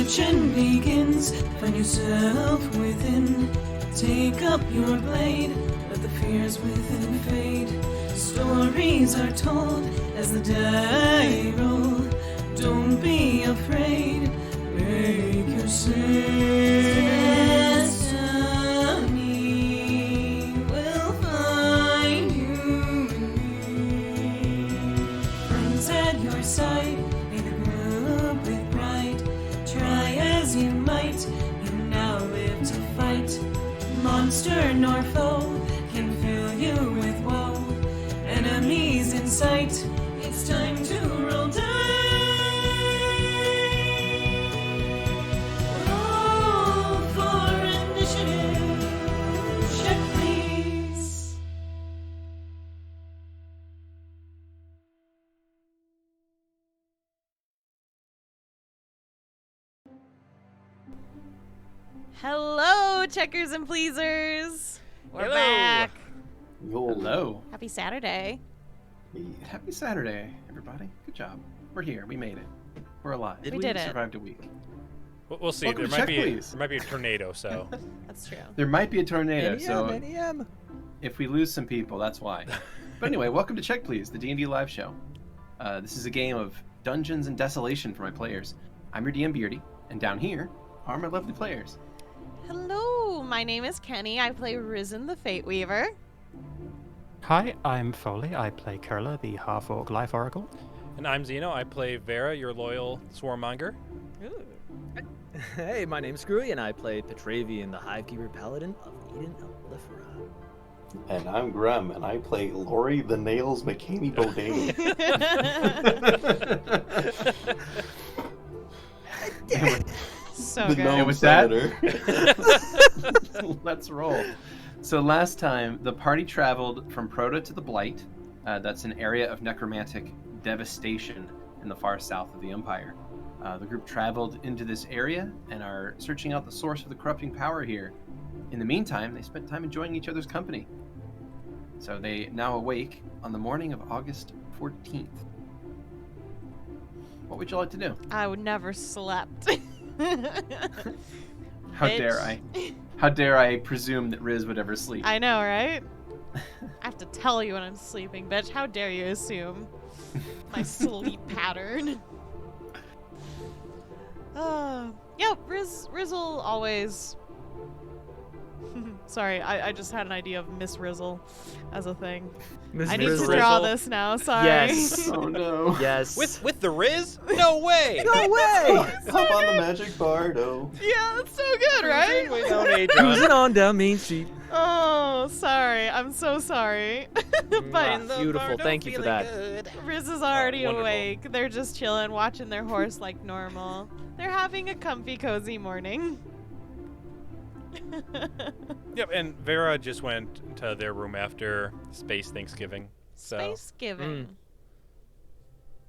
fortune begins. Find yourself within. Take up your blade. Let the fears within fade. Stories are told as the die roll. Don't be afraid. Make your destiny will find you in me. Friends at your side, may the group with pride. Try as you might, you now live to fight. Monster nor foe can fill you with woe. Enemies in sight, it's time to roll dice. Roll for initiative. Check, please. Hello, checkers and pleasers. We're Hello. back. Hello. Happy Saturday. Happy Saturday, everybody. Good job. We're here. We made it. We're alive. We did it. Survived a week. We'll see. Welcome There to might Check, be Please. there might be a tornado, so That's true. There might be a tornado, so NEM. if we lose some people, that's why. But anyway, welcome to Check Please, the D&D live show. This is a game of Dungeons and Desolation for my players. I'm your DM Beardy, and down here are my lovely players. Hello, my name is Keni. I play Risen the Fateweaver. Hi, I'm Foaly. I play Kurla, the Half-Orc Life Oracle. and I'm Xeno. I play Vera, your loyal swarmonger. Hey, my name's Skrewy, and I play Petravian, the Hivekeeper Paladin of Eden Uplifera. And I'm Grem, and I play Lori the Nails McCamey Bodine. So The good. gnome was that? senator. Let's roll. So last time, the party traveled from Proto to the Blight. That's an area of necromantic devastation in the far south of the Empire. The group traveled into this area and are searching out the source of the corrupting power here. In the meantime, they spent time enjoying each other's company. So they now awake on the morning of August 14th. What would you like to do? I would never slept. How Bitch. dare I? How dare I presume that Riz would ever sleep? I know, right? I have to tell you when I'm sleeping, bitch. How dare you assume my sleep pattern? Yeah, Riz will always... Sorry, I just had an idea of Miss Rizzle as a thing. Miss I need to Rizzle. draw this now, sorry. Yes. Oh no. Yes. With the Riz? No way! No way! Hop on the magic bardo. Yeah, that's so good, right? Without a Cruising on down Main Street. Oh, sorry. I'm so sorry. But Beautiful. Thank you for that. Riz is already wonderful. awake. They're just chilling, watching their horse like normal. They're having a comfy, cozy morning. Yep, and Vera just went to their room after Space Thanksgiving. So Space giving.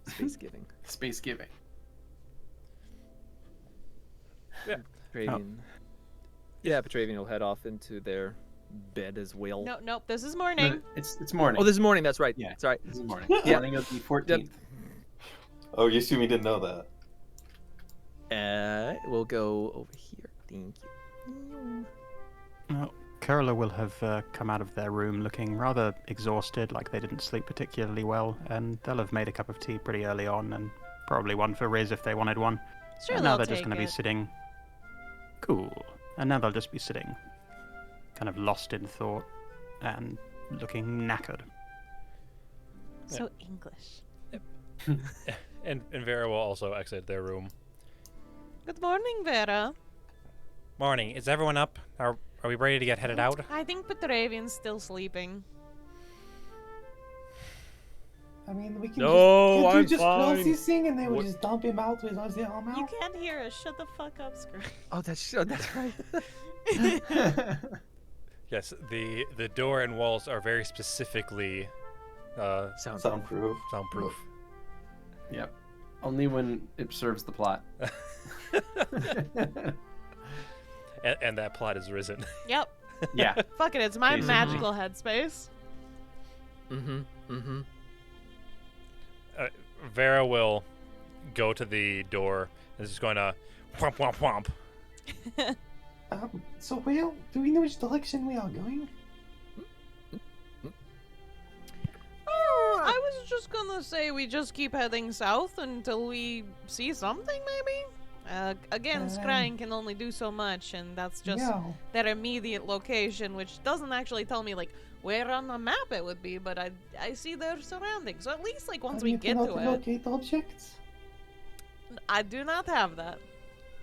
Space giving. Space giving. Petravian. Yeah, Petravian will head off into their bed as well. Nope. This is morning. It's morning. Oh, this is morning. That's right. Yeah. Sorry. This is morning. Yeah. Morning of the 14th. Oh, you assume you didn't know that. We'll go over here. Thank you. Well, Kurla will have come out of their room looking rather exhausted, like they didn't sleep particularly well, and they'll have made a cup of tea pretty early on, and probably one for Riz if they wanted one. Sure, and now they'll they're just take going to be it. sitting... Cool. And now they'll just be sitting, kind of lost in thought, and looking knackered. So English. and Vera will also exit their room. Good morning, Vera. Morning. Is everyone up? Are we ready to get headed out? I think Petravian's still sleeping. I mean, we can No, just, I'm just fine. close his thing and they would What- just dump him out with us all You out. can't hear us. Shut the fuck up, Skrewy. Oh, that's right. Yes, the door and walls are very specifically Soundproof. soundproof. Yep. Only when it serves the plot. And that plot is risen. Yep. Yeah. Fuck it. It's my Basically. magical headspace. Mm-hmm. Vera will go to the door and is just going to Whomp whomp whomp. So where? Do we know which direction we are going? I was just gonna say we just keep heading south until we see something, maybe? Again, scrying can only do so much, and that's just Yeah. their immediate location, which doesn't actually tell me, like, where on the map it would be, but I see their surroundings. So at least, like, once we get to it. Locate objects? I do not have that.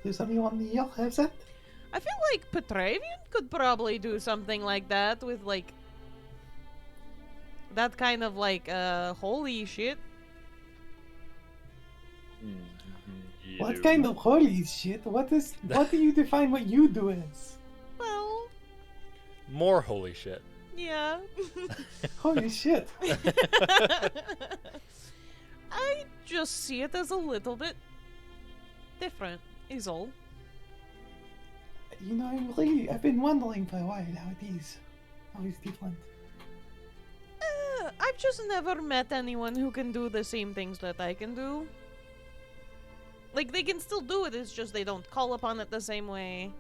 Does anyone here have that? I feel like Petravian could probably do something like that with, like, that kind of, like, holy shit. What kind of holy shit? What do you define what you do as? Well, More holy shit. yeah. Holy shit. I just see it as a little bit different, is all. You know, I've been wondering for a while how it is. How it's different. I've just never met anyone who can do the same things that I can do. Like, they can still do it, it's just they don't call upon it the same way.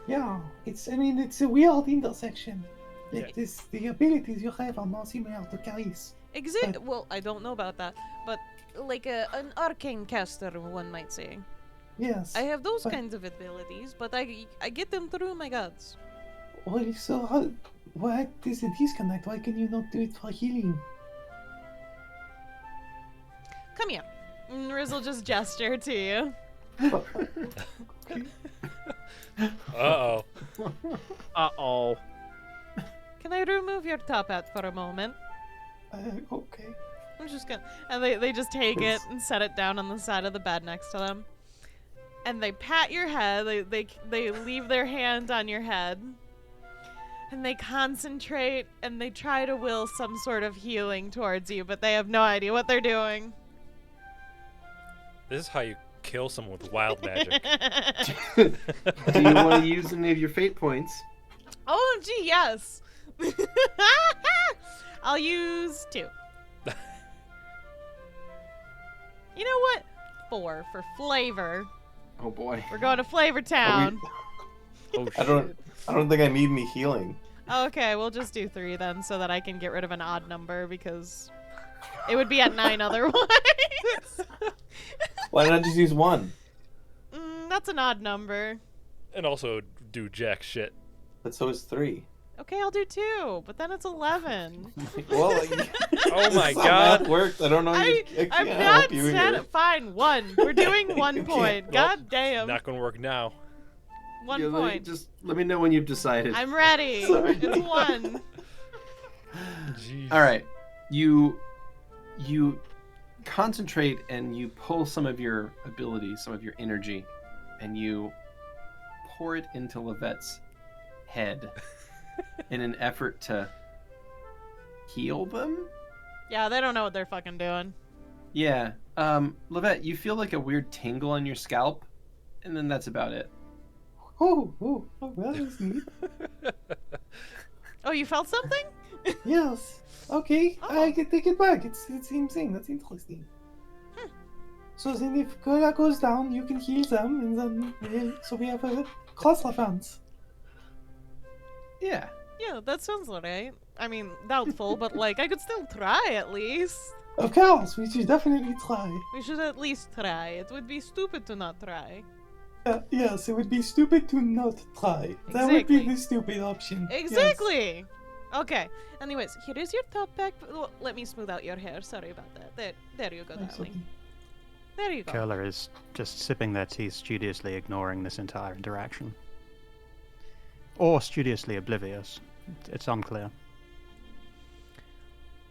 Yeah, it's a weird intersection. Like Yeah. the abilities you have are not similar to Caris. Well, I don't know about that, but like an arcane caster, one might say. Yes. I have those but- kinds of abilities, but I get them through my gods. Well, so what is the disconnect? Why can you not do it for healing? Come here. And Riz will just gesture to you. Okay. Uh-oh. Uh-oh. Can I remove your top hat for a moment? Okay. I'm just gonna... And they just take it and set it down on the side of the bed next to them. And they pat your head. They leave their hand on your head. And they concentrate and they try to will some sort of healing towards you, but they have no idea what they're doing. This is how you kill someone with wild magic. Do you want to use any of your fate points? Oh, gee, yes. I'll use 2. You know what? 4 for flavor. Oh boy. We're going to Flavor Town. Oh, I don't think I need any healing. Okay, we'll just do 3 then, so that I can get rid of an odd number, because it would be at 9 otherwise. Why not just use one? That's an odd number. And also do jack shit. But so is 3. Okay, I'll do 2, but then it's 11. Well, Oh my that's how god. math works. I don't know. I I'm can't not help you said here. Fine, 1. We're doing 1 You point. can't- God damn. Not gonna work now. 1 Yeah, point. just let me know when you've decided. I'm ready. Sorry. It's 1. Jeez. All right, you concentrate and you pull some of your abilities, some of your energy, and you pour it into Lovette's head in an effort to heal them. Yeah, they don't know what they're fucking doing. Yeah, Lovette, you feel like a weird tingle on your scalp, and then that's about it. Oh, well, that's neat. Oh, you felt something? Yes. Okay, Oh. I can take it back. It's the same thing. That's interesting. So then if Kurla goes down, you can heal them, and then so we have a cross reference. Yeah. Yeah, that sounds alright. I mean, doubtful, but like, I could still try at least. Of course, we should definitely try. We should at least try. It would be stupid to not try. Yes, it would be stupid to not try. That would be Exactly. the stupid option. Yes. Exactly! Okay. Anyways, here is your top back. Well, let me smooth out your hair. Sorry about that. There you go, That's darling. okay. There you go. Kurla is just sipping their tea, studiously ignoring this entire interaction. Or studiously oblivious. It's unclear.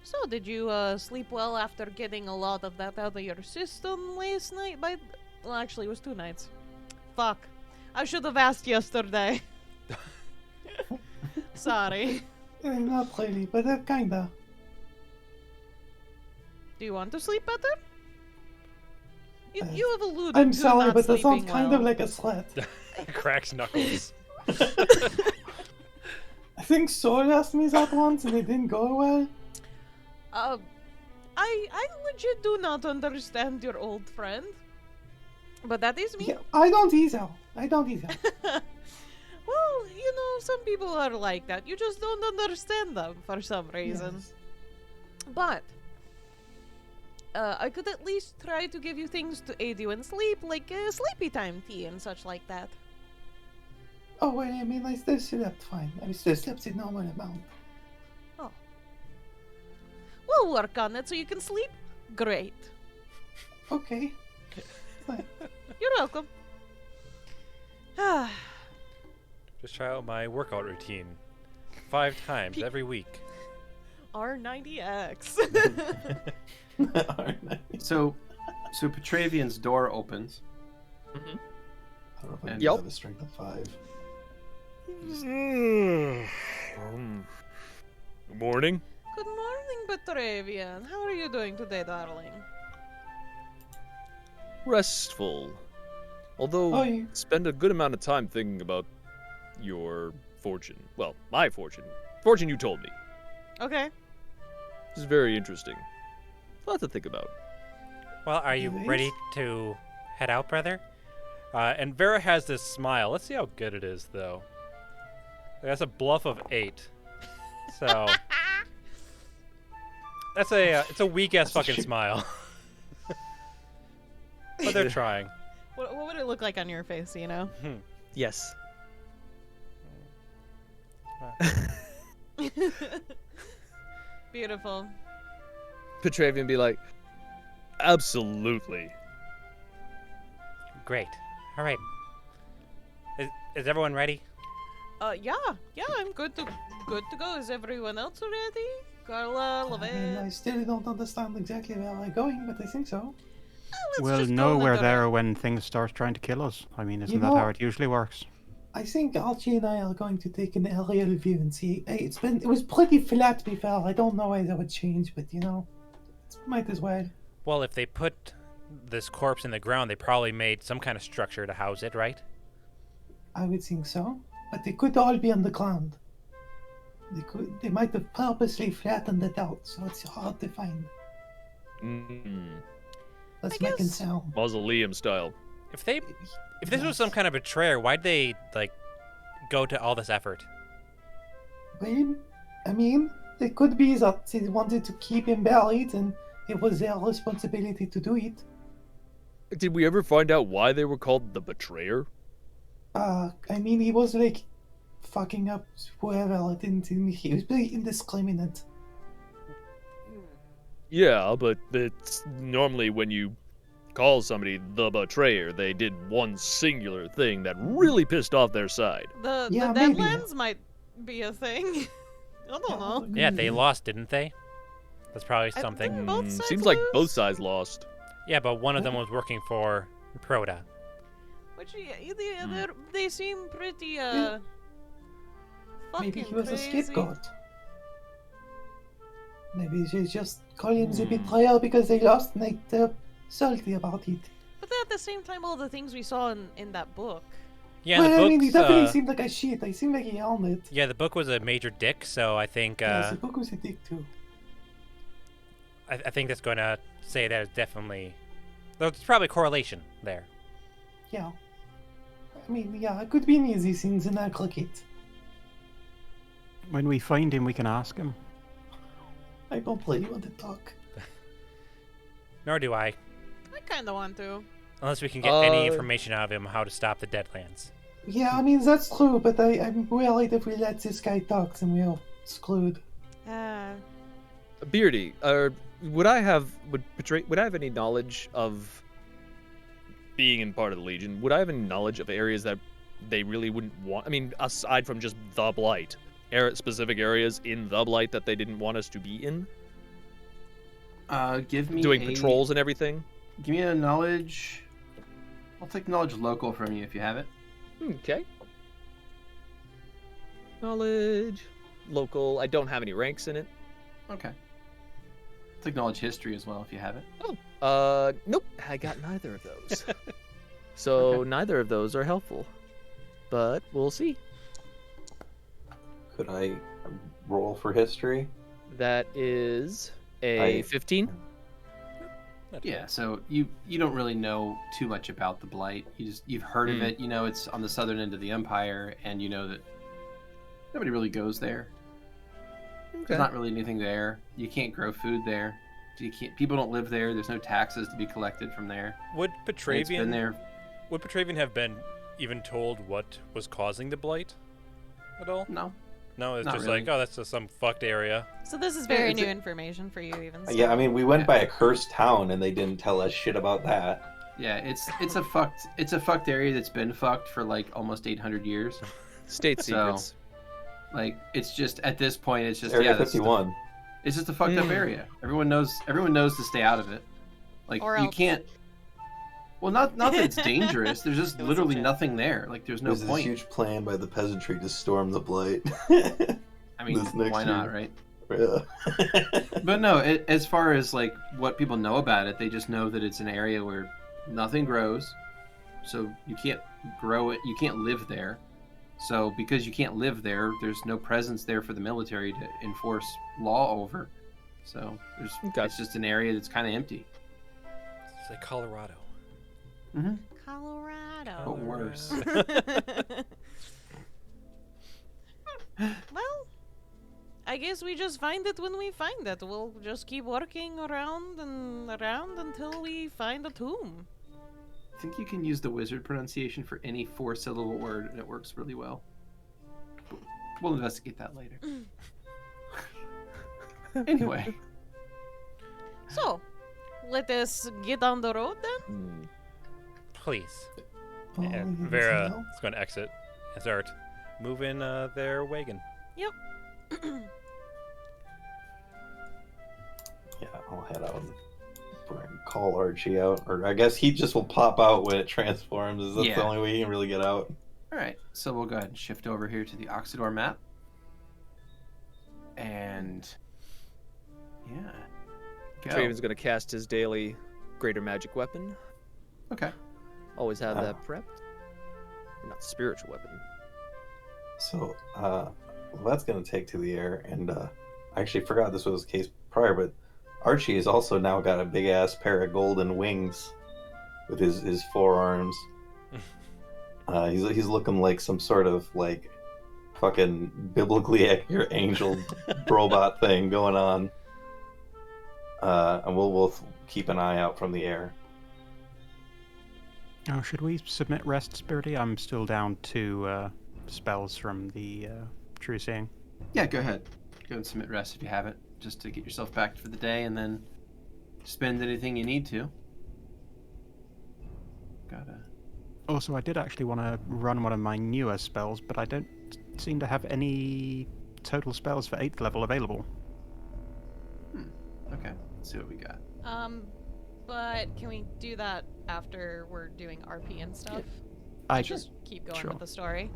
So, did you sleep well after getting a lot of that out of your system last night? Well, actually, it was 2 nights. Fuck. I should have asked yesterday. Sorry. Not really, but kinda. Do you want to sleep better? You have alluded I'm to sorry, not but that sounds sleeping kind well. of like a threat. Cracks knuckles. I think Sol asked me that once and it didn't go well. I legit do not understand your old friend. But that is me. Yeah, I don't either. I don't either. Well, some people are like that. You just don't understand them for some reason. Yes. But I could at least try to give you things to aid you in sleep, like sleepy time tea and such like that. Oh, well, I mean, I still slept fine. I still slept a normal amount. Oh. We'll work on it so you can sleep. Great. Okay. Fine. You're welcome. Just try out my workout routine 5 times every week. R90X. So Petravian's door opens. I don't know if I can Yep. have a strength of 5. Good morning. Good morning, Petravian. How are you doing today, darling? Restful. Although, Oh, yeah. spend a good amount of time thinking about your fortune. Well, my fortune. Fortune you told me. Okay. This is very interesting. A lot to think about. Well, are you ready to head out, brother? And Vera has this smile. Let's see how good it is, though. That's a bluff of 8. So that's it's a weak ass fucking smile. But they're trying. What would it look like on your face, Yes. Beautiful. Petravian be like, absolutely. Great. All right. Is everyone ready? Yeah, I'm good to go. Is everyone else ready? Kurla, I mean, Lovette. I still don't understand exactly where I'm going, but I think so. Let's We'll just know go we're with there when things start trying to kill us. I mean, isn't You that know- how it usually works? I think Archie and I are going to take an aerial view and see. Hey, it was pretty flat before. I don't know why that would change, but might as well. Well, if they put this corpse in the ground, they probably made some kind of structure to house it, right? I would think so, but they could all be on the ground. They might have purposely flattened it out, so it's hard to find. That's I my guess- concern. Mausoleum style. If this was some kind of betrayer, why'd they go to all this effort? Well, I mean, it could be that they wanted to keep him buried, and it was their responsibility to do it. Did we ever find out why they were called the Betrayer? I mean, he was fucking up whoever. He was very indiscriminate. Yeah, but it's normally when you call somebody the Betrayer, they did one singular thing that really pissed off their side. The Yeah, maybe. Deadlands might be a thing. I don't know. Yeah, they lost, didn't they? That's probably I something. think both sides Seems like lose. both sides lost. Yeah, but one of them was working for Proda. Which they seem pretty Maybe he fucking was a crazy. scapegoat. Maybe they just call him the betrayer because they lost and they're salty about it. But then at the same time, all the things we saw in that book. Yeah, well, the I mean, he book's, definitely seemed like a shit. I seemed like he owned it. yeah, the book was a major dick, so I think Yes, the book was a dick too. I think that's going to say that it's definitely. There's probably a correlation there. Yeah. I mean, yeah, it could be any of these things in aggregate. When we find him, we can ask him. I don't really want to talk. Nor do I, I kind of want to. unless we can get any information out of him how to stop the Deadlands. Yeah, I mean, that's true, but I'm worried if we let this guy talk, then we're screwed. Beardy, would I have any knowledge of being in part of the Legion? Would I have any knowledge of areas that they really wouldn't want? I mean, aside from just the Blight, specific areas in the Blight that they didn't want us to be in, Give me doing patrols and everything. Give me a knowledge. I'll take knowledge local from you if you have it. Okay. Knowledge local. I don't have any ranks in it. Okay. I'll take knowledge history as well if you have it. Nope. I got neither of those. So Okay. neither of those are helpful. But we'll see. Could I roll for history? That is a 15. That's Yeah, cool. so you don't really know too much about the blight. You've heard of it. You know it's on the southern end of the empire, and you know that nobody really goes there. Okay. There's not really anything there. You can't grow food there. You can't. People don't live there. There's no taxes to be collected from there. Would And it's been Petravian there. would Petravian have been even told what was causing the blight at all? No. No, it's Not just really. like, oh, that's just some fucked area. So this is Yeah, very it's new a- information for you, even. Yeah, I mean, we went Yeah. by a cursed town and they didn't tell us shit about that. Yeah, it's a fucked area that's been fucked for like almost 800 years. State So- secrets. Like it's just at this point, it's just Area yeah, that's 51. it's just a fucked up area. Everyone knows to stay out of it. Like Or you else. can't. Well, not that it's dangerous. There's just It was literally a joke. nothing there. Like there's no There's this point. huge plan by the peasantry to storm the blight. I mean, this next why not, year. right? Yeah. But no, as far as like what people know about it, they just know that it's an area where nothing grows, so you can't grow it. You can't live there. So because you can't live there, there's no presence there for the military to enforce law over. So Okay. it's just an area that's kind of empty. It's like Colorado. Mm-hmm. Colorado. But worse. Well, I guess we just find it when we find it. We'll just keep working around and around until we find a tomb. I think you can use the wizard pronunciation for any 4-syllable word, and it works really well. We'll investigate that later. Anyway, So, let us get on the road then. Hmm. Please. Oh, And you need Vera to know? is going to exit and start moving their wagon. Yep. Yeah, I'll head out and call Archie out. Or I guess he just will pop out when it transforms. Is that Yeah. the only way he can really get out? all right. So we'll go ahead and shift over here to the Oxidor map. And yeah, go. Traven's gonna cast his daily greater magic weapon. Okay. Always have Ah. that prepped. Or not spiritual weapon. So, that's going to take to the air. And I actually forgot this was the case prior, but Archie has also now got a big ass pair of golden wings with his forearms. He's looking like some sort of like fucking biblically accurate angel robot thing going on. And we'll both keep an eye out from the air. Oh, should we submit rests, Beardy? I'm still down 2 spells from the True Seeing. Yeah, go ahead. Go and submit rest if you haven't, just to get yourself packed for the day, and then spend anything you need to. Gotta. Also, I did actually want to run one of my newer spells, but I don't seem to have any total spells for 8th level available. Okay. Let's see what we got. But can we do that after we're doing RP and stuff? I Just keep going sure. with the story.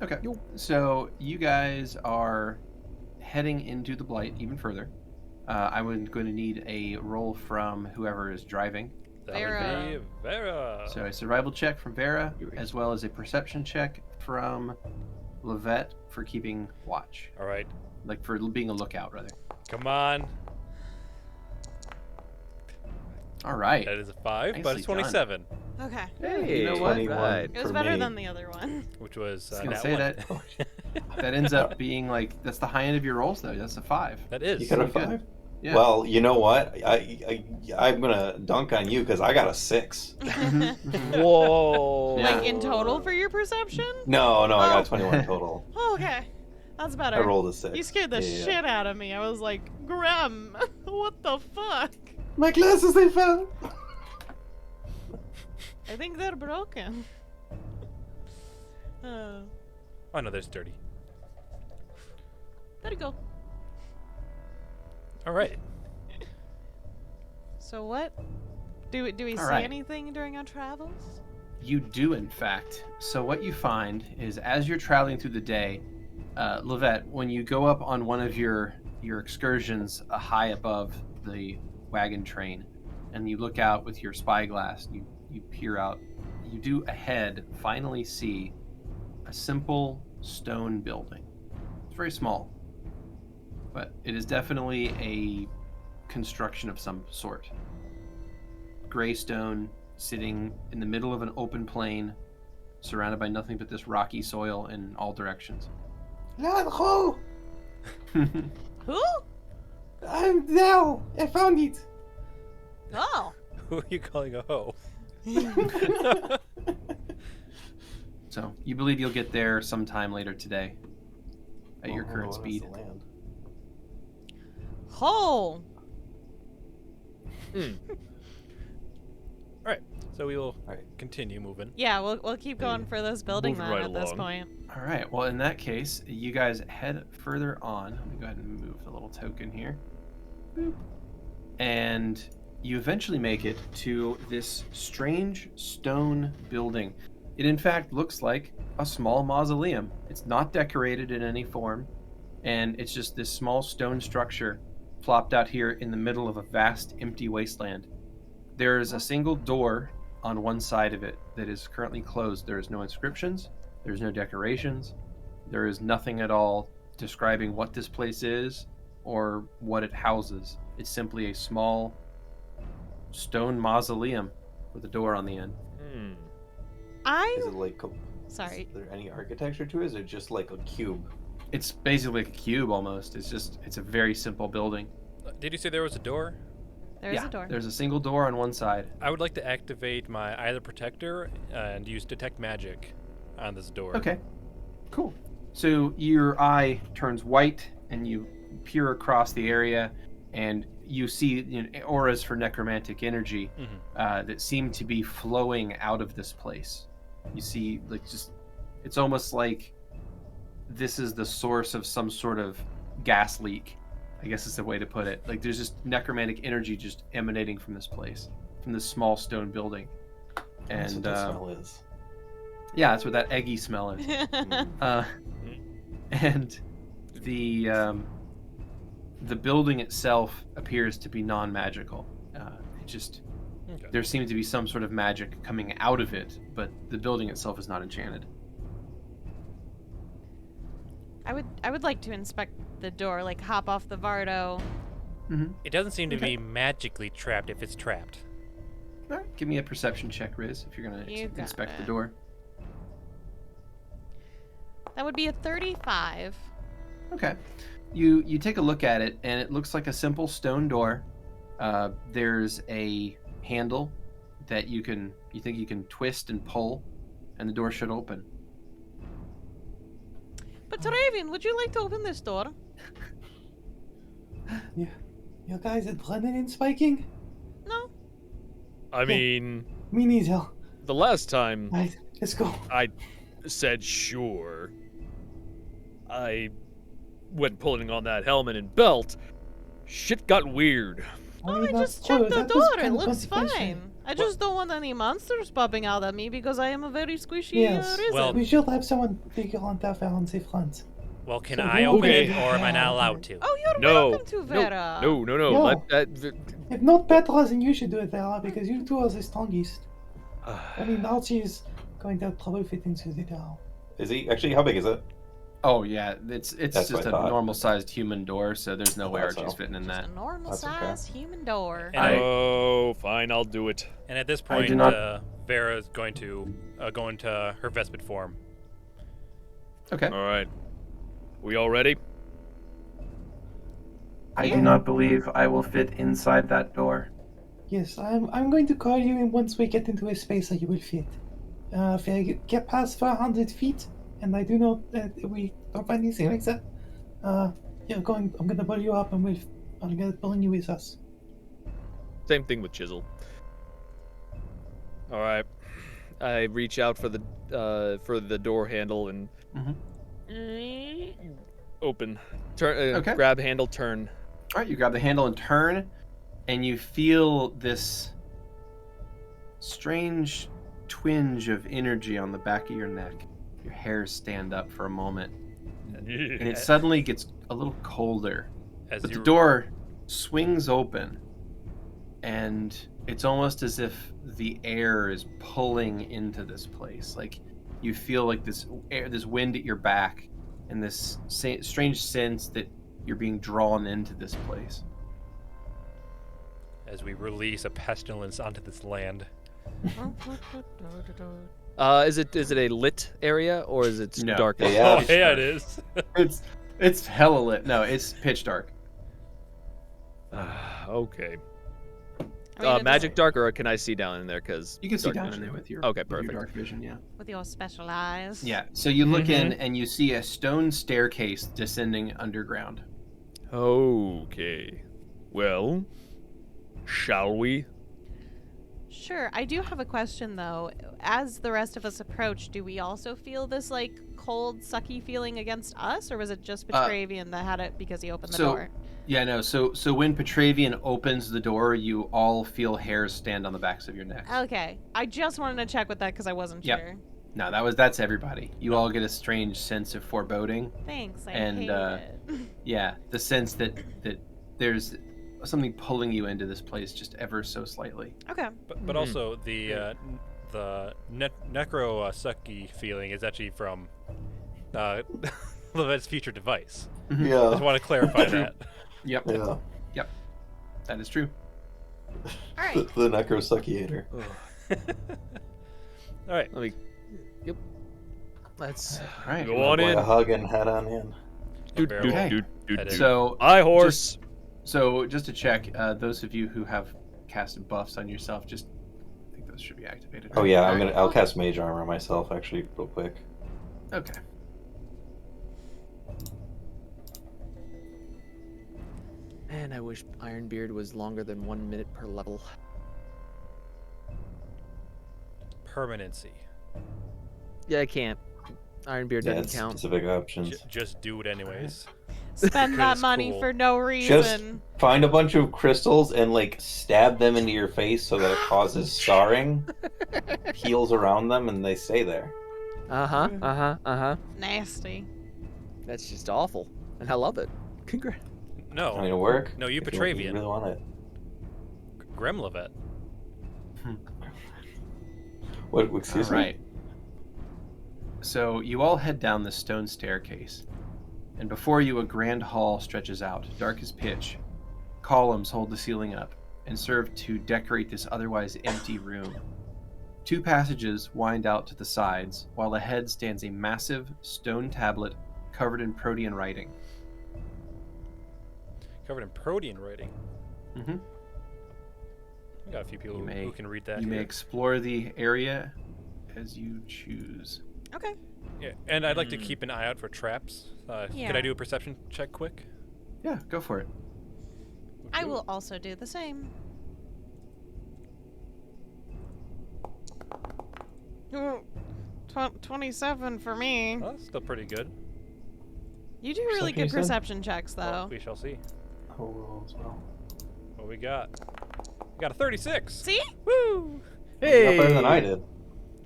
Okay. So you guys are heading into the blight even further. I'm going to need a roll from whoever is driving. That Vera. would be Vera. So a survival check from Vera, as well as a perception check from Lovette for keeping watch, All right. like for being a lookout, rather. Come on. All right. That is a 5, but Nicely it's 27, Okay. Hey, you know what? 21 right. It was for better me. than the other one. which was I was gonna nat say 1. that that ends up being like that's the high end of your rolls though. That's a 5. That is. You got a pretty good. 5? Yeah. Well, you know what? I'm gonna dunk on you because I got a 6. Whoa. Yeah. Like in total for your perception? No, I Oh. got 21 total. Oh, okay. That's better. I rolled a 6. You scared the Yeah. shit out of me. I was like, Grem, what the fuck? My glasses, they fell. I think they're broken. Oh, no, there's 30. There you go. All right. So what? Do we see All right. anything during our travels? You do, in fact. So what you find is, as you're traveling through the day, Lovette, when you go up on one of your excursions high above the wagon train, and you look out with your spyglass, you peer out, you do ahead finally see a simple stone building. It's very small, but it is definitely a construction of some sort. gray stone sitting in the middle of an open plain, surrounded by nothing but this rocky soil in all directions. Lord Ho! Who? I'm there! I found it! Oh. Who are you calling a hoe? So you believe you'll get there sometime later today at your Well, current what is speed. the land? Hole. All right, so we will Alright. continue moving. Yeah, we'll keep going for this building Moving then right at this along. point. All right. Well, in that case, you guys head further on. Let me go ahead and move the little token here. Boop. And you eventually make it to this strange stone building. It, in fact, looks like a small mausoleum. It's not decorated in any form, and it's just this small stone structure plopped out here in the middle of a vast, empty wasteland. There is a single door on one side of it that is currently closed. There is no inscriptions. There's no decorations. There is nothing at all describing what this place is or what it houses. It's simply a small stone mausoleum with a door on the end. Is it like Sorry. Is there any architecture to it? Is it just like a cube? It's basically like a cube almost. It's a very simple building. Did you say there was a door? There's a door. There's a single door on one side. I would like to activate my Either Protector and use Detect Magic on this door. Okay, cool. So your eye turns white and you peer across the area and you see auras for necromantic energy that seem to be flowing out of this place. You see, it's almost like this is the source of some sort of gas leak, I guess is the way to put it. Like there's just necromantic energy just emanating from this place, from this small stone building. That's And what the smell is. yeah, that's what that eggy smell is. And the building itself appears to be non-magical. There seems to be some sort of magic coming out of it, but the building itself is not enchanted. I would like to inspect the door, like hop off the Vardo. It doesn't seem to be magically trapped if it's trapped. All right, give me a perception check, Riz, if you're going You to got inspect the it. door. That would be a 35. Okay. You take a look at it, and it looks like a simple stone door. There's a handle that you think you can twist and pull, and the door should open. Petravian, would you like to open this door? You guys adrenaline spiking? No. I mean, Me neither. the last time Right, let's go. I said sure, I went pulling on that helmet and belt. Shit got weird. Oh, mean, I that's just true. checked the That was door. It kind of looks consequential. fine. I just don't want any monsters popping out at me because I am a very squishy Yes. risen. Well- We should have someone figure out that fancy front. Well, can So I you open okay. it, or am I not allowed to? Oh, you're No, welcome to, Vera. no. No. Let that. If not Petra, then you should do it, Vera, because you two are the strongest. I mean, Archie is going to have trouble fitting through the door. Is he actually? How big is it? Oh yeah, it's That's just what a I thought. normal-sized human door, so there's no I way thought Archie's so. fitting in Just that. a normal That's okay. size human door. And Oh, fine, I'll do it. And at this I do point, not- Vera is going to go into her Vespid form. Okay. All right, we all ready? I do not believe I will fit inside that door. Yes, I'm going to call you, and once we get into a space that you will fit. If I get past 400 feet, and I do not, we don't find anything like that, I'm going to pull you up, and I'm going to bring you with us. Same thing with Chisel. All right, I reach out for the door handle and open. Turn. Okay. Grab handle. Turn. All right, you grab the handle and turn, and you feel this strange twinge of energy on the back of your neck. Your hairs stand up for a moment, and it suddenly gets a little colder. As But you the door swings open, and it's almost as if the air is pulling into this place. Like you feel like this wind at your back, and this strange sense that you're being drawn into this place. as we release a pestilence onto this land. Is it a lit area or is it No. dark? Yeah. Oh, yeah, it is. It's hella lit. No, it's pitch dark. Okay. I mean, it Magic doesn't- dark, or can I see down in there? Cause You can see dark down vision. in there with your Okay, with your perfect. dark vision. Yeah. with your special eyes. Yeah. So you look in and you see a stone staircase descending underground. Okay. Well, shall we? Sure. I do have a question though. As the rest of us approach, do we also feel this like cold, sucky feeling against us, or was it just Petravian that had it because he opened the door? Yeah, no. So when Petravian opens the door, you all feel hairs stand on the backs of your necks. Okay. I just wanted to check with that because I wasn't Yep. sure. No, that's everybody. You all get a strange sense of foreboding. Thanks. I And, hate it. Yeah, the sense that there's something pulling you into this place just ever so slightly. Okay. But also the necro sucky feeling is actually from Lovette's future device. I just Yeah. want to clarify that. Yep. Yeah. That is true. All right. The necrosuckiator. All right. Let me. Yep. Let's All right. go on Boy, in. a hug and head on in. Very well. Dude. So Hi, horse. just to check, those of you who have cast buffs on yourself, I think those should be activated. Oh yeah, I'll cast mage armor on myself actually real quick. Okay. Man, I wish Ironbeard was longer than 1 minute per level. Permanency. Yeah, I can't. Ironbeard Yeah, doesn't it's count. specific options. Just do it anyways. Spend that It's money cool. for no reason. Find a bunch of crystals and like stab them into your face so that it causes scarring, heals around them, and they stay there. Nasty. That's just awful, and I love it. Congrats. No. I mean, it'll work. No, you if Petravian. You really want it. Grem Lovette. What? Excuse All me. right. So you all head down the stone staircase, and before you a grand hall stretches out, dark as pitch. Columns hold the ceiling up and serve to decorate this otherwise empty room. 2 passages wind out to the sides, while ahead stands a massive stone tablet covered in Protean writing. Covered in Protean writing. Mm-hmm. We got a few people You may- who can read that. You may here. explore the area as you choose. Okay. Yeah, and I'd like to keep an eye out for traps. Yeah. Can I do a perception check quick? Yeah, go for it. I will also do the same. 27 for me. Oh, that's still pretty good. You do really good Perception, you said? perception checks, Well, though. we shall see. I'll roll as well. What we got? We got a 36. See? Woo! You got better than I did.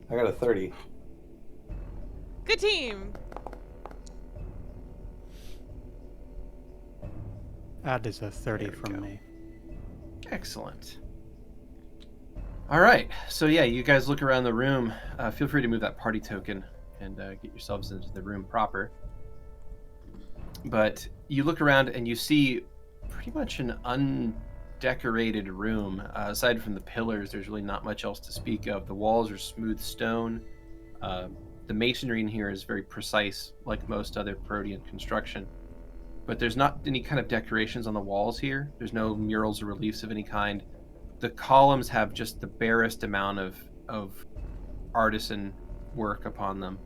I got a 30. Good team. Add is a 30 There we from go. me. Excellent. All right. So yeah, you guys look around the room. Feel free to move that party token and get yourselves into the room proper. But you look around and you see pretty much an undecorated room. Aside from the pillars, there's really not much else to speak of. The walls are smooth stone. The masonry in here is very precise, like most other Protean construction. But there's not any kind of decorations on the walls here. There's no murals or reliefs of any kind. The columns have just the barest amount of artisan work upon them.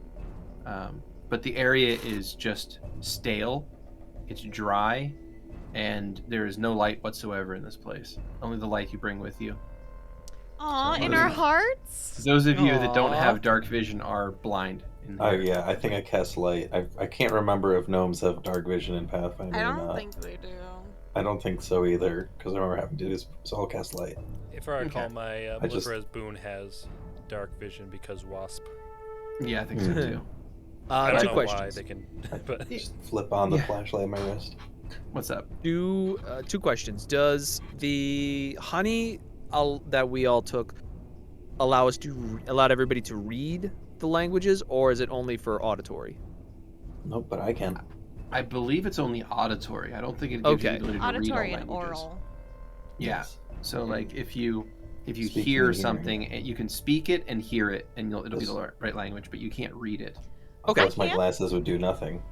But the area is just stale, it's dry, and there is no light whatsoever in this place. Only the light you bring with you. Aw, So in those our are- hearts? Those of you that don't Aw. have dark vision are blind. In Oh here. yeah, I think I cast light. I can't remember if gnomes have dark vision in Pathfinder I or don't not. think they do. I don't think so either, because I remember having to do this, so I'll cast light. If I recall, Okay. my I just- Melifera's boon has dark vision because Wasp. Yeah, I think so too. I don't Two know questions. why they can, but Just flip on the Yeah. flashlight on my wrist. What's up? Two questions. Does the honey that we all took allow everybody to read the languages, or is it only for auditory? Nope, but I can. I believe it's only auditory. I don't think it gives you Okay. the ability to read all Auditory and languages. oral. Yeah. Yes. So like if you Speaking hear and hearing. something, you can speak it and hear it, and it'll be Yes. the right language, but you can't read it. Of Okay. course, my Yeah. glasses would do nothing.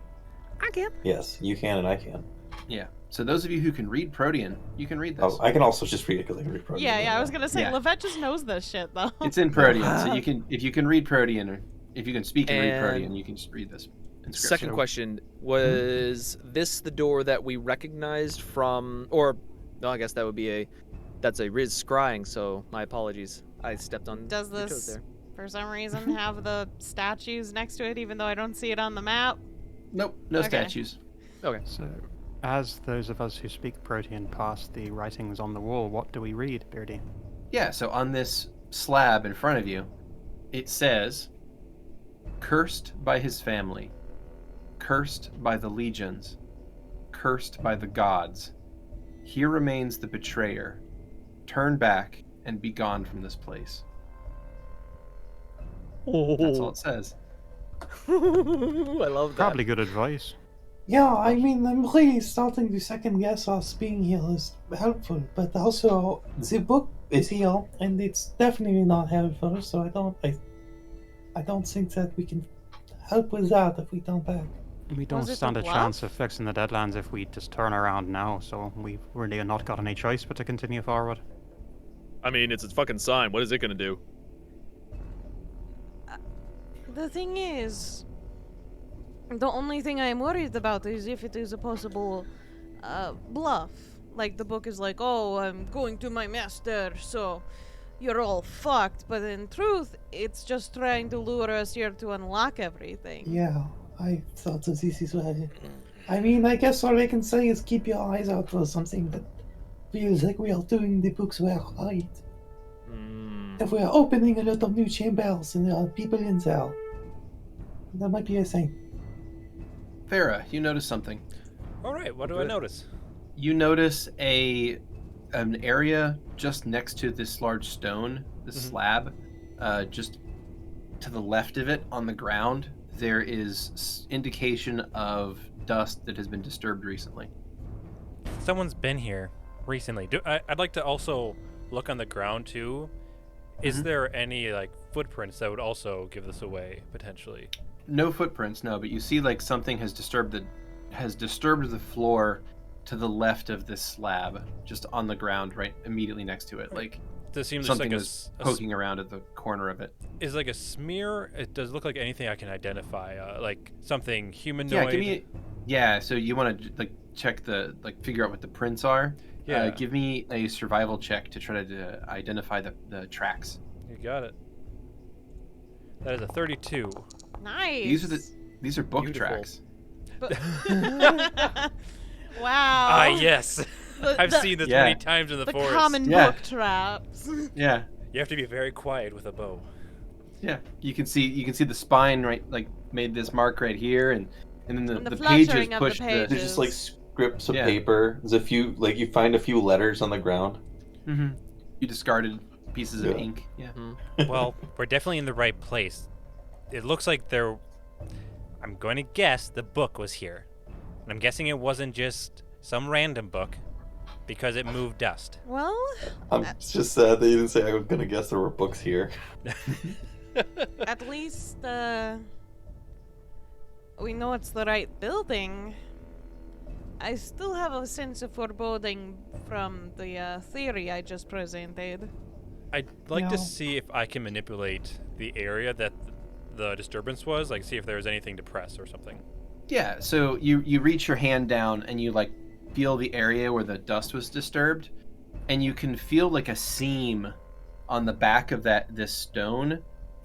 I can. Yes, you can and I can. Yeah. So those of you who can read Protean, you can read this. Oh, I can also just read it because I can read Protean. Yeah, I was gonna say Yeah. Lovette just knows this shit though. It's in Protean, so you can if you can read Protean, or if you can speak and read And Protean, you can just read this inscription. Second question: was this the door that we recognized from, or no? I guess that would be that's a Riz scrying. So my apologies. I stepped on Does your toes this there. for some reason have the statues next to it, even though I don't see it on the map? Nope, no Okay. statues. Okay. So, as those of us who speak Protean pass the writings on the wall, what do we read, Beardy? Yeah, so on this slab in front of you, it says, "Cursed by his family, cursed by the legions, cursed by the gods. Here remains the betrayer. Turn back and be gone from this place." That's all it says. I love that. Probably good advice. Yeah, I mean, I'm really starting to second guess us being here is helpful, but also the book is here, and it's definitely not helpful. So I don't think that we can help with that if we turn back. We don't Was it stand the a chance of fixing the Deadlands if we just turn around now, so we've really not got any choice but to continue forward. I mean, it's a fucking sign. What is it gonna do? The thing is, the only thing I'm worried about is if it is a possible bluff. Like the book is like, oh, I'm going to my master, so you're all fucked. But in truth, it's just trying to lure us here to unlock everything. Yeah, I thought that this is what I mean, I guess all I can say is keep your eyes out for something that feels like we are doing the books well, right? If we are opening a lot of new chambers and there are people in there, that might be a sign. Vera, you notice something. All right, what do I notice? You notice an area just next to this large stone, this slab, just to the left of it on the ground. There is indication of dust that has been disturbed recently. Someone's been here recently. I'd like to also look on the ground too. Is there any like footprints that would also give this away potentially? No footprints, no, but you see like something has disturbed the floor to the left of this slab, just on the ground, right immediately next to it. Like Does it seem something like was poking around at the corner of it. Is like a smear? It does look like anything I can identify, like something humanoid. Yeah, so you want to like check figure out what the prints are. Yeah. Give me a survival check to try to identify the tracks. You got it. That is a 32. Nice. These are book Beautiful. tracks. Wow. Yes. I've seen this many times in the forest. common Yeah. book traps. Yeah. You have to be very quiet with a bow. Yeah. You can see the spine right, like made this mark right here, and then And the the pages fluttering of the pushed pages. There's just like scripts of Yeah. paper. There's a few, like you find a few letters on the ground. You discarded pieces of Yeah. ink. Yeah. Well, we're definitely in the right place. It looks like I'm going to guess the book was here. And I'm guessing it wasn't just some random book because it moved dust. Well, I'm just sad that you didn't say I was gonna guess there were books here. at least we know it's the right building. I still have a sense of foreboding from the theory I just presented. I'd like to Yeah. see if I can manipulate the area that the disturbance was, like see if there was anything to press or something. Yeah. So you reach your hand down and you like feel the area where the dust was disturbed, and you can feel like a seam on the back of this stone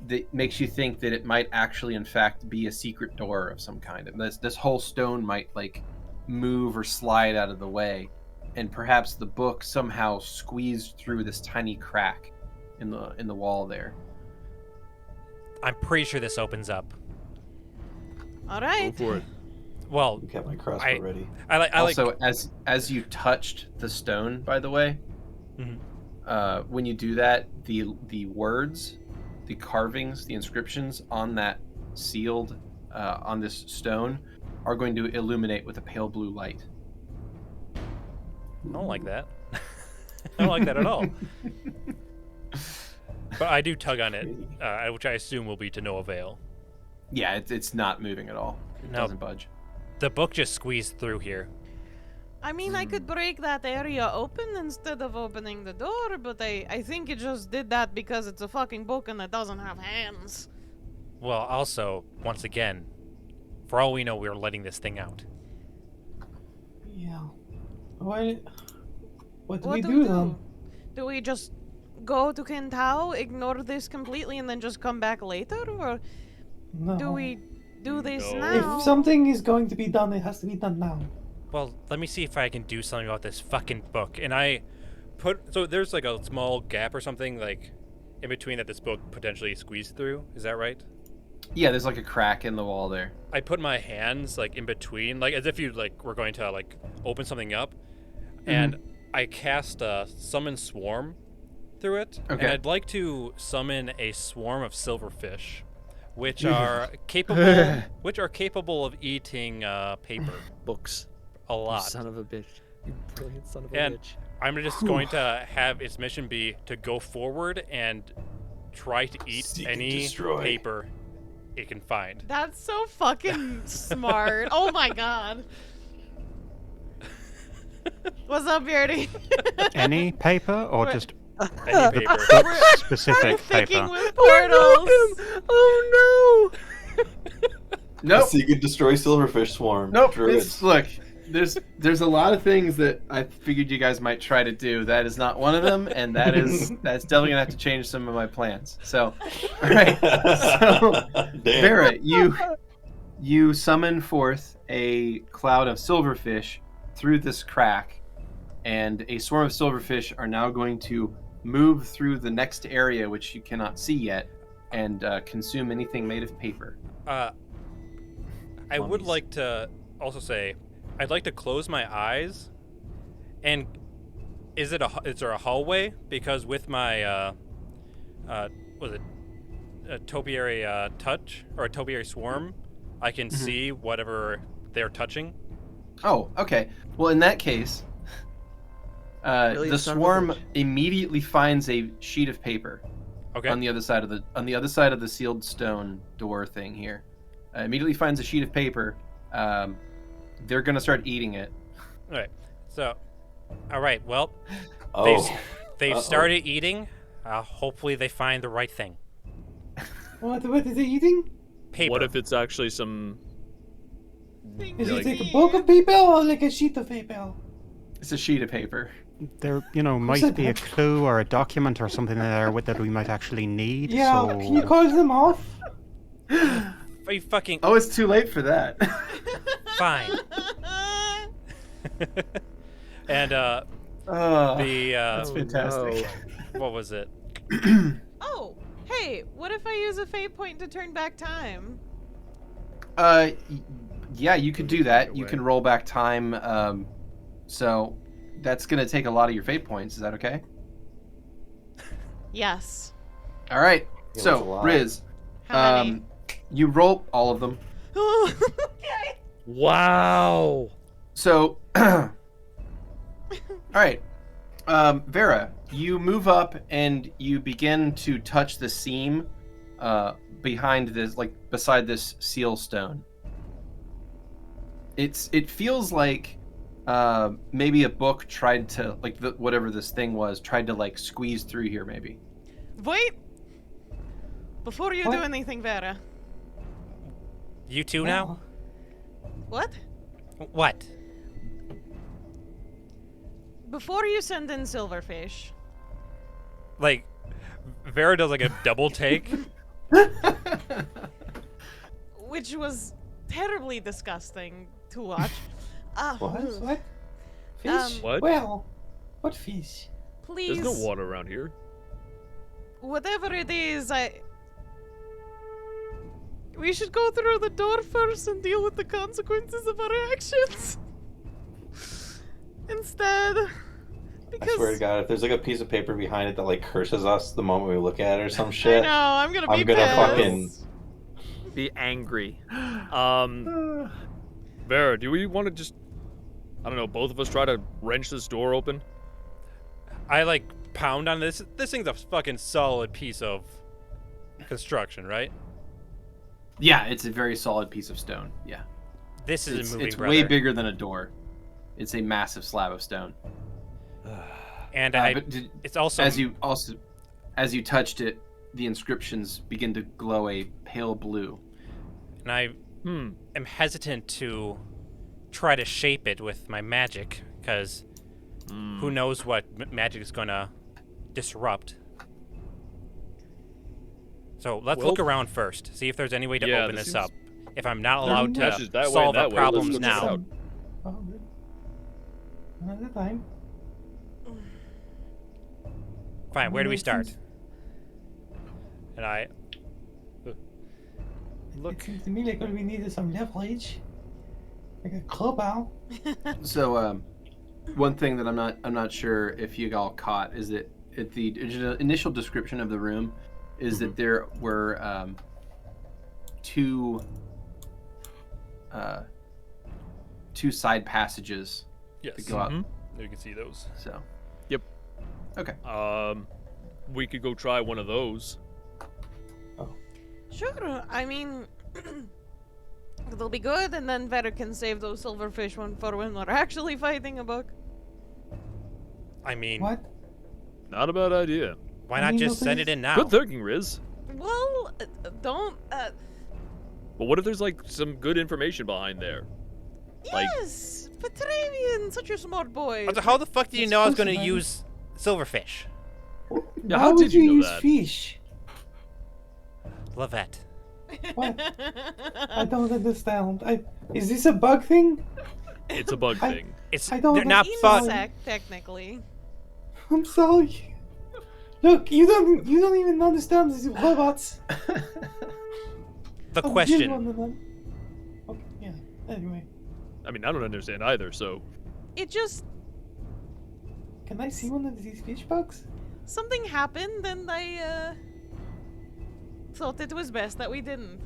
that makes you think that it might actually in fact be a secret door of some kind. And this whole stone might like move or slide out of the way, and perhaps the book somehow squeezed through this tiny crack in the wall there. I'm pretty sure this opens up. All right. Go for it. Well, I got my crossbow ready. I like. Also, as you touched the stone, by the way, Mhm. when you do that, the words, the carvings, the inscriptions on that sealed on this stone are going to illuminate with a pale blue light. I don't like that. I don't like that at all. But I do tug on it, which I assume will be to no avail. Yeah, it's not moving at all. It No. doesn't budge. The book just squeezed through here. I mean, I could break that area open instead of opening the door, but I think it just did that because it's a fucking book and it doesn't have hands. Well, also, once again, for all we know, we're letting this thing out. Yeah. What do What we do do we then? do? Do we just go to Kentao, ignore this completely, and then just come back later? Or No. do we do this No. now? If something is going to be done, it has to be done now. Well, let me see if I can do something about this fucking book. And I so there's like a small gap or something, like, in between that this book potentially squeezed through. Is that right? Yeah, there's like a crack in the wall there. I put my hands, like, in between, like, as if you, like, were going to, like, open something up. And I cast a Summon Swarm through it. Okay. And I'd like to summon a swarm of silverfish, which are capable of eating paper Books. a You lot. son of a bitch. You brilliant son of a And bitch. I'm just going to have its mission be to go forward and try to eat Seek and any destroy. paper it can find. That's so fucking smart. Oh my god. What's up, Beardy? Any paper or What? just Any paper. specific Thinking paper? with portals. Oh Nope. So you could destroy silverfish swarm. Nope. Druids. Look, there's a lot of things that I figured you guys might try to do. That is not one of them, and that's definitely gonna have to change some of my plans. So, all right. So, Damn. Vera, you summon forth a cloud of silverfish through this crack, and a swarm of silverfish are now going to move through the next area, which you cannot see yet, and consume anything made of paper. I would Mummies. like to also say, I'd like to close my eyes. And is there a hallway? Because with my was it a topiary touch or a topiary swarm, I can see whatever they're touching. Oh, okay. Well, in that case, Really, the son of a swarm bitch. immediately finds a sheet of paper Okay. on the other side of the sealed stone door thing here. Immediately finds a sheet of paper. They're gonna start eating it. All right. So, all right. Well, Oh. they've Uh-oh. started eating. Hopefully, they find the right thing. What is it eating? Paper. What if it's actually some... Is Like- it like a book of paper or like a sheet of paper? It's a sheet of paper. There, said might be a that? clue or a document or something there that we might actually need. Yeah, so can you call them off? Are you fucking Oh, it's too late for that. fine? And Oh, the that's fantastic. what was it? Oh, hey, what if I use a fate point to turn back time? Yeah, you could do that. You can roll back time. So that's gonna take a lot of your fate points. Is that okay? Yes. All right. It was a So lot. Riz, How many? you roll all of them. Okay. Wow! So, all right, Vera, you move up and you begin to touch the seam behind this, like beside this seal stone. It feels like maybe a book tried to, like, whatever this thing was, tried to like squeeze through here. Maybe. Wait. Before you do What? anything, Vera. You two now? What? What? Before you send in Silverfish, Like, Vera does like a double take. which was terribly disgusting to watch. What? Fish? What? Well, what fish? Please. There's no water around here. Whatever it is, we should go through the door first and deal with the consequences of our actions. Instead. I Because swear to God, if there's like a piece of paper behind it that like curses us the moment we look at it or some I shit. know, I'm gonna be I'm gonna pissed. fucking- Be angry. Vera, do we want to just... I don't know, both of us try to wrench this door open? I like pound on this. This thing's a fucking solid piece of construction, right? Yeah, it's a very solid piece of stone. Yeah. This is It's, a moving it's brother. way bigger than a door. It's a massive slab of stone. And it's also as you touched it, the inscriptions begin to glow a pale blue. and I am hesitant to try to shape it with my magic because who knows what magic is gonna disrupt. So let's look around first, see if there's any way to open this up. If I'm not allowed to solve the problems now. Oh, good. Another time. Fine, where do we Makes start? sense. And I It seems to me like all we need is some leverage. Like a club out. So, one thing that I'm not sure if you all caught is that at the initial description of the room is that there were two side passages that go out. You can see those. So, Yep. okay. We could go try one of those. Sure. I mean, it'll be good, and then Vera can save those silverfish for when we're actually fighting a book. I mean, What? Not a bad idea. why I not mean, just those send things- it in now? Good thinking, Riz. Well, don't. But what if there's like some good information behind there? Like- Yes, Petravian, such a smart boy. How the fuck do you It's know I was going to possible. use silverfish? Yeah, Why how would did you know use that? fish? Lovette. What? I don't understand. Is this a bug thing? It's a bug I- thing. It's I don't they're not understand. bugs. Insect, technically. I'm sorry. Look, you don't even understand these robots. The How did question. one of them- Okay, yeah. Anyway, I mean, I don't understand either, so... It just can I see one of these fish bugs? something happened, and I thought it was best that we didn't.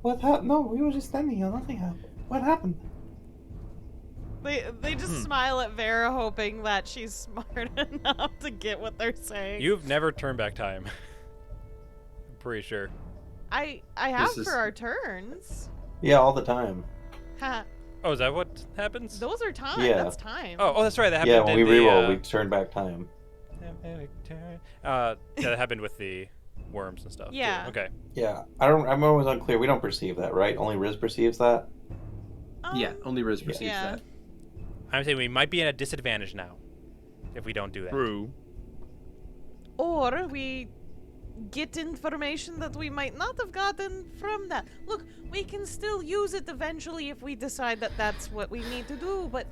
What happened? No, we were just standing here. Nothing happened. What happened? They just smile at Vera, hoping that she's smart enough to get what they're saying. You've never turned back time. I'm pretty sure. I have This is- for our turns. Yeah, all the time. Ha, Oh, is that what happens? those are time. Yeah. That's time. Oh, that's right. That happened Yeah, when we in the, reroll, we turn back time. yeah, that happened with the worms and stuff. too. Yeah. Okay. Yeah, I'm always unclear. We don't perceive that, right? Only Riz perceives that. Yeah, only Riz perceives yeah. that. I'm saying we might be at a disadvantage now if we don't do that. True. Or we get information that we might not have gotten from that. Look, we can still use it eventually if we decide that that's what we need to do, but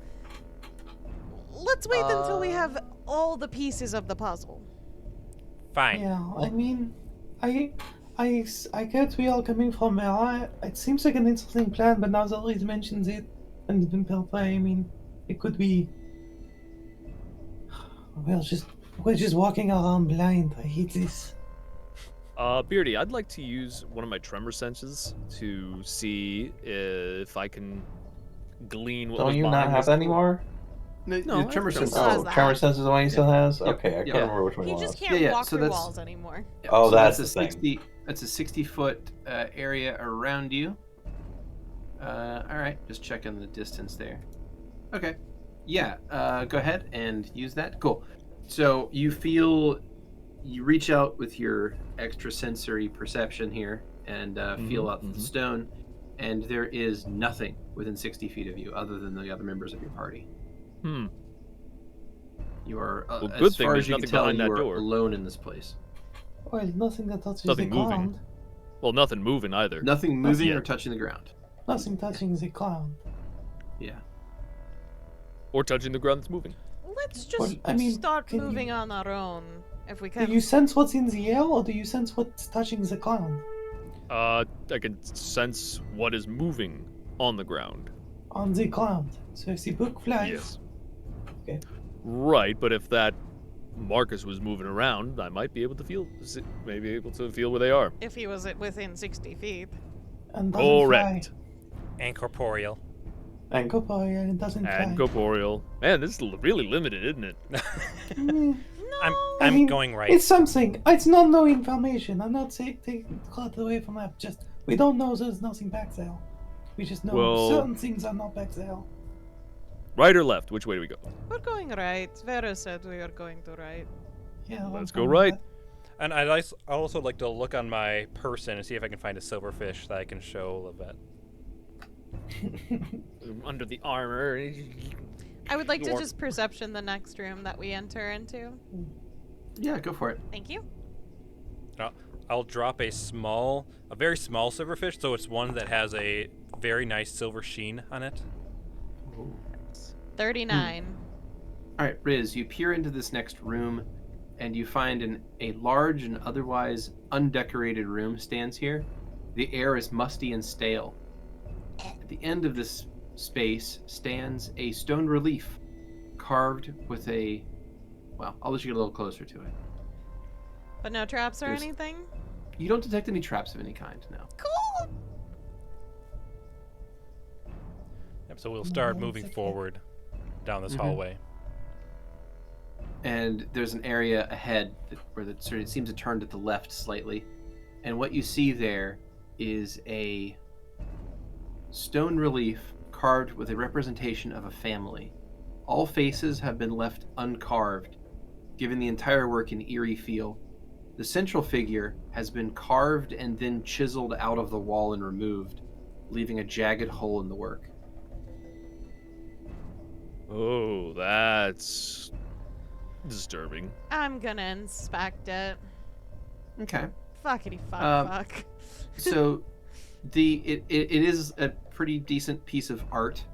let's wait until we have all the pieces of the puzzle. Fine. Yeah, I mean, I get we all coming from Vera. It seems like an interesting plan, but now that Reed mentions it, and even Pelplay, I mean, it could be. We're just walking around blind. I hate this. Beardy, I'd like to use one of my tremor senses to see if I can glean what Don't was you behind not have this that door. anymore? No, No, the tremor it's sense. still has Oh, that. Tremor Sense is the one he still has? Yep. Okay, I can't Yeah. remember which one He it just was. can't Yeah, walk so through that's- walls anymore. Oh, that's a the thing. 60. That's a 60-foot area around you. All right, just checking the distance there. Okay, yeah. Go ahead and use that. Cool. So you reach out with your extrasensory perception here and feel out the stone, and there is nothing within 60 feet of you other than the other members of your party. You are, Well, as good thing far there's as you can nothing tell, behind you that are door. alone in this place. Well, nothing that touches Nothing the moving. ground. Well, nothing moving either. Nothing moving yet. or touching the ground. Nothing touching the ground. Yeah. Or touching the ground that's moving. Let's just Well, I mean, start can moving you- on our own if we Do can. you sense what's in the air, or do you sense what's touching the ground? I can sense what is moving on the ground. On the ground. So if the book flies. Yes. Okay. Right, but if that Marcus was moving around, I might be able to feel, maybe able to feel where they are. If he was within 60 feet. And doesn't Correct. fly. And corporeal. And corporeal and doesn't fly. And corporeal. Man, this is really limited, isn't it? I'm going right. It's something. It's not no information. I'm not taking it away from that. Just we don't know there's nothing back there. We just know Well- certain things are not back there. Right or left? Which way do we go? We're going right. Vera said we are going to right. Yeah. Let's I'm go fine right. with And I'd also like to look on my person and see if I can find a silverfish that I can show Lovette. Under the armor. I would like to Dwarf. just perception the next room that we enter into. Yeah, go for it. Thank you. I'll drop a very small silverfish, so it's one that has a very nice silver sheen on it. 39. All right, Riz, you peer into this next room, and you find a large and otherwise undecorated room stands here. The air is musty and stale. At the end of this space stands a stone relief carved with a... Well, I'll let you get a little closer to it. But no traps or There's- anything? You don't detect any traps of any kind, no. Cool. Yep, so we'll start No, moving it's okay. forward down this Mhm. hallway. And there's an area ahead where it sort of seems to turn to the left slightly. And what you see there is a stone relief carved with a representation of a family. All faces have been left uncarved, giving the entire work an eerie feel. The central figure has been carved and then chiseled out of the wall and removed, leaving a jagged hole in the work. Oh, that's disturbing. I'm gonna inspect it. Okay. Fuckity fuck Um, fuck. So it is a pretty decent piece of art.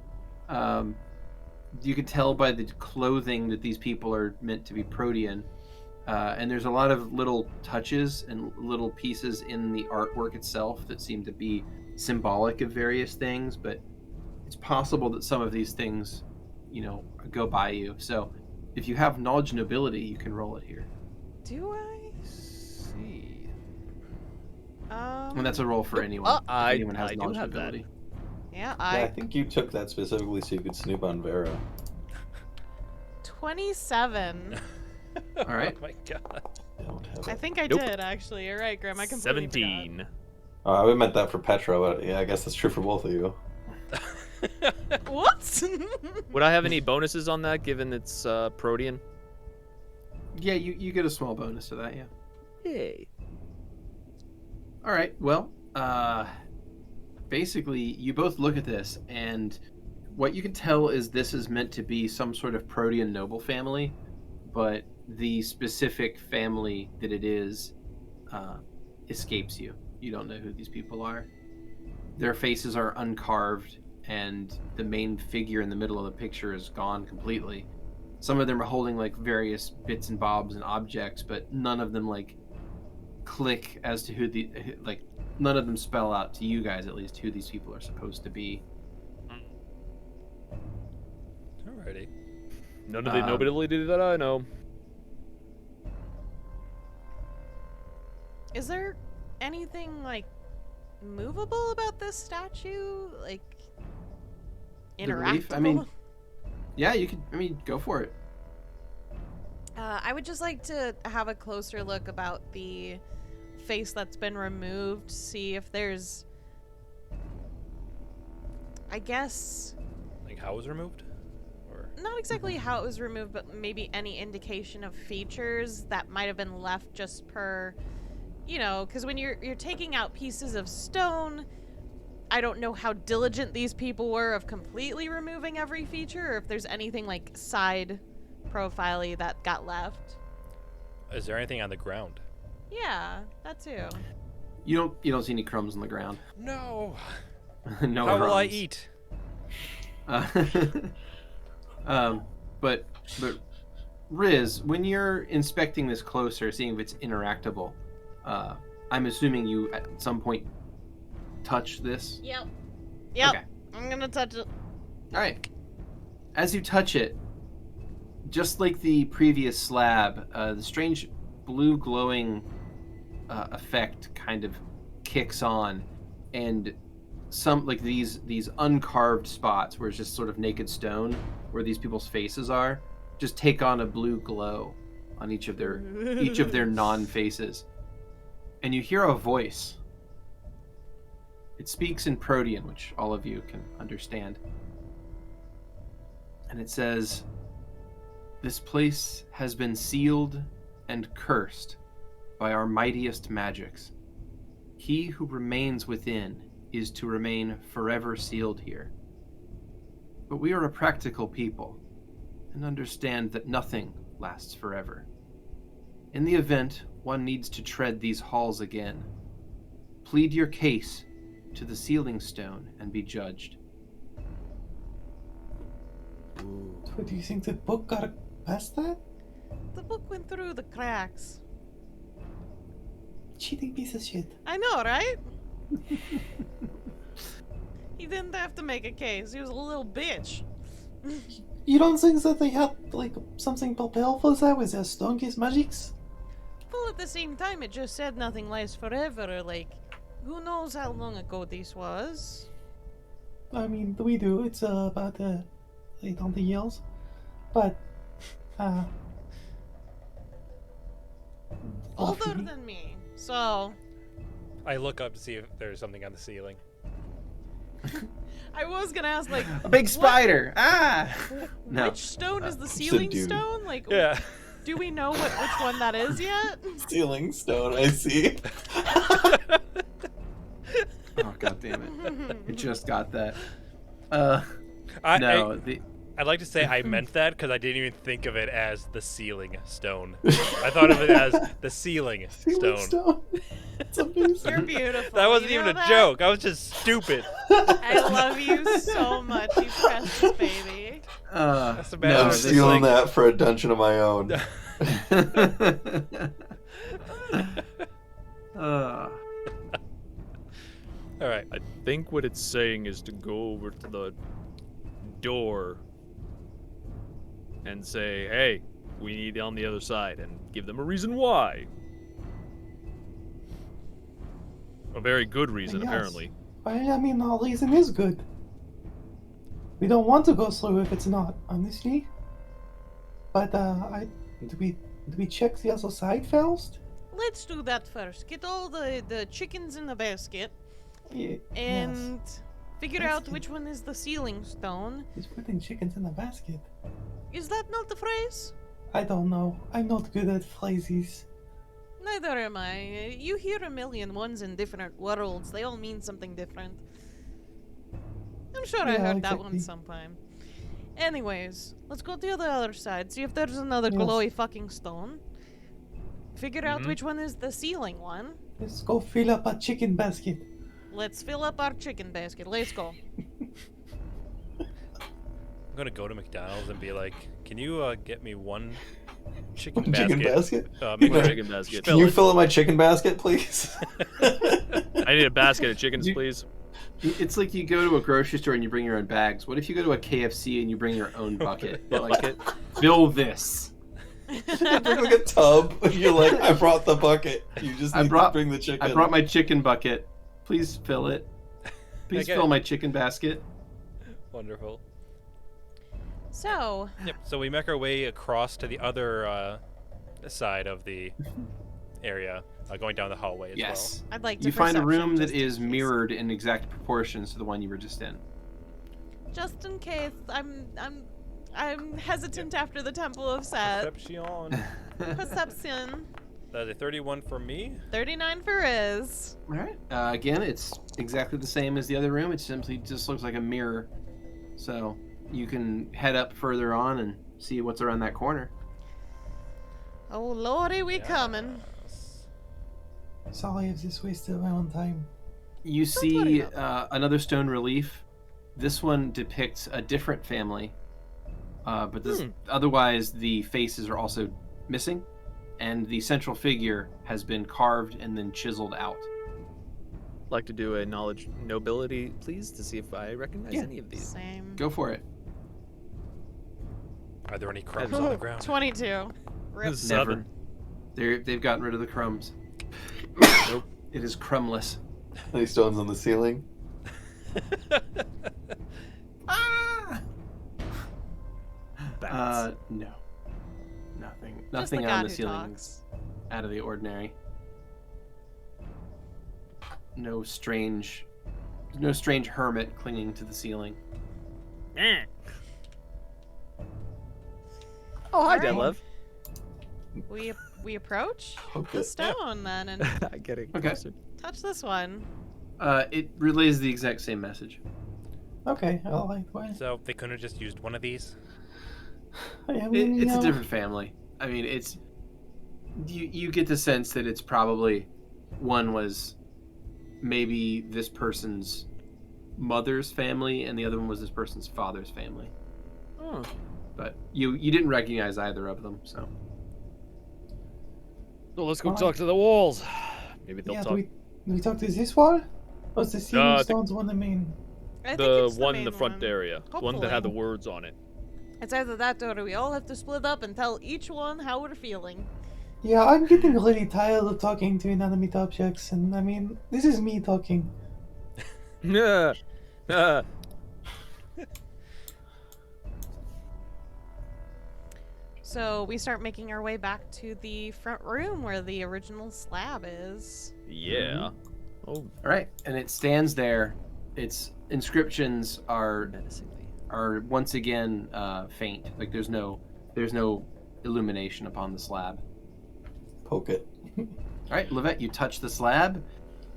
You can tell by the clothing that these people are meant to be Protean. And there's a lot of little touches and little pieces in the artwork itself that seem to be symbolic of various things, but it's possible that some of these things, go by you. So if you have knowledge and ability, you can roll it here. Do I? See. And that's a roll for anyone. If anyone has I do knowledge have and that. ability. Yeah, Yeah, I think you took that specifically so you could snoop on Vera. 27. All right. Oh my god. I don't have I it. think I Nope. did actually. You're right, Graham. I completely 17. I meant that for Petra, but yeah, I guess that's true for both of you. forgot. What? Would I have any bonuses on that, given it's Protean? Yeah, you get a small bonus to that, yeah. Yay. All right. Well, basically, you both look at this, and what you can tell is this is meant to be some sort of Protean noble family, but the specific family that it is escapes you. You don't know who these people are. Their faces are uncarved, and the main figure in the middle of the picture is gone completely. Some of them are holding like various bits and bobs and objects, but none of them like click as to none of them spell out to you guys at least who these people are supposed to be. Alrighty. None of the nobility that I know. Is there anything like movable about this statue? Like The relief? I mean, yeah, you could. Go for it. I would just like to have a closer look about the face that's been removed, see if there's, I guess, Like how it was removed? Or not exactly how it was removed, but maybe any indication of features that might have been left just per, because when you're taking out pieces of stone, I don't know how diligent these people were of completely removing every feature, or if there's anything like side profile-y that got left. is there anything on the ground? Yeah, that too. You don't see any crumbs on the ground. No. No How will I crumbs. eat? But Riz, when you're inspecting this closer, seeing if it's interactable, I'm assuming you at some point touch this. Yep. Okay. I'm gonna touch it. All right. As you touch it, just like the previous slab, the strange blue glowing effect kind of kicks on, and some like these uncarved spots where it's just sort of naked stone where these people's faces are just take on a blue glow on each of their non-faces. And you hear a voice. It speaks in Protean, which all of you can understand. And it says, "This place has been sealed and cursed by our mightiest magics. He who remains within is to remain forever sealed here. But we are a practical people and understand that nothing lasts forever. In the event one needs to tread these halls again, plead your case to the sealing stone and be judged." So do you think the book got past that? The book went through the cracks. Cheating piece of shit. I know, right? He didn't have to make a case. He was a little bitch. You don't think that they had like something more powerful there with their strongest magics? Well, at the same time, it just said nothing lasts forever. Like, who knows how long ago this was? I mean, we do. It's about 800 years, but Older roughly. than me. So, I look up to see if there's something on the ceiling. I was gonna ask, like, A big spider! Ah! No. which stone is the ceiling dude. stone? Like, Yeah. do we know which one that is yet? Ceiling stone, I see. Oh, god damn it. It just got that. I'd like to say I meant that because I didn't even think of it as the ceiling stone. I thought of it as the ceiling stone. It's amazing. You're beautiful. That wasn't you even know a that? joke. I was just stupid. I love you so much, you precious baby. That's the bad no, I'm part. this stealing like- that for a dungeon of my own. All right. I think what it's saying is to go over to the door and say, "Hey, we need on the other side," and give them a reason why. A very good reason, Yes. apparently. Well, I mean, our reason is good. We don't want to go through if it's not, honestly. But do we check the other side first? Let's do that first. Get all the chickens in the basket Yes. and figure That's out good. which one is the ceiling stone. He's putting chickens in a basket. Is that not the phrase? I don't know. I'm not good at phrases. Neither am I. You hear a million ones in different worlds. They all mean something different. I'm sure I Yeah, heard that one exactly. sometime. Anyways, let's go to the other side. See if there's another Yes. glowy fucking stone. Figure out Mhm. which one is the ceiling one. Let's go fill up a chicken basket. Let's fill up our chicken basket. Let's go. I'm gonna go to McDonald's and be like, "Can you get me one chicken One basket? chicken basket? Make One sure- chicken basket. Can you fill up my chicken basket, please? I need a basket of chickens, You- please. It's like you go to a grocery store and you bring your own bags. What if you go to a KFC and you bring your own bucket? Like, fill this. Bring like a tub. You're like, I brought the bucket. You just need to bring the chicken. I brought my chicken bucket. Please fill it. Please Okay. fill my chicken basket. Wonderful. So, Yep. So we make our way across to the other side of the area, going down the hallway as Yes. I'd like to You find a perception room that just in is case. mirrored in exact proportions to the one you were just in. Just in case, I'm hesitant after the Temple of well. Set. Perception. Perception. That is a 31 for me. 39 for Riz. All right. Again, it's exactly the same as the other room. It simply just looks like a mirror. So you can head up further on and see what's around that corner. Oh lordy, we coming. Yes. Sorry if this wasted my own time. You worry see about another stone relief. This one depicts a different family, but this, otherwise the faces are also missing, and the central figure has been carved and then chiseled out. Like to do a knowledge nobility, please, to see if I recognize Yeah. any of these. Same. Go for it. Are there any crumbs on the ground? 22. Rip. Seven. They've gotten rid of the crumbs. Nope. It is crumbless. Any stones on the ceiling? Ah! Bats. No. Nothing. Just the Nothing god on the who ceiling talks. out of the ordinary. No strange hermit clinging to the ceiling. Oh, hi, Alright. Deadlev. We approach Okay. the stone then and Getting Okay. closer. touch this one. It relays the exact same message. Okay, I like why. So they couldn't have just used one of these? I mean, you It's a know, different family. I mean, it's you get the sense that it's probably one was maybe this person's mother's family and the other one was this person's father's family. Oh. But you didn't recognize either of them, so So let's go Alright. talk to the walls. Maybe they'll yeah, talk. do we talk to this wall? Or is the ceiling I think- stones one the main? I think The it's one in main the front one. area. The one that had the Hopefully. words on it. It's either that or we all have to split up and tell each one how we're feeling. Yeah, I'm getting really tired of talking to inanimate objects, and I mean, this is me talking. Yeah. So we start making our way back to the front room where the original slab is. Yeah. Oh, all right, and it stands there. Its inscriptions are menacingly. once again faint. Like there's no illumination upon the slab. Poke it. All right, Lovette, you touch the slab,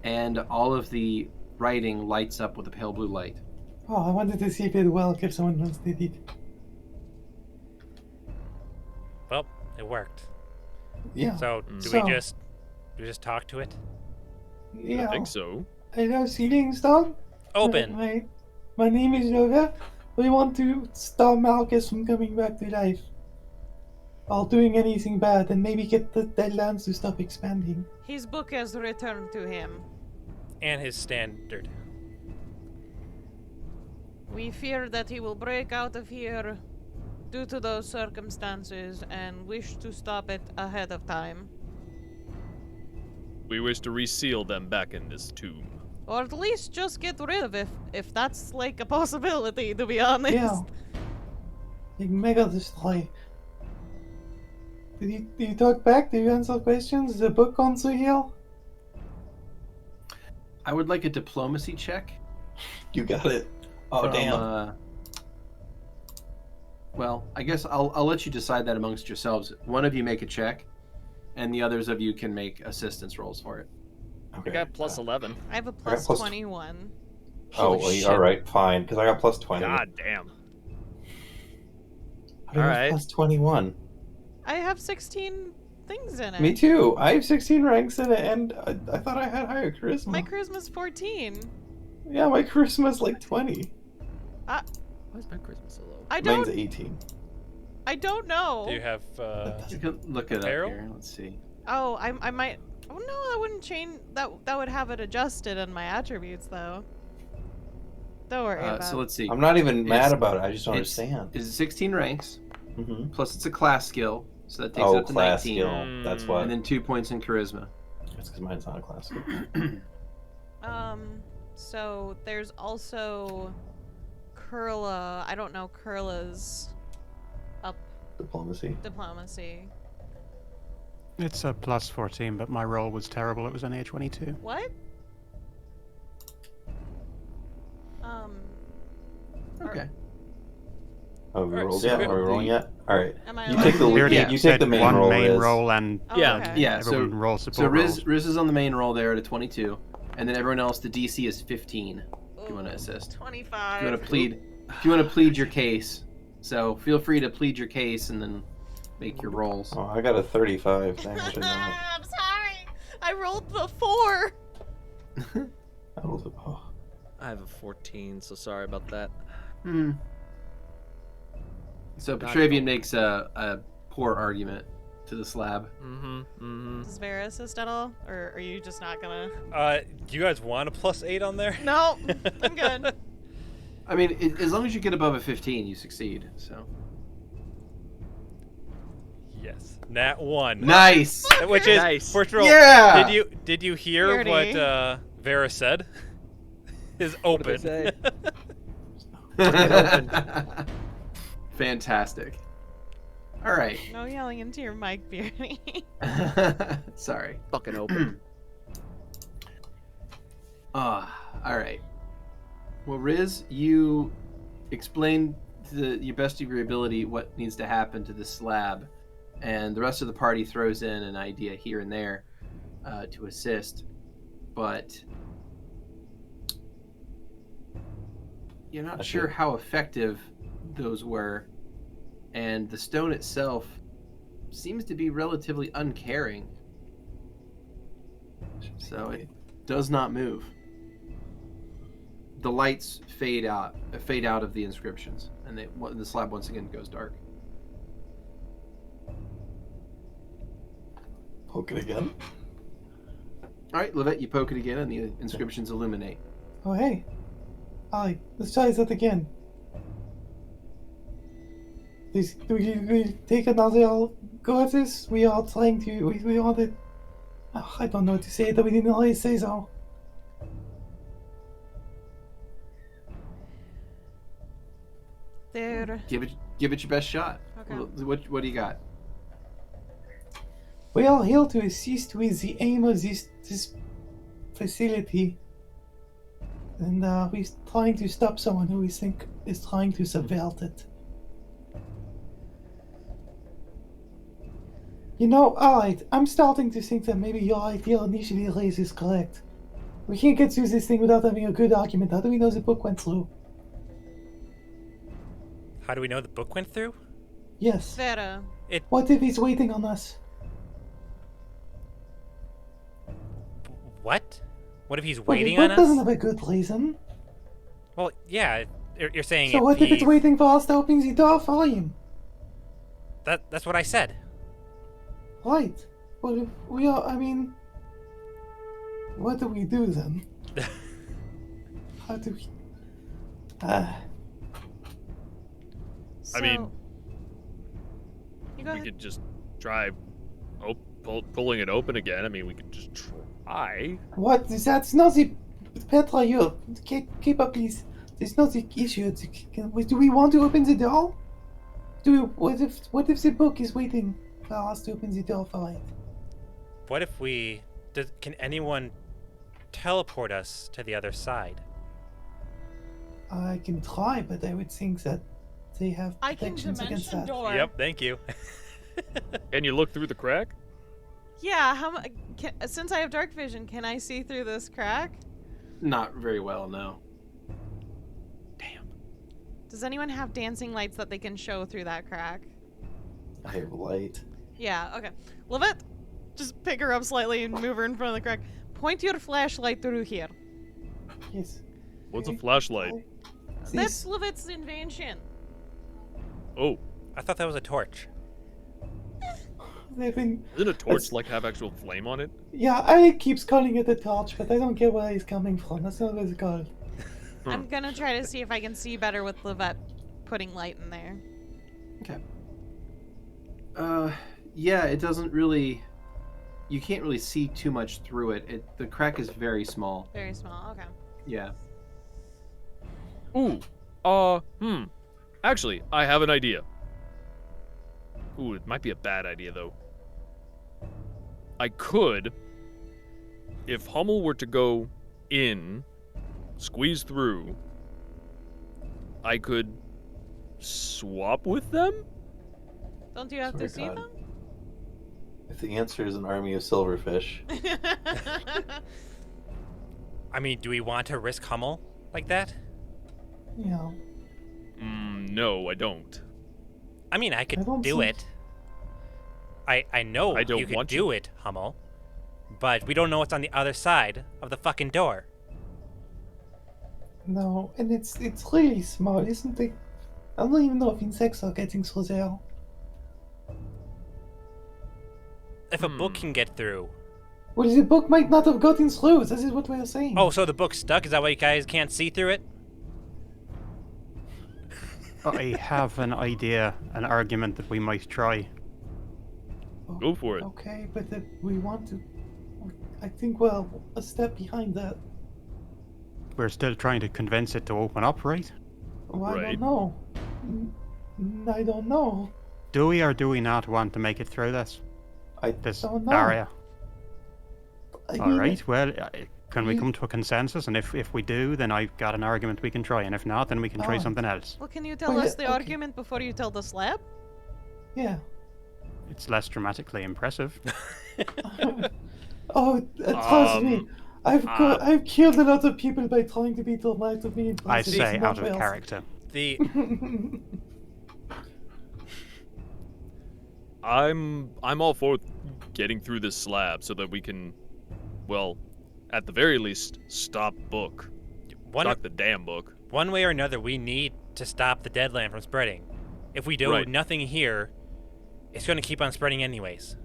and all of the writing lights up with a pale blue light. Oh, I wanted to see if it worked if someone else did it. Well, it worked. Yeah. So do So- we just talk to it? Yeah. I think so. Hello, ceiling stone. Open. My name is Vera. We want to stop Malchus from coming back to life. Or doing anything bad, and maybe get the Deadlands to stop expanding. His book has returned to him. And his standard. We fear that he will break out of here due to those circumstances and wish to stop it ahead of time. We wish to reseal them back in this tomb. Or at least just get rid of it if that's like a possibility, to be honest. Yeah. Like mega destroy. Did you talk back? Did you answer questions? Is the book also here? I would like a diplomacy check. You got it. Oh, from, damn. Well, I guess I'll let you decide that amongst yourselves. One of you make a check, and the others of you can make assistance rolls for it. Okay. I got plus 11. I have a got plus plus 21. Oh, Holy well, shit. all right, fine, because I got plus 20. God damn. I got Alright. plus 21. I have 16 things in it. Me too. I have 16 ranks in it, and I thought I had higher charisma. My charisma's 14. Yeah, my charisma's like 20. Why is my charisma so low? I Mine's don't 18. I don't know. Do you have You can look it up Apparel? here. Let's see. Oh, I might. Oh no, that wouldn't change. That would have it adjusted in my attributes though. Don't worry about So it. let's see. I'm not even mad It's- about it. I just don't it's- understand. It's 16 ranks, Mm-hmm. plus it's a class skill, so that takes it Oh, up to class 19. skill. That's what. And then 2 points in charisma. That's because mine's not a class skill. So there's also Kurla. I don't know Kurla's up Diplomacy. diplomacy. It's a plus 14, but my roll was terrible. It was only a 22. What? Okay. Oh, we Alright, rolled so yet? we- Are we rolling yet? All right. Am I You allowed take the to- lead. Yeah. You Said take the main one roll. main Riz. roll and Oh, Yeah, okay. yeah. So everyone roll so support rolls. Riz is on the main roll there at a 22, and then everyone else the DC is 15. If you want to Ooh, assist. 25. If you want to plead, if you want to plead your case, so feel free to plead your case and then make your rolls. Oh, I got a 35. Dang, I should know. I'm sorry. I rolled the 4. That was oh. I have a 14, so sorry about that. Hmm. So Petravian makes a poor argument to the slab. Does Vera assist at all, or are you just not gonna? do you guys want a plus 8 on there? No, I'm good. I mean, as long as you get above a 15, you succeed. So Yes. Nat 1. nice. Which is Nice. first roll. Yeah! Did you hear Beardy. what Vera said? is What did open. I say? Fantastic. All right. No yelling into your mic, Beardy. Sorry. Fucking open. All right. Well, Riz, you explained to the best of your ability what needs to happen to this slab, and the rest of the party throws in an idea here and there to assist, but you're not sure how effective those were, and the stone itself seems to be relatively uncaring, so it does not move. The lights fade out of the inscriptions, and the slab once again goes dark. Poke it again. All right, Lovette, you poke it again, and the inscriptions illuminate. Oh, hey. Aye, let's try that again. We take another go at this? We are trying to... We want it... Oh, I don't know what to say, that we didn't really say so. There. Give it your best shot. Okay. What do you got? We are here to assist with the aim of this facility. And we're trying to stop someone who we think is trying to subvert it. You know, alright, I'm starting to think that maybe your idea initially raised is correct. We can't get through this thing without having a good argument. How do we know the book went through? How do we know the book went through? Yes. Vera. What if he's waiting on us? What? What if he's Well, waiting the on book doesn't us? have a good reason. Well, yeah, you're saying So what if it's he... waiting for us to open the door for him? That's what I said. Right. Well, if we are, I mean... What do we do then? How do we... So, I mean, you go we ahead. could just try pulling it open again. I mean, we could just try. What? That's not the... Petra, you... Keep up, please. That's not the issue. Do we want to open the door? What if the book is waiting for us to open the door for it? What if we... Can anyone teleport us to the other side? I can try, but I would think that they have I can protections against dimension that. door. Yep, thank you. And you look through the crack? Yeah, since I have dark vision, can I see through this crack? Not very well, no. Damn. Does anyone have dancing lights that they can show through that crack? I have light. Yeah, okay. Lovette, just pick her up slightly and move her in front of the crack. Point your flashlight through here. Yes. What's a Okay. flashlight? That's Lovette's invention. Oh, I thought that was a torch. They've been... isn't a torch like have actual flame on it? Yeah, Alec keeps calling it a torch, but I don't get where he's coming from. That's not what it's called. I'm gonna try to see if I can see better with Lovette putting light in there. Okay. Yeah, it doesn't really... You can't really see too much through it. The crack is very small. Very small, okay. Yeah. Ooh, actually, I have an idea. Ooh, it might be a bad idea, though. I could, if Hummel were to go in, squeeze through, I could swap with them? Don't you have to see Swear to them? If the answer is an army of silverfish, I mean, do we want to risk Hummel like that? Yeah. No, I don't. I mean, I I could don't do think- it. I know I don't you could want do it, Hummel. But we don't know what's on the other side of the fucking door. No, and it's really small, isn't it? I don't even know if insects are getting through there. If a book can get through. Well, the book might not have gotten through. This is what we're saying. Oh, so the book's stuck? Is that why you guys can't see through it? I have an idea, an argument that we might try. Go for it. Okay, but we want to... I think we're a step behind that. We're still trying to convince it to open up, right? Well, I Right. don't know. I don't know. Do we or do we not want to make it through this I don't know. area? I All mean, right. Well, can we you- come to a consensus? And if we do, then I've got an argument we can try. And if not, then we can try Oh. something else. Well, can you tell Well, us the okay. argument before you tell the slab? Yeah. It's less dramatically impressive. Oh, trust me. I've killed a lot of people by trying to be polite of me. in I person. say It's out not of else. character. The I'm all for getting through this slab so that we can, well, at the very least, stop book. Stop the damn book. one way or another, we need to stop the Deadland from spreading. If we do Right. nothing here, it's going to keep on spreading anyways.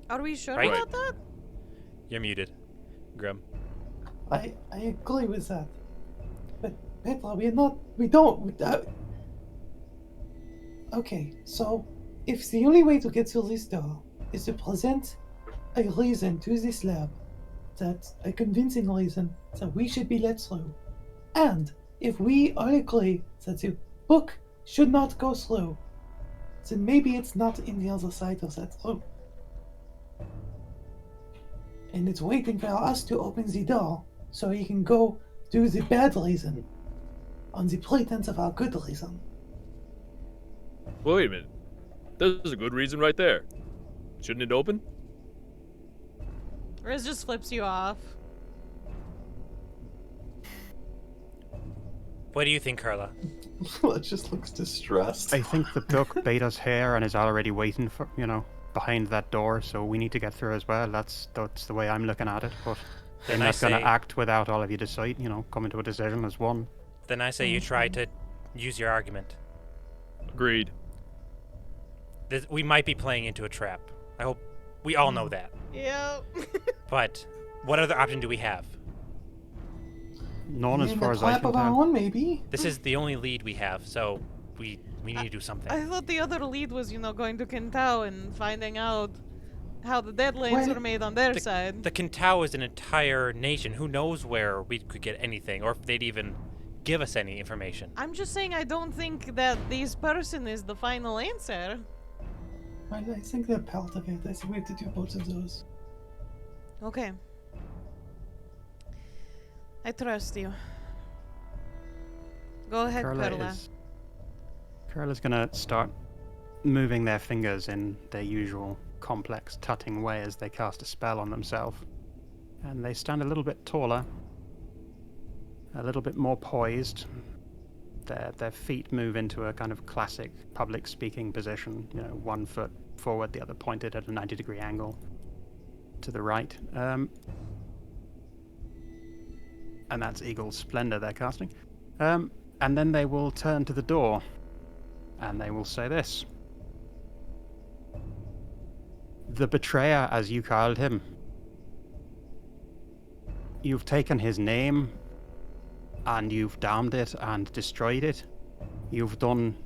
Are we sure Right. about that? You're muted, Grem. I agree with that. But Petra, we don't. Okay, so if the only way to get through this door is to present a reason to this lab, that's a convincing reason that we should be let through, and if we all agree that the book should not go through, then maybe it's not in the other side of that room. And it's waiting for us to open the door so he can go do the bad reason on the pretense of our good reason. Well, wait a minute. There's a good reason right there. Shouldn't it open? Riz just flips you off. What do you think, Kurla? it just looks distressed. I think the book bait us here and is already waiting for, behind that door, so we need to get through as well. That's the way I'm looking at it. But Then I'm I not going to say- act without all of you decide, coming to a decision as one. Then I say you try to use your argument. Agreed. We might be playing into a trap. I hope we all know that. Yep. But what other option do we have? None as In far the as I trap can of our tell. own, maybe. This is the only lead we have, so we need to do something. I thought the other lead was, going to Kentao and finding out how the Deadlands Well, were made on their side. The Kentao is an entire nation. Who knows where we could get anything, or if they'd even give us any information. I'm just saying I don't think that this person is the final answer. Well, I think they're part of it. I think we have to do both of those. Okay. I trust you. Go ahead, Kurla. Kurla's gonna start moving their fingers in their usual complex tutting way as they cast a spell on themselves. And they stand a little bit taller, a little bit more poised. Their feet move into a kind of classic public speaking position, 1 foot forward, the other pointed at a 90-degree angle to the right. And that's Eagle Splendor they're casting. And then they will turn to the door, and they will say this. The betrayer, as you called him. You've taken his name, and you've damned it and destroyed it. You've done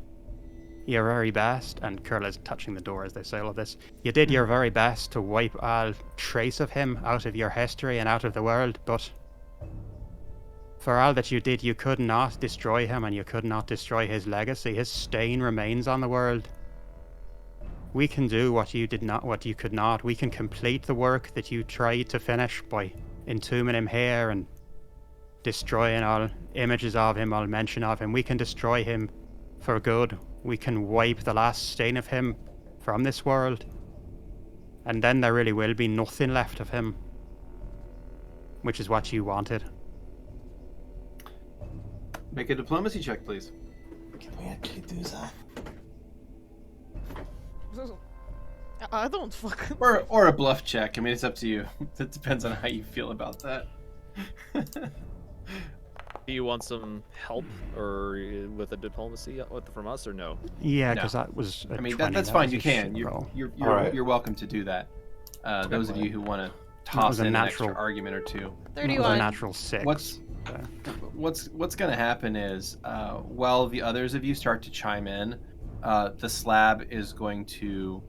your very best, and Kurla's touching the door as they say all of this. You did your very best to wipe all trace of him out of your history and out of the world, but for all that you did, you could not destroy him, and you could not destroy his legacy. His stain remains on the world. We can do what you did not, what you could not. We can complete the work that you tried to finish by entombing him here and destroying all images of him, all mention of him. We can destroy him for good. We can wipe the last stain of him from this world. And then there really will be nothing left of him. Which is what you wanted. Make a diplomacy check, please. Can we actually do that? I don't fucking. Or a bluff check. I mean, it's up to you. It depends on how you feel about that. Do you want some help or with a diplomacy from us or no? Yeah, No. because that was. I mean, that's fine. You can. You're All right. you're welcome to do that. Those of you who want to was toss a in an natural- extra argument or two. That was a 31. natural 6. What's going to happen is, while the others of you start to chime in, the slab is going to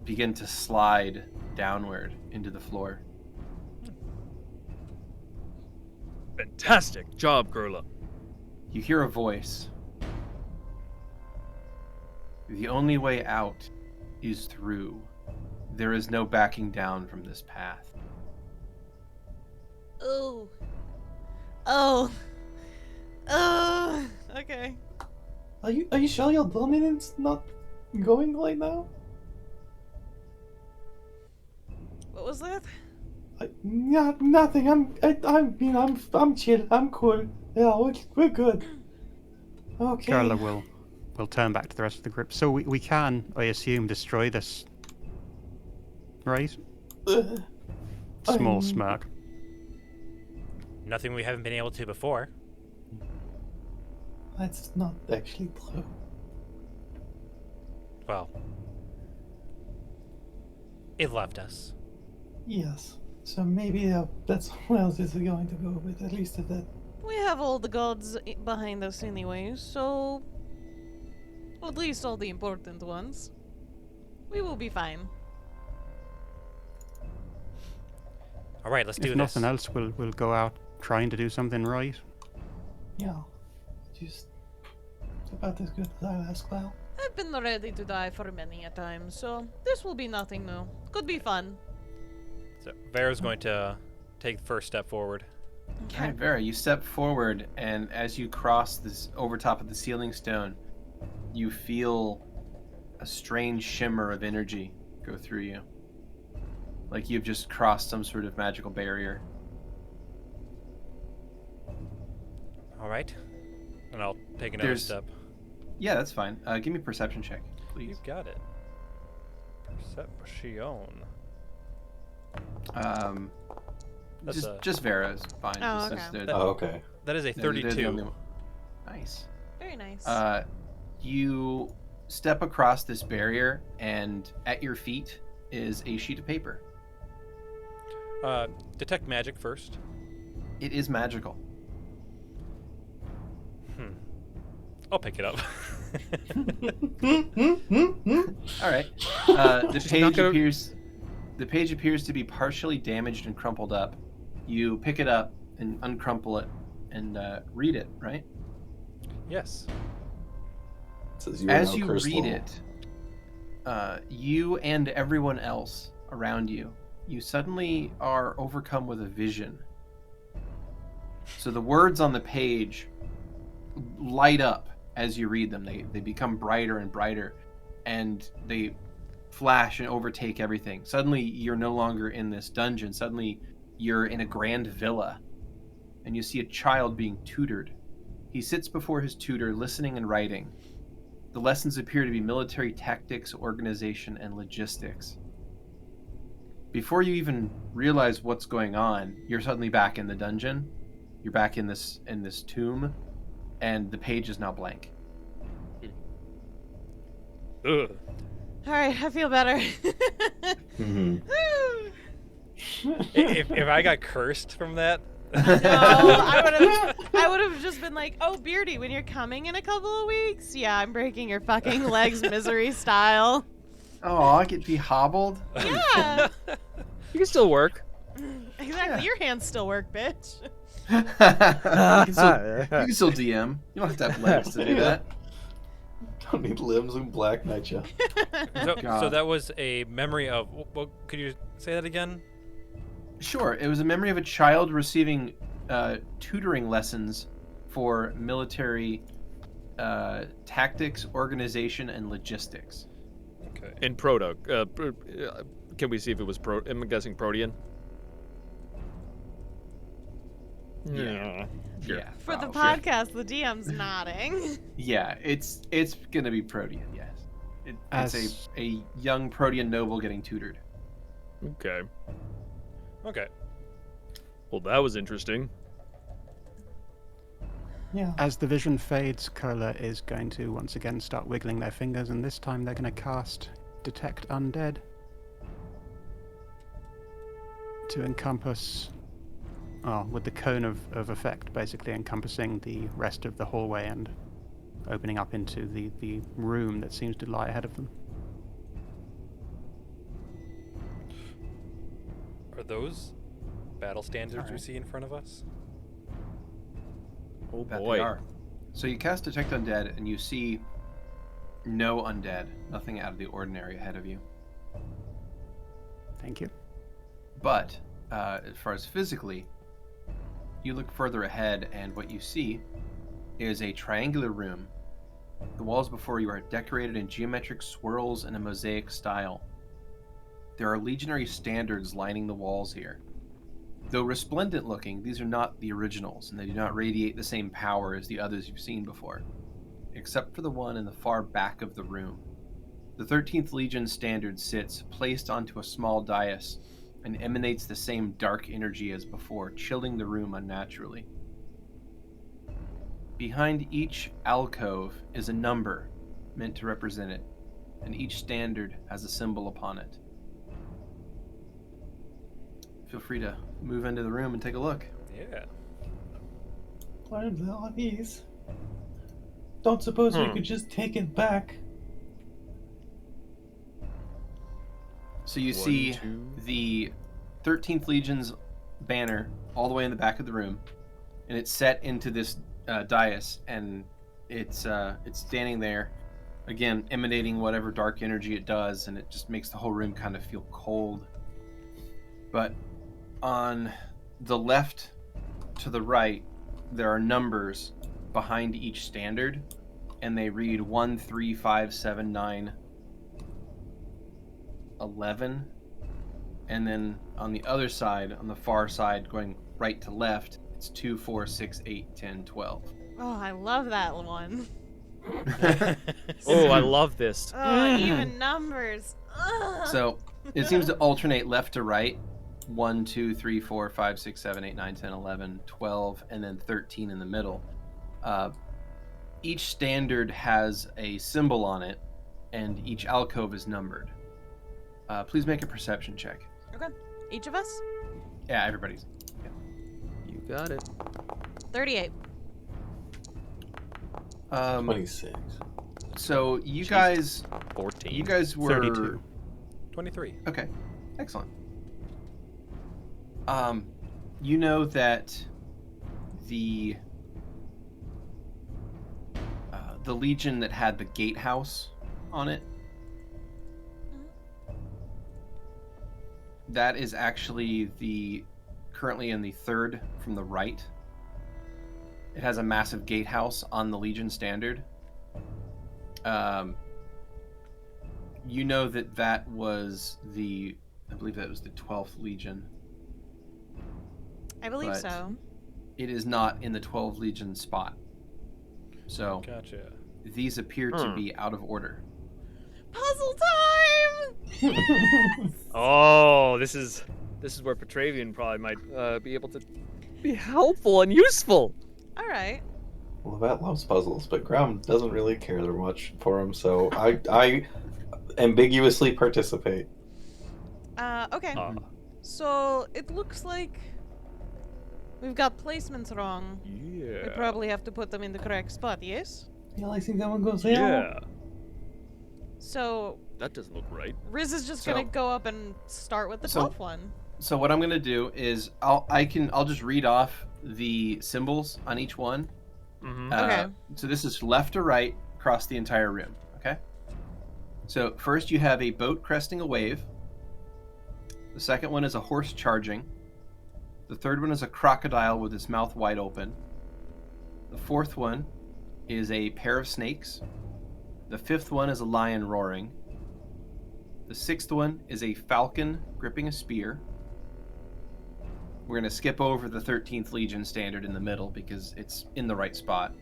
begin to slide downward into the floor. Fantastic job, Kurla. You hear a voice. The only way out is through. There is no backing down from this path. Oh. Oh. Oh. Okay. Are you sure your dominance not going right now? What was that? Yeah, nothing. I'm chill. I'm cool. Yeah, we're good. Okay. Kurla will turn back to the rest of the group. So we can, I assume, destroy this, right? Small smirk. Nothing we haven't been able to before. That's not actually true. Well, it left us. Yes. So maybe that's where else is going to go with, at least at that. We have all the gods behind us anyway, so... at least all the important ones. We will be fine. All right, let's do If this. nothing else, we'll go out trying to do something right. Yeah. Just about as good as our last clown. I've been ready to die for many a time, so this will be nothing new. Could be fun. So Vera's going to take the first step forward. All right, Vera, you step forward, and as you cross this over top of the ceiling stone, you feel a strange shimmer of energy go through you. Like you've just crossed some sort of magical barrier. All right. And I'll take another step. Yeah, that's fine. Give me a perception check, please. You got it. Perception. That's just Vera is fine. Oh, Just okay. the- Oh, okay. That is a they're the 32. only one. Nice. Very nice. You step across this barrier, and at your feet is a sheet of paper. Detect magic first. It is magical. I'll pick it up. All right. The page appears to be partially damaged and crumpled up. You pick it up and uncrumple it and read it, right? Yes. It says you are As now you cursed read level. it, you and everyone else around you, you suddenly are overcome with a vision. So the words on the page light up as you read them. They become brighter and brighter, and they flash and overtake everything. Suddenly, you're no longer in this dungeon. Suddenly, you're in a grand villa, and you see a child being tutored. He sits before his tutor, listening and writing. The lessons appear to be military tactics, organization, and logistics. Before you even realize what's going on, you're suddenly back in the dungeon. You're back in this tomb, and the page is now blank. Ugh. Alright, I feel better. Mhm. if I got cursed from that, No, I would have just been like, oh, Beardy, when you're coming in a couple of weeks, yeah, I'm breaking your fucking legs misery style. Oh, I get to be hobbled? Yeah, You can still work. exactly. Yeah. Your hands still work, bitch. you can still DM. You don't have to have legs to do that. Don't need limbs and black knight ya. so God. that was a memory of. Well, could you say that again? Sure, it was a memory of a child receiving tutoring lessons for military tactics, organization, and logistics. Okay. In Proto, can we see if it was I'm guessing Protean. Yeah. Yeah. For the probably. podcast, the DM's nodding. Yeah, it's gonna be Protean, yes. It's As- a young Protean noble getting tutored. Okay. Okay. Well, that was interesting. Yeah. As the vision fades, Kurla is going to once again start wiggling their fingers, and this time they're going to cast Detect Undead to encompass, with the cone of effect basically encompassing the rest of the hallway and opening up into the room that seems to lie ahead of them. Are those battle standards we Alright. see in front of us? Oh that boy. they are. So you cast Detect Undead, and you see no undead, nothing out of the ordinary ahead of you. Thank you. But as far as physically, you look further ahead, and what you see is a triangular room. The walls before you are decorated in geometric swirls in a mosaic style. There are legionary standards lining the walls here. Though resplendent looking, these are not the originals, and they do not radiate the same power as the others you've seen before, except for the one in the far back of the room. The 13th Legion standard sits placed onto a small dais and emanates the same dark energy as before, chilling the room unnaturally. Behind each alcove is a number meant to represent it, and each standard has a symbol upon it. Feel free to move into the room and take a look. Yeah. Climbs all these. Don't suppose we could just take it back. So you One, see two. the 13th Legion's banner all the way in the back of the room, and it's set into this dais, and it's standing there, again emanating whatever dark energy it does, and it just makes the whole room kind of feel cold. But on the left to the right, there are numbers behind each standard, and they read 1, 3, 5, 7, 9, 11. And then on the other side, on the far side, going right to left, it's 2, 4, 6, 8, 10, 12. Oh, I love that one. Oh, I love this. Oh, even numbers. Ugh. So it seems to alternate left to right. 1, 2, 3, 4, 5, 6, 7, 8, 9, 10, 11, 12, and then 13 in the middle. Each standard has a symbol on it, and each alcove is numbered. Please make a perception check. Okay. Each of us? Yeah, everybody's. You got it. 38. 26. So you guys 14. You guys were 32. 23. Okay, excellent. You know that the Legion that had the gatehouse on it, that is actually currently in the third from the right. It has a massive gatehouse on the Legion standard. You know that was I believe that was the 12th Legion. I believe But- so. It is not in the 12 Legion spot. So Gotcha. these appear to be out of order. Puzzle time! Oh, this is where Petravian probably might be able to be helpful and useful. All right. Lovette loves puzzles, but Grem doesn't really care that much for him, so I ambiguously participate. Okay. So it looks like we've got placements wrong. Yeah. We probably have to put them in the correct spot, yes? Yeah, I think that one goes there. Yeah. So That doesn't look right. Riz is just So- gonna go up and start with the So- 12th one. So what I'm gonna do is I'll just read off the symbols on each one. Mm-hmm. Okay. So this is left to right across the entire room. Okay. So first you have a boat cresting a wave. The second one is a horse charging. The third one is a crocodile with its mouth wide open. The fourth one is a pair of snakes. The fifth one is a lion roaring. The sixth one is a falcon gripping a spear. We're going to skip over the 13th Legion standard in the middle because it's in the right spot.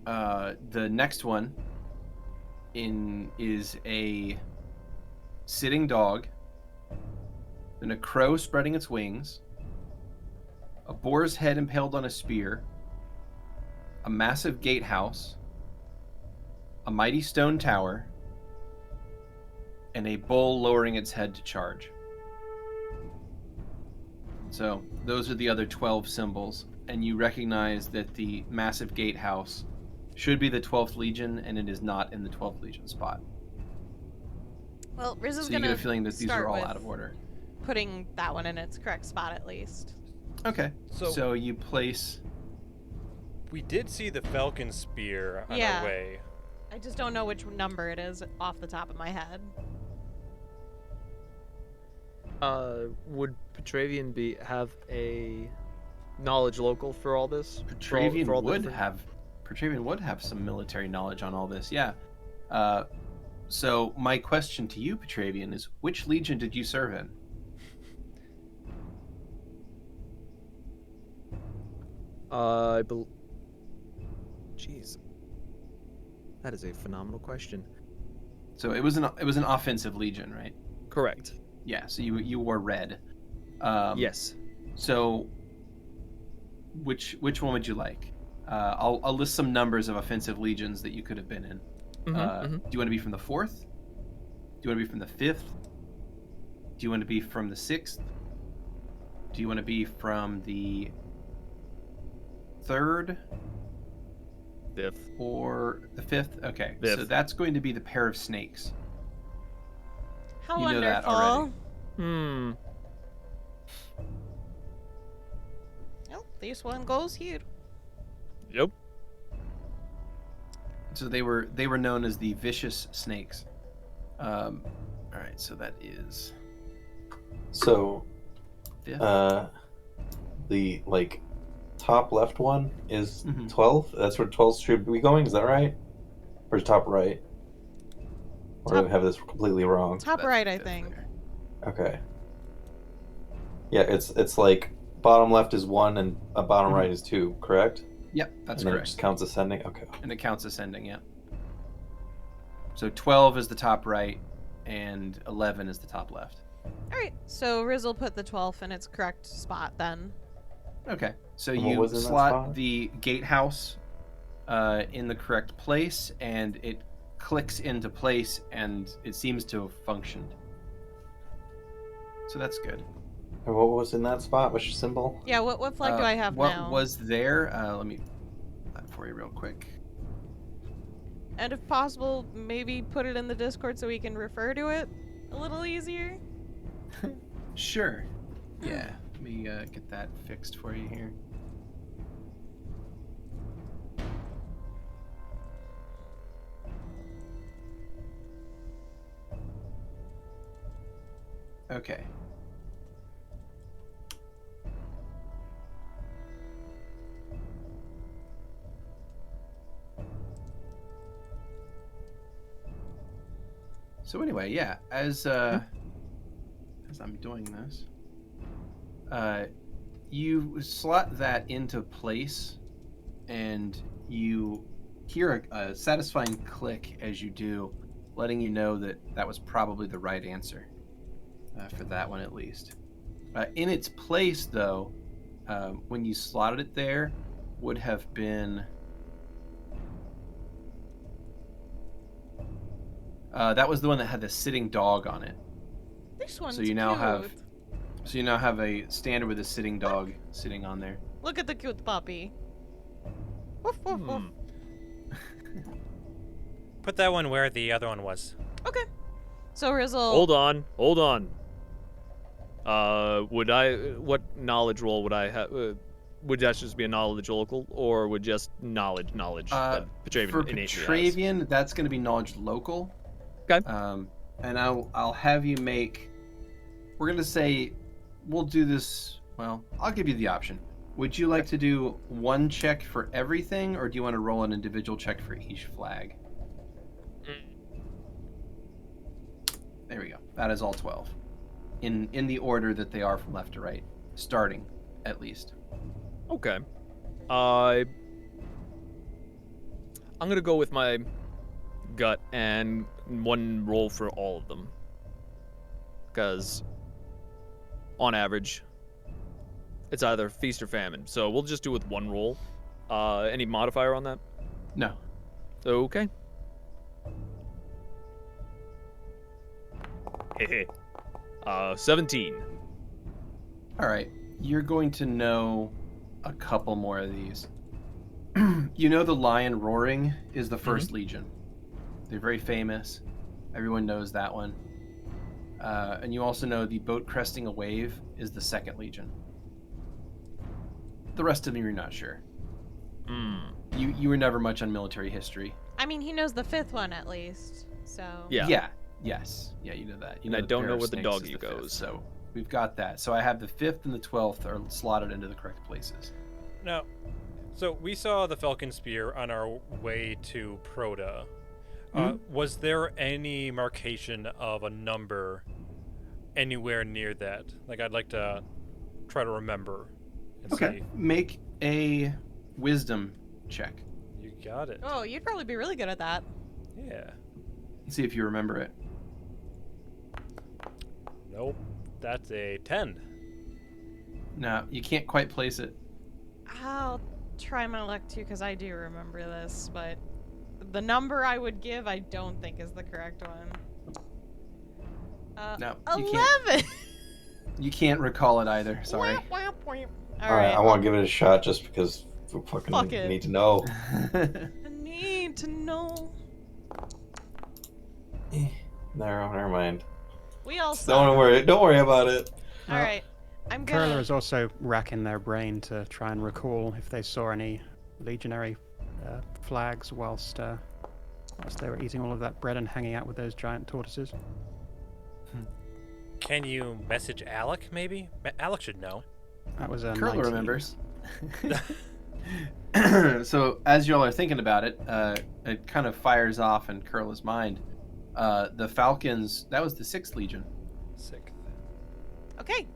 The next one is a sitting dog, then a crow spreading its wings, a boar's head impaled on a spear, a massive gatehouse, a mighty stone tower, and a bull lowering its head to charge. So those are the other 12 symbols, and you recognize that the massive gatehouse should be the 12th Legion, and it is not in the 12th Legion spot. Well, Riz is So you gonna get a feeling that these start are all with out of order. putting that one in its correct spot at least. Okay. So- So you place We did see the Falcon Spear on Yeah. our way. I just don't know which number it is off the top of my head. Would Petravian have a knowledge local for all this? For all Petravian the would different- have some military knowledge on all this. Yeah. So my question to you, Petravian, is which legion did you serve in? Jeez, that is a phenomenal question. So it was an offensive legion, right? Correct. Yeah. So you wore red. Yes. So which one would you like? I'll list some numbers of offensive legions that you could have been in. Do you want to be from the 4th? Do you want to be from the 5th? Do you want to be from the 6th? Do you want to be from the 3rd? 5th. Or the 5th? Okay, so 5th. that's going to be the pair of snakes. How You know that wonderful. already. Oh, this one goes here. Yep. So they were known as the vicious snakes. All right, so that is So, 5th. the top left one is Mhm. 12. That's where 12 should be going. Is that right? Or is top right? Or do I Top- have this completely wrong? Top That's right, I 5th think. there. Okay. Yeah, it's like bottom left is 1 and bottom Mhm. right is 2. Correct? Yep, that's and then it correct. just counts ascending. Okay. And it counts ascending, yeah. So 12 is the top right, and 11 is the top left. All right, so Riz will put the 12th in its correct spot then. Okay, so And what you was in that slot spot? the gatehouse in the correct place, and it clicks into place, and it seems to have functioned. So that's good. And what was in that spot? What's your symbol? Yeah, what flag do I have what now? What was there? Let me that for you real quick. And if possible, maybe put it in the Discord so we can refer to it a little easier. Sure. Yeah. Let me get that fixed for you here. Okay. So anyway, yeah, as I'm doing this, you slot that into place, and you hear a satisfying click as you do, letting you know that that was probably the right answer for that one at least. In its place, though, when you slotted it there, would have been that was the one that had the sitting dog on it. This one's So you now have cute. So you now have a standard with a sitting dog sitting on there. Look at the cute puppy. Woof, woof, woof. Put that one where the other one was. Okay. So Rizzle. Hold on. What knowledge roll would I have? Would that just be a knowledge local, or would just knowledge that Petravian For innately has? Petravian, that's going to be knowledge local. Okay. And I'll have you make. We're going to say, we'll do this. Well, I'll give you the option. Would you like to do one check for everything, or do you want to roll an individual check for each flag? There we go. That is all 12, in the order that they are from left to right, starting at least. Okay. I'm gonna go with my gut and one roll for all of them, because on average, it's either feast or famine. So we'll just do with one roll. Any modifier on that? No. Okay. 17. All right. You're going to know a couple more of these. You know the lion roaring is the 1st legion. They're very famous. Everyone knows that one. And you also know the boat cresting a wave is the 2nd legion. The rest of them you're not sure. You were never much on military history. I mean, he knows the 5th one at least, so. Yeah. Yeah. Yes. Yeah, you know that. You And know I the don't pair know of where the snakes is doggy the 5th, goes. so we've got that. So I have the 5th and the 12th are slotted into the correct places. Now, so we saw the Falcon Spear on our way to Proda. Was there any markation of a number anywhere near that? Like, I'd like to try to remember and Okay. see. Make a wisdom check. You got it. Oh, you'd probably be really good at that. Yeah. See if you remember it. Nope. That's a 10. No, you can't quite place it. I'll try my luck too, because I do remember this, but the number I would give, I don't think is the correct one. No, 11! You can't recall it either. Sorry. Alright, I want to give it a shot just because we fucking Fuck it. need to know. I need to know. Never mind. We all suck. Don't worry about it. All right, I'm Kurla gonna. is also racking their brain to try and recall if they saw any legionary flags whilst they were eating all of that bread and hanging out with those giant tortoises. Can you message Alec, maybe? Alec should know. That was a Kurla 19. remembers. So as y'all are thinking about it, it kind of fires off in Kurla's mind. The Falcons, that was the 6th Legion. Sick. Okay,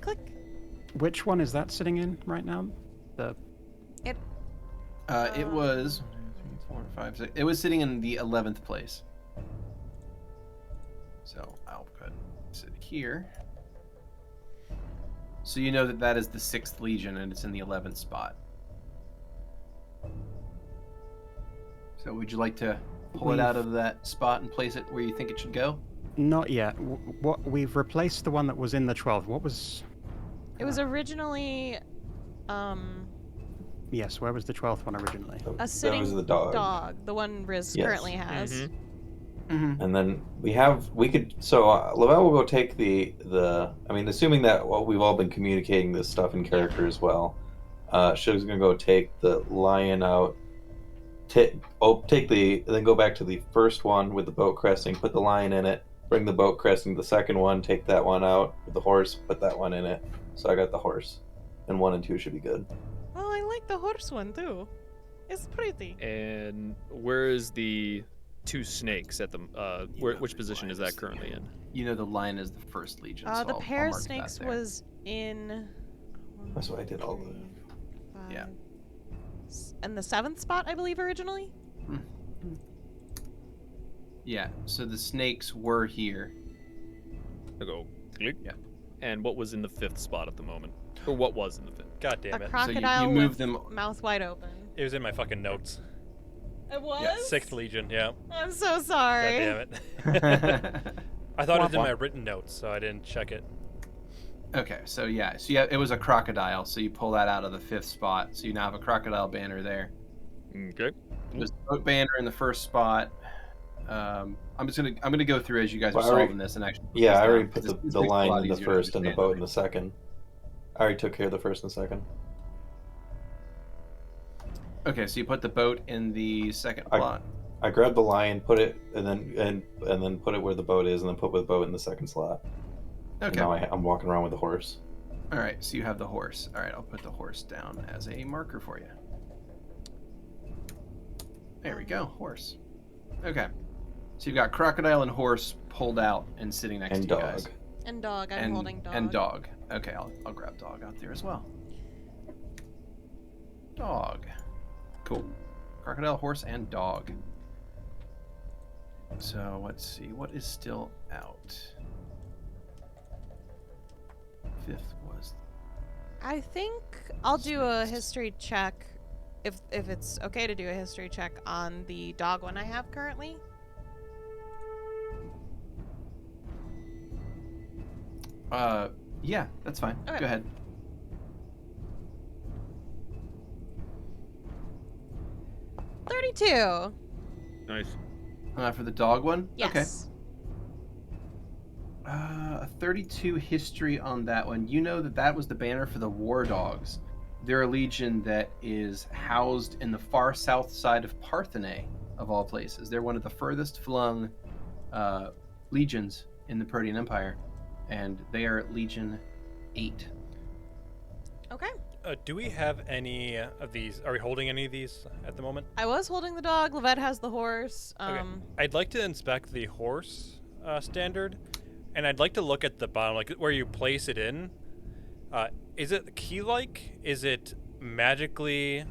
click. Which one is that sitting in right now? It was 1, 2, 3, 4, 5, 6. It was sitting in the 11th place. So I'll put it here. So you know that that is the 6th Legion and it's in the 11th spot. So would you like to pull it out of that spot and place it where you think it should go? Not yet. What we've replaced the one that was in the 12th. What was? It was originally, Yes, where was the 12th one originally? a That sitting was the dog. the one Riz Yes. currently has. Mm-hmm. And then Lovette will go take the. I mean, assuming that we've all been communicating this stuff in character as well. Shug's gonna go take the lion out. Then go back to the first one with the boat cresting. Put the lion in it. Bring the boat cresting to the second one. Take that one out with the horse. Put that one in it. So I got the horse, and 1 and 2 should be good. Oh, I like the horse one too. It's pretty. And where is the 2 snakes at the which position is that currently in? You know the lion is the 1st Legion. So The I'll pair of mark that snakes there. was in. That's why I did all the. Yeah. And the 7th spot, I believe, originally. Yeah, so the snakes were here. I go click. Yeah. And what was in the 5th spot at the moment? Or what was in the 5th? God damn A it. crocodile you move with them- mouth wide open. It was in my fucking notes. It was? Yeah, 6th Legion, yeah. I'm so God sorry. damn it. I thought it was in my written notes, so I didn't check it. Okay, so yeah, it was a crocodile, so you pull that out of the 5th spot, so you now have a crocodile banner there. Okay. There's a boat banner in the 1st spot. I'm gonna go through as you guys are Well, I already- solving this and actually. Yeah, I already because put this the makes it a lot line in the easier to first and the understand. boat in the second. I already took care of the first and second. Okay, so you put the boat in the 2nd plot. I grabbed the lion, put it, and then put it where the boat is, and then put the boat in the 2nd slot. And Okay. now I'm walking around with the horse. All right, so you have the horse. All right, I'll put the horse down as a marker for you. There we go, horse. Okay, so you've got crocodile and horse pulled out and sitting next And to you dog. guys. And dog. I'm holding dog. And dog. Okay, I'll grab dog out there as well. Dog. Cool. Crocodile, horse, and dog. So let's see, what is still out? 5th was. I think I'll do a history check, if it's okay to do a history check on the dog one I have currently. Yeah, that's fine. Okay. Go ahead. $32. Nice. For the dog one? Yes. A 32 history on that one. You know that was the banner for the War Dogs. They're a legion that is housed in the far south side of Parthenae, of all places. They're one of the furthest flung legions in the Protean Empire, and they are Legion 8. Okay. Do we have any of these? Are we holding any of these at the moment? I was holding the dog. Lovette has the horse. Okay. I'd like to inspect the horse standard, and I'd like to look at the bottom, like where you place it in. Is it key-like? Is it magically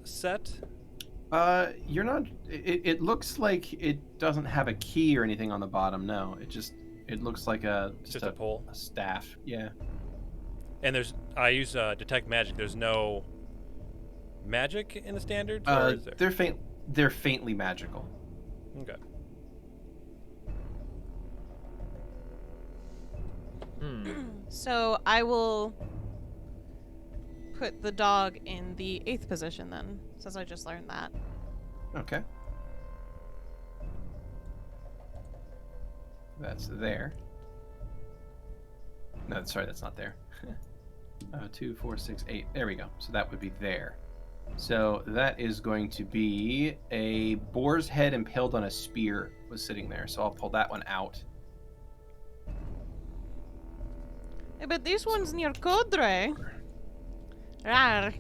set? You're not. It looks like it doesn't have a key or anything on the bottom. No, it looks like just a pole, a staff. Yeah. And I use detect magic. There's no magic in the standards. Or is there? They're faintly magical. Okay. So I will put the dog in the 8th position then, since I just learned that. Okay. That's there. No, sorry, that's not there. 2, 4, 6, 8. There we go. So that would be there. So that is going to be a boar's head impaled on a spear was sitting there. So I'll pull that one out. Hey, but this one's near Codre. Rar.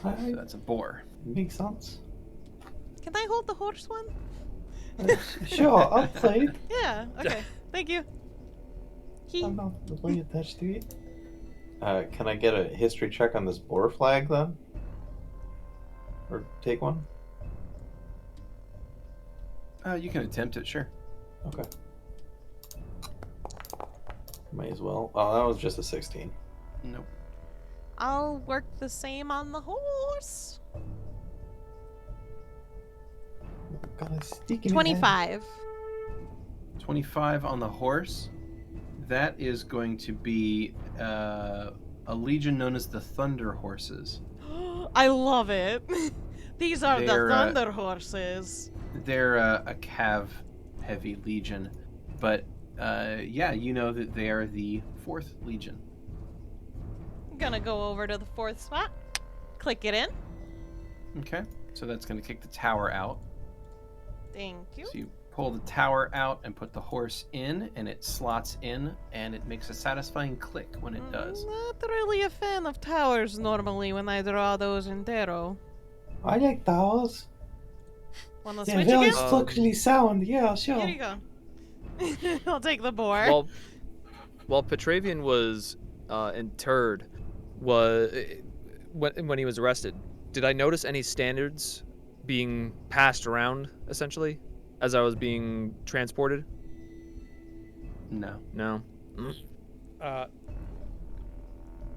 So that's a boar. Makes sense. Can I hold the horse one? Sure, I'll play it. Yeah, okay. Thank you. I'm not really attached to it. Can I get a history check on this boar flag then? Or take one? You can attempt it, sure. Okay. Might as well. Oh, that was just a 16. Nope. I'll work the same on the horse. Got a stick in 25. 25 on the horse. That is going to be a legion known as the Thunder Horses. I love it. These are They're, the Thunder Horses. They're a cav-heavy legion, but yeah, you know that they are the 4th legion. I'm gonna go over to the 4th spot, click it in. Okay, so that's going to kick the tower out. Thank you. So you pull the tower out and put the horse in, and it slots in, and it makes a satisfying click when it does. Not really a fan of towers normally when I draw those in tarot. I like towers. Wanna They're switch very again? structurally sound. Yeah, sure. Here you go. I'll take the boar. While Petravian was interred, when he was arrested, did I notice any standards being passed around essentially as I was being transported? No. No.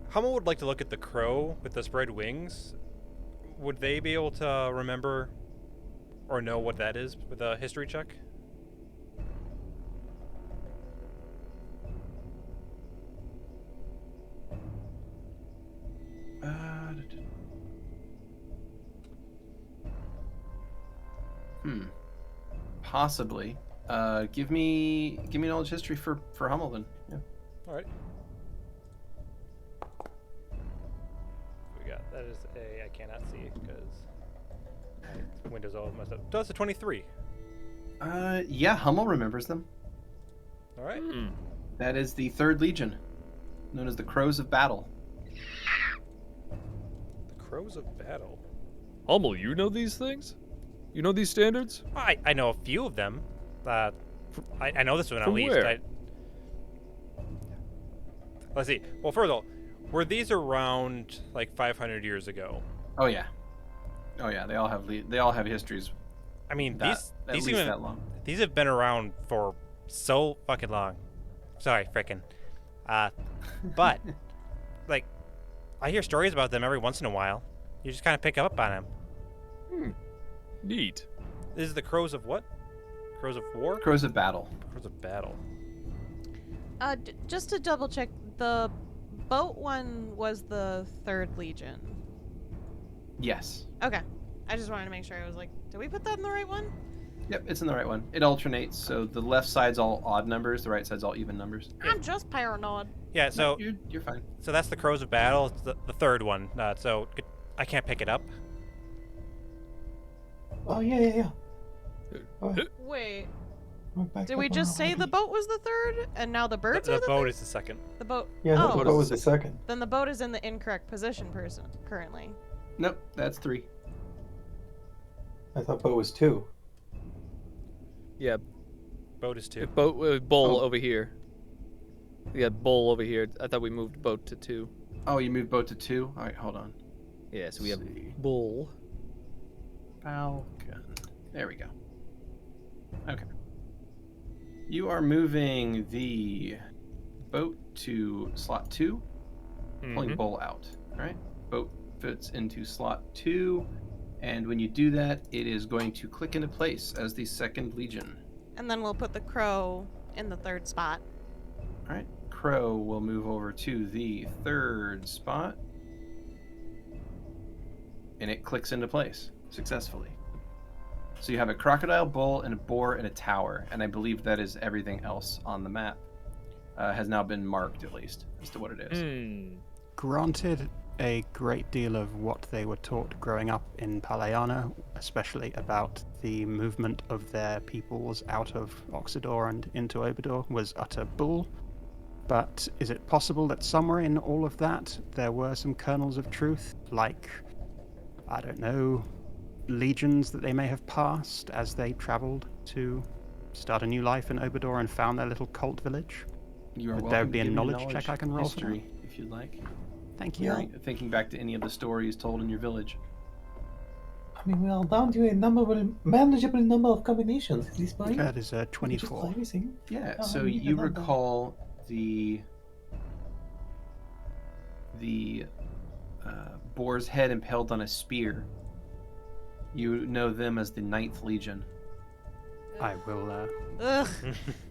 Hummel would like to look at the crow with the spread wings. Would they be able to remember or know what that is with a history check? Possibly. Give me knowledge history for Hummel then. Yeah. All right. We got that is I cannot see because my Windows all messed up. That's a 23. Yeah, Hummel remembers them. All right. That is the 3rd Legion, known as the Crows of Battle. The Crows of Battle. Hummel, you know these things? You know these standards? I know a few of them. I know this one at From least. where? Let's see. Well, first of all, were these around like 500 years ago? Oh yeah. They all have histories. I mean, At these least that long. These have been around for so fucking long. Sorry, frickin'. But like, I hear stories about them every once in a while. You just kind of pick up on them. Neat. This is the Crows of what? Crows of War? Crows of Battle. Crows of Battle. Just to double check, the boat one was the 3rd Legion. Yes. Okay. I just wanted to make sure. I was like, did we put that in the right one? Yep, it's in the right one. It alternates, so the left side's all odd numbers, the right side's all even numbers. I'm just paranoid. Yeah, so You're fine. so that's the Crows of Battle. It's the third one. So I can't pick it up. Oh, yeah. Oh, Wait, we're back did up we on just our say the feet. boat was the third, and now the birds The are the boat third? is the second. The boat. Yeah, oh, what was the second? then the boat is in the incorrect position currently. Nope, that's 3. I thought boat was 2. Yeah, Boat is 2. bull Oh. over here. Yeah, bull over here. I thought we moved boat to 2. Oh, you moved boat to 2? Alright, hold on. Yeah, so we have Let's see. bull. Falcon. There we go. Okay. You are moving the boat to slot 2, pulling Mhm. bull out. Alright? Boat fits into slot 2, and when you do that, it is going to click into place as the second legion. And then we'll put the crow in the third spot. Alright, Crow will move over to the third spot. And it clicks into place successfully. So you have a crocodile, bull, and a boar and a tower. And I believe that is everything else on the map. Has now been marked, at least, as to what it is. Hmm. Granted, a great deal of what they were taught growing up in Palayana, especially about the movement of their peoples out of Oxidor and into Obador, was utter bull. But is it possible that somewhere in all of that there were some kernels of truth, like, I don't know, legions that they may have passed as they traveled to start a new life in Obador and found their little cult village? You are Would welcome there to be a give me knowledge check I can roll for that? history, if you'd like. Thank you. Thinking back to any of the stories told in your village. I mean, we are down to a manageable number of combinations at this point. That is a We could just 24. try everything. Yeah, Oh, so we you had that. recall the boar's head impaled on a spear. You know them as the 9th Legion. I will, Ugh.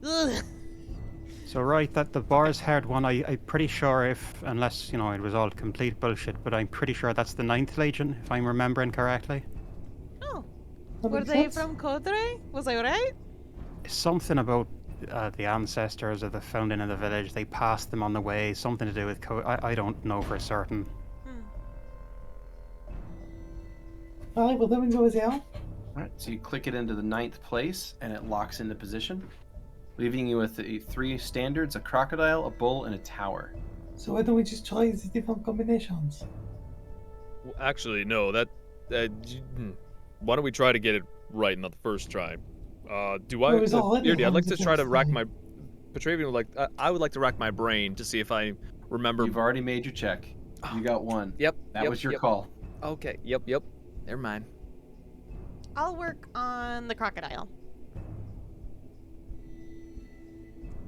Ugh. So right, that the boar's-haired one, I'm pretty sure if, unless, it was all complete bullshit, but I'm pretty sure that's the 9th Legion, if I'm remembering correctly. Oh, That were makes they sense. from Kodre? Was I right? Something about the ancestors of the founding of the village, they passed them on the way, something to do with I don't know for certain. Alright, well then we go there. Alright, so you click it into the 9th place, and it locks into position, leaving you with the 3 standards, a crocodile, a bull, and a tower. So why don't we just try the different combinations? Actually, no. Why don't we try to get it right in the first try? Do I? It was already Beardy, I'd wrong like the to try to first rack time. my. Petravian would like. I would like to rack my brain to see if I remember. You've already made your check. You got 1. Yep. That yep, was your yep. call. Okay. Yep. Never mind. I'll work on the crocodile.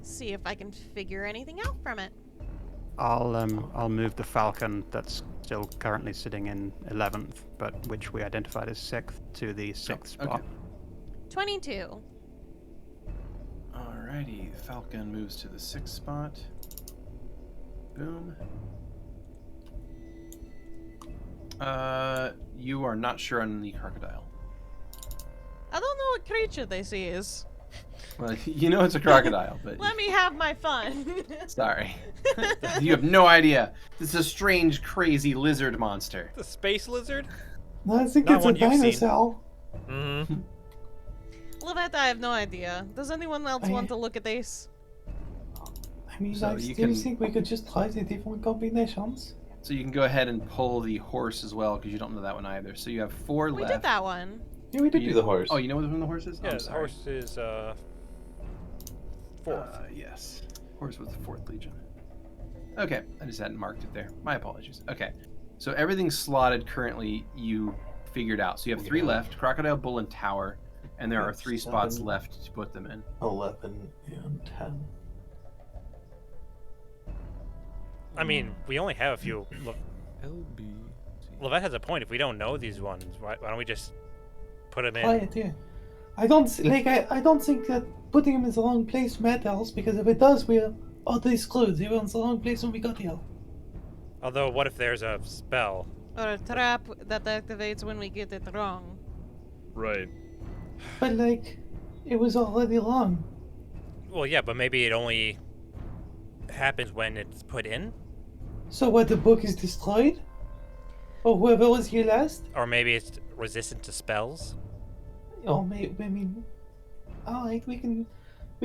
See if I can figure anything out from it. I'll move the falcon that's still currently sitting in 11th, but which we identified as 6th, to the 6th spot. okay. 22. Alrighty, the falcon moves to the 6th spot. Boom. You are not sure on the crocodile. I don't know what creature this is. Well, you know it's a crocodile, but Let me have my fun. sorry. You have no idea. This is a strange, crazy lizard monster. The space lizard? No, I think Not it's a one you've seen. dinosaur. Mm-hmm. Lovette, I have no idea. Does anyone else want to look at this? I mean, So I you still can- think we could just try the different combinations. So you can go ahead and pull the horse as well, because you don't know that one either. So you have 4 We left. did that one. Yeah, we did do the horse. Oh, you know which one the horse is? Yeah, I'm the sorry. horse is 4th. Yes. Horse was the 4th Legion. Okay, I just hadn't marked it there. My apologies. Okay, so everything's slotted currently, you figured out. So you have 3 left, crocodile, bull, and tower, and there are Yep, 3 spots 7. left to put them in. 11 and 10. I mean, we only have a few. LB. Lovette has a point. If we don't know these ones, why don't we just put them Try in? it, yeah. I don't think that putting him in the wrong place matters, because if it does, we're utterly screwed. He was in the wrong place when we got here. Although, what if there's a spell? Or a trap that activates when we get it wrong. Right. But like, It was already long. Well, yeah, but maybe it only happens when it's put in, So what, the book is destroyed? Or whoever was here last? or maybe it's resistant to spells. Oh, I mean, alright, we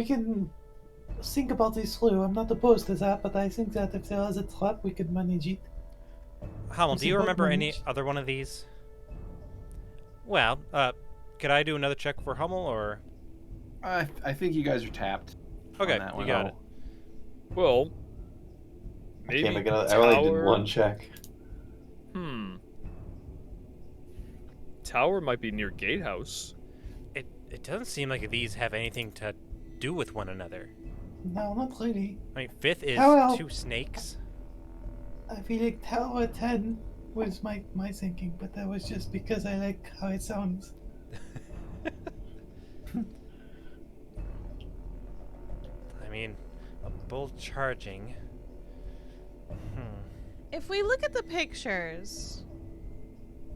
can think about this through. I'm not opposed to that, but I think that if there is a trap, we could manage it. Hummel, Is do it you what remember any manage? other one of these? Well, could I do another check for Hummel, or? I think you guys are tapped. on Okay, that you one. got it. Well, I maybe can't make another. I only did tower- one check. Tower might be near gatehouse. It doesn't seem like these have anything to do with one another. No, not really. I mean, 5th is Well- 2 snakes. I feel like Tower 10 was my thinking, but that was just because I like how it sounds. I mean, a bull charging. If we look at the pictures,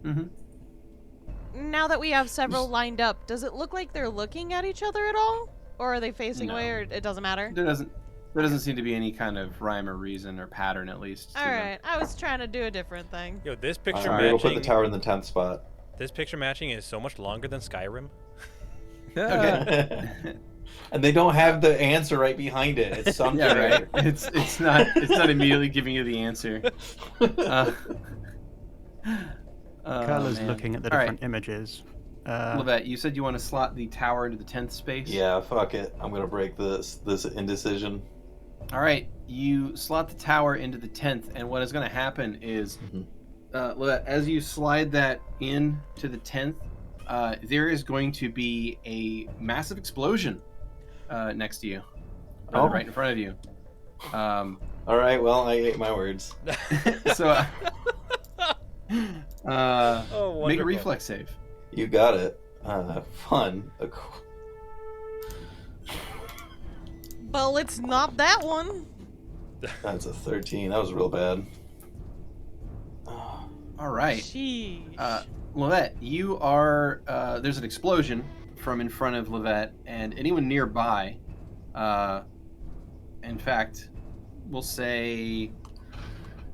Mm-hmm. now that we have several lined up, does it look like they're looking at each other at all? Or are they facing No. away, or it doesn't matter? There doesn't seem to be any kind of rhyme or reason or pattern, at least. to them. Alright, I was trying to do a different thing. Yo, this picture Alright, we'll put the matching. tower in the 10th spot. This picture matching is so much longer than Skyrim. Okay. And they don't have the answer right behind it. It's something. Yeah, right. It's not immediately giving you the answer. Kurla's man. looking at the All right. different images. Lovette, you said you want to slot the tower into the 10th space? Yeah, fuck it. I'm gonna break this indecision. All right, you slot the tower into the 10th, and what is going to happen is, Lovette, as you slide that in to the 10th, there is going to be a massive explosion next to you, right in front of you. All right, well, I ate my words. So, Oh, make a wonderful. reflex save. You got it. Fun. Well, it's not that one. That's a 13. That was real bad. All right. Sheesh. Lovette, you are. There's an explosion from in front of Lovette, and anyone nearby. In fact, we'll say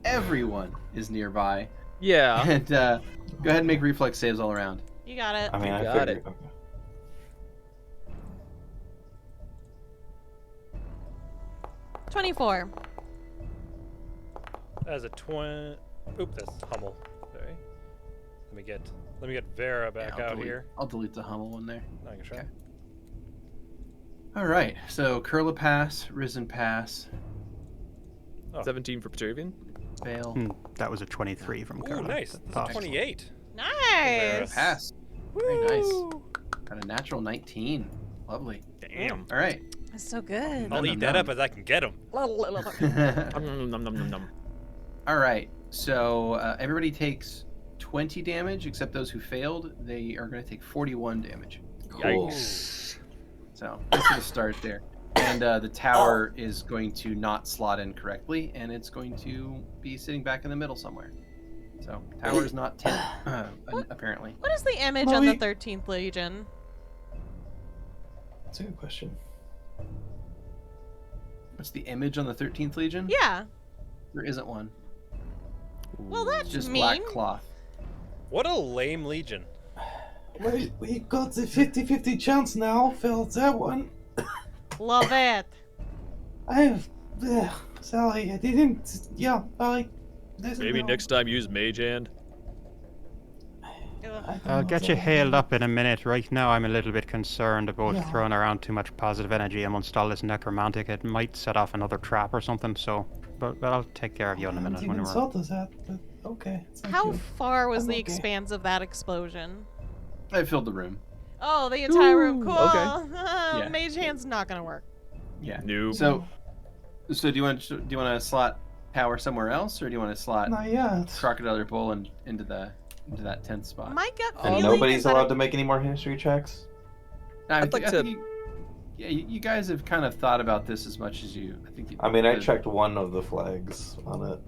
everyone is nearby. Yeah. And go ahead and make reflex saves all around. You got it. I mean, I got figured. it. Okay. 24. That's a 20. Oop, that's Hummel. Sorry. Let me get Vera back Yeah, out here. I'll delete the Hummel one there. I can try. Okay. All right. So Kurla pass, Risen pass, 17 for Petravian. fail. That was a 23 from Ooh, Kurla. nice. that That's a passed. 28. Nice. Pass. Very nice. Woo. Got a natural 19. Lovely. Damn. All right. That's so good. I'll eat that up as I can get them. Nom, nom, nom, nom, nom. All right. So everybody takes 20 damage, except those who failed. They are going to take 41 damage. Cool. Yikes. So that's going to start there. And the tower is going to not slot in correctly, and it's going to be sitting back in the middle somewhere. So tower is not 10, apparently. What is the image on the Molly. 13th Legion? That's a good question. What's the image on the 13th Legion? Yeah. There isn't one. Well, that's Just mean. black cloth. What a lame legion. We got the 50-50 chance now for that one. Love it. Sorry, I didn't. Yeah, I. Maybe next time use Mage Hand. I'll get you healed up in a minute. Right now, I'm a little bit concerned about Yeah. throwing around too much positive energy amongst all this necromantic. It might set off another trap or something. So, but I'll take care of you in a I minute haven't when even we're. thought of that, but okay. Thank How you. far was I'm the okay. expanse of that explosion? I filled the room. Oh, the entire room. Ooh, Cool. okay. Yeah. Mage Hand's not gonna work. Yeah. Nope. So do you want to slot tower somewhere else, or do you want to slot Not yet. Crocodile or Bull into that 10th spot? My gut And feeling nobody's is that allowed to make any more history checks? I'd like to- you guys have kind of thought about this as much as you. I think. I mean, I checked one of the flags on it.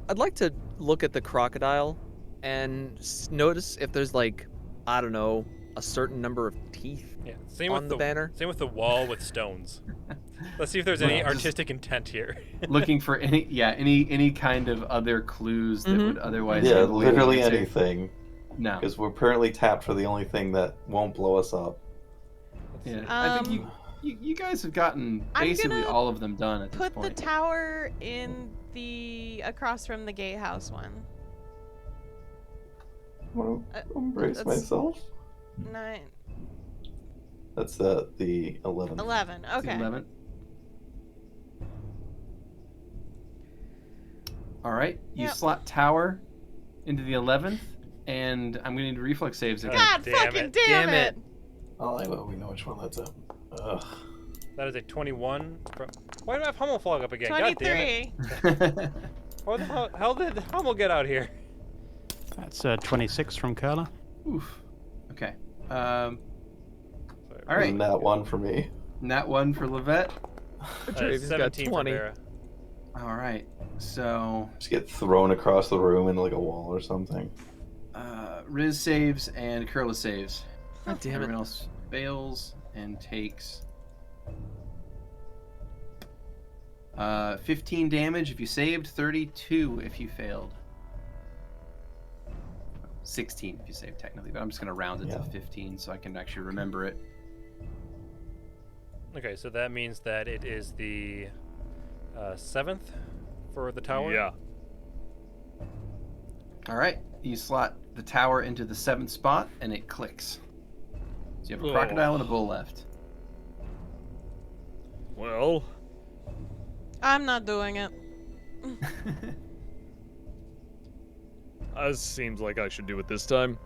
I'd like to look at the crocodile and notice if there's like, I don't know, a certain number of teeth Yeah. Same on with the banner. Same with the wall with stones. Let's see if there's any artistic intent here. Looking for any kind of other clues that would otherwise Yeah, give away the literally answer. anything. No. Because we're currently tapped for the only thing that won't blow us up. Yeah, I think you guys have gotten I'm basically gonna all of them done at this Put the point. tower in the across from the gatehouse one. I want to embrace that's- myself. 9, That's the 11th. 11. It's the Okay. 11th. All right, you Yep. slot tower into the 11th, and I'm going to need reflex saves again. God damn fucking it. damn it! Oh, well, we know which one that's at. Ugh. That is a 21. Why do I have Hummel fog up again? God damn it. 23. How the hell did Hummel get out here? That's 26 from Kurla. Oof. Okay. All right. Isn't that one for me? Nat 1 for Lovette. Petravian's got 17 for 20. Vera. All right. So, Just get thrown across the room into like a wall or something. Riz saves and Kurla saves. God damn Everyone it. else fails and takes 15 damage if you saved, 32 if you failed. 16 if you saved technically, but I'm just going to round it Yeah. to 15 so I can actually remember it. Okay, so that means that it is the 7th for the tower? Yeah. All right, you slot the tower into the 7th spot and it clicks. So you have a crocodile and a bull left. Well, I'm not doing it. seems like I should do it this time.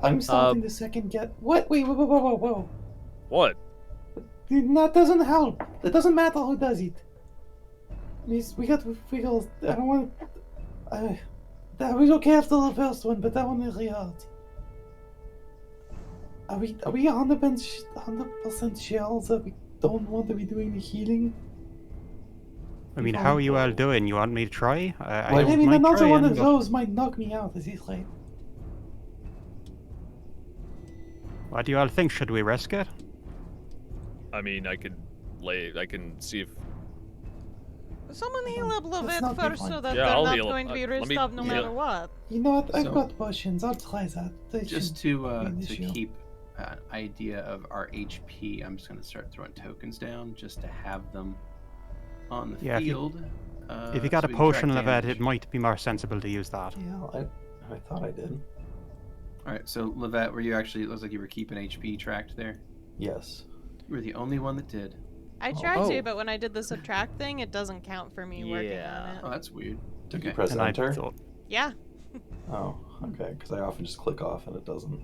I'm starting to second get. What? Wait, whoa. What? That doesn't help. It doesn't matter who does it. We got. I don't want. That was okay after the first one, but that one is really hard. Are we 100% sure that we don't want to be doing the healing? I mean, how are you all doing? You want me to try? I don't mean, mind another one trying, of but- those might knock me out. Is it right? What do you all think? Should we risk it? I mean, I can see if. Someone heal up Let's Lovette not be first fine. so that Yeah, they're I'll not heal up. going to be Let risked me- up no yeah. matter what. You know what? I've So- got potions. I'll try that. That Just should to be an issue. keep an idea of our HP, I'm just going to start throwing tokens down just to have them on the Yeah, if you- field. If you got so a we can potion track of it, damage. it might be more sensible to use that. Yeah, I thought I did. All right, so Lovette, were you actually? It looks like you were keeping HP tracked there. Yes. You were the only one that did. I tried Oh. to, but when I did the subtract thing, it doesn't count for me working on Oh, it. that's weird. Did Okay. you press And I enter? thought, Yeah. Oh, okay. Because I often just click off and it doesn't.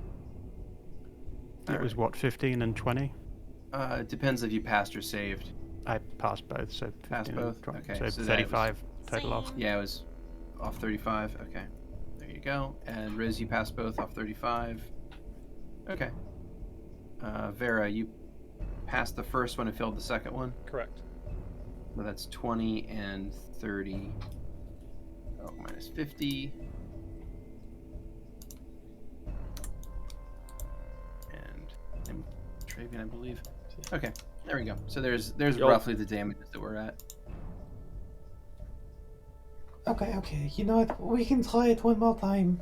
it was what, 15 and 20? It depends if you passed or saved. I passed both, so 15 Passed and both? 20. Okay, So so that was- 35 total off. Same. Yeah, it was off 35. Okay, there you go. And Riz, you passed both off 35. Okay. Vera, you passed the first one and failed the second one. Correct. So that's 20 and 30. Oh, minus 50. And Petravian, I believe. Okay, there we go. So there's Yo. roughly the damages that we're at. Okay. You know what? We can try it one more time.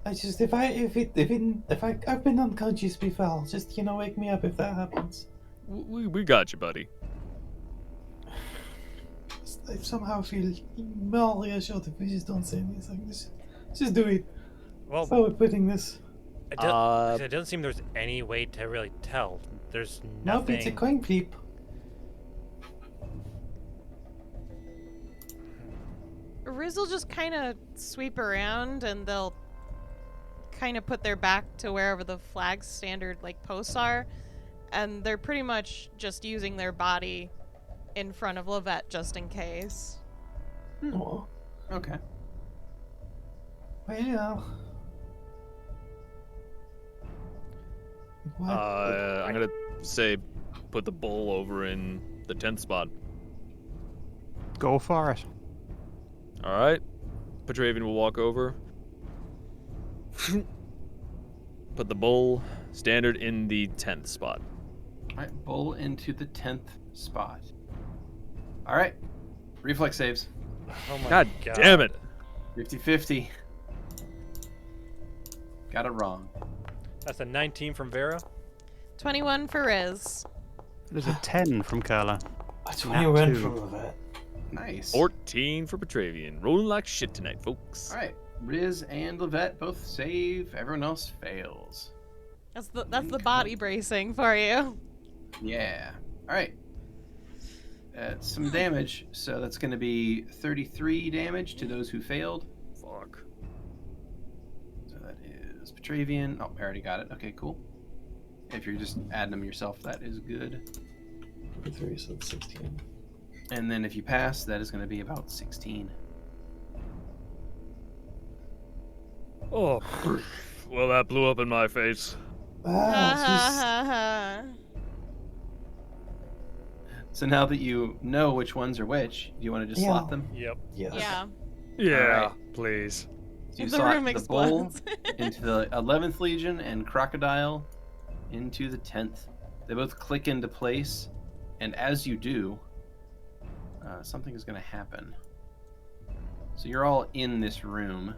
I just I've been unconscious before. Just wake me up if that happens. We got you, buddy. I somehow feel more reassured if we just don't say anything. Just do it. Well, So we're putting this. it doesn't seem there's any way to really tell. There's Nope, it's a nothing. coin flip. Riz will just kind of sweep around and they'll kind of put their back to wherever the flag's standard posts are, and they're pretty much just using their body in front of Lovette just in case. Oh, Okay. Well. What? I'm gonna say, put the bull over in the 10th spot. Go for it. All right. Petravian will walk over. Put the bull Standard in the 10th spot. All right, bull into the 10th spot. All right, reflex saves. Oh my God damn it. 50-50. Got it wrong. That's a 19 from Vera. 21 for Riz. There's a 10 from Kurla. That's Nat when you went 2. from Lovette. Nice. 14 for Petravian. Rolling like shit tonight, folks. All right, Riz and Lovette both save. Everyone else fails. That's the body bracing for you. Yeah. All right. Some damage. So that's going to be 33 damage to those who failed. Fuck. So that is Petravian. Oh, I already got it. Okay, cool. If you're just adding them yourself, that is good. 3, so it's 16. And then if you pass, that is going to be about 16. Oh, well, that blew up in my face. Wow, Ha she's... So now that you know which ones are which, do you want to just slot Yeah. them? Yep. Yes. Yeah. Yeah, Alright. please. So you The slot room the bull explodes. into the 11th Legion and Crocodile into the 10th. They both click into place, and as you do, something is going to happen. So you're all in this room,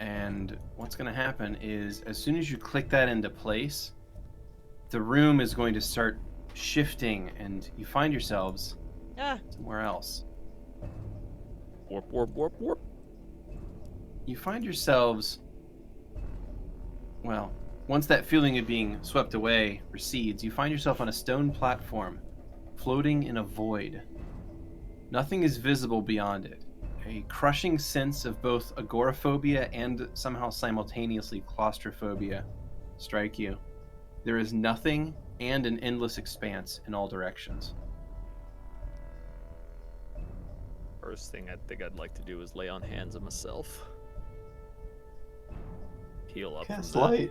and what's going to happen is as soon as you click that into place, the room is going to start shifting, and you find yourselves Ah, somewhere else. Warp, warp, warp, warp. You find yourselves, well, once that feeling of being swept away recedes, you find yourself on a stone platform, floating in a void. Nothing is visible beyond it. A crushing sense of both agoraphobia and somehow simultaneously claustrophobia strike you. There is nothing and an endless expanse in all directions. First thing I think I'd like to do is lay on hands of myself. Heal up Cast from that. light.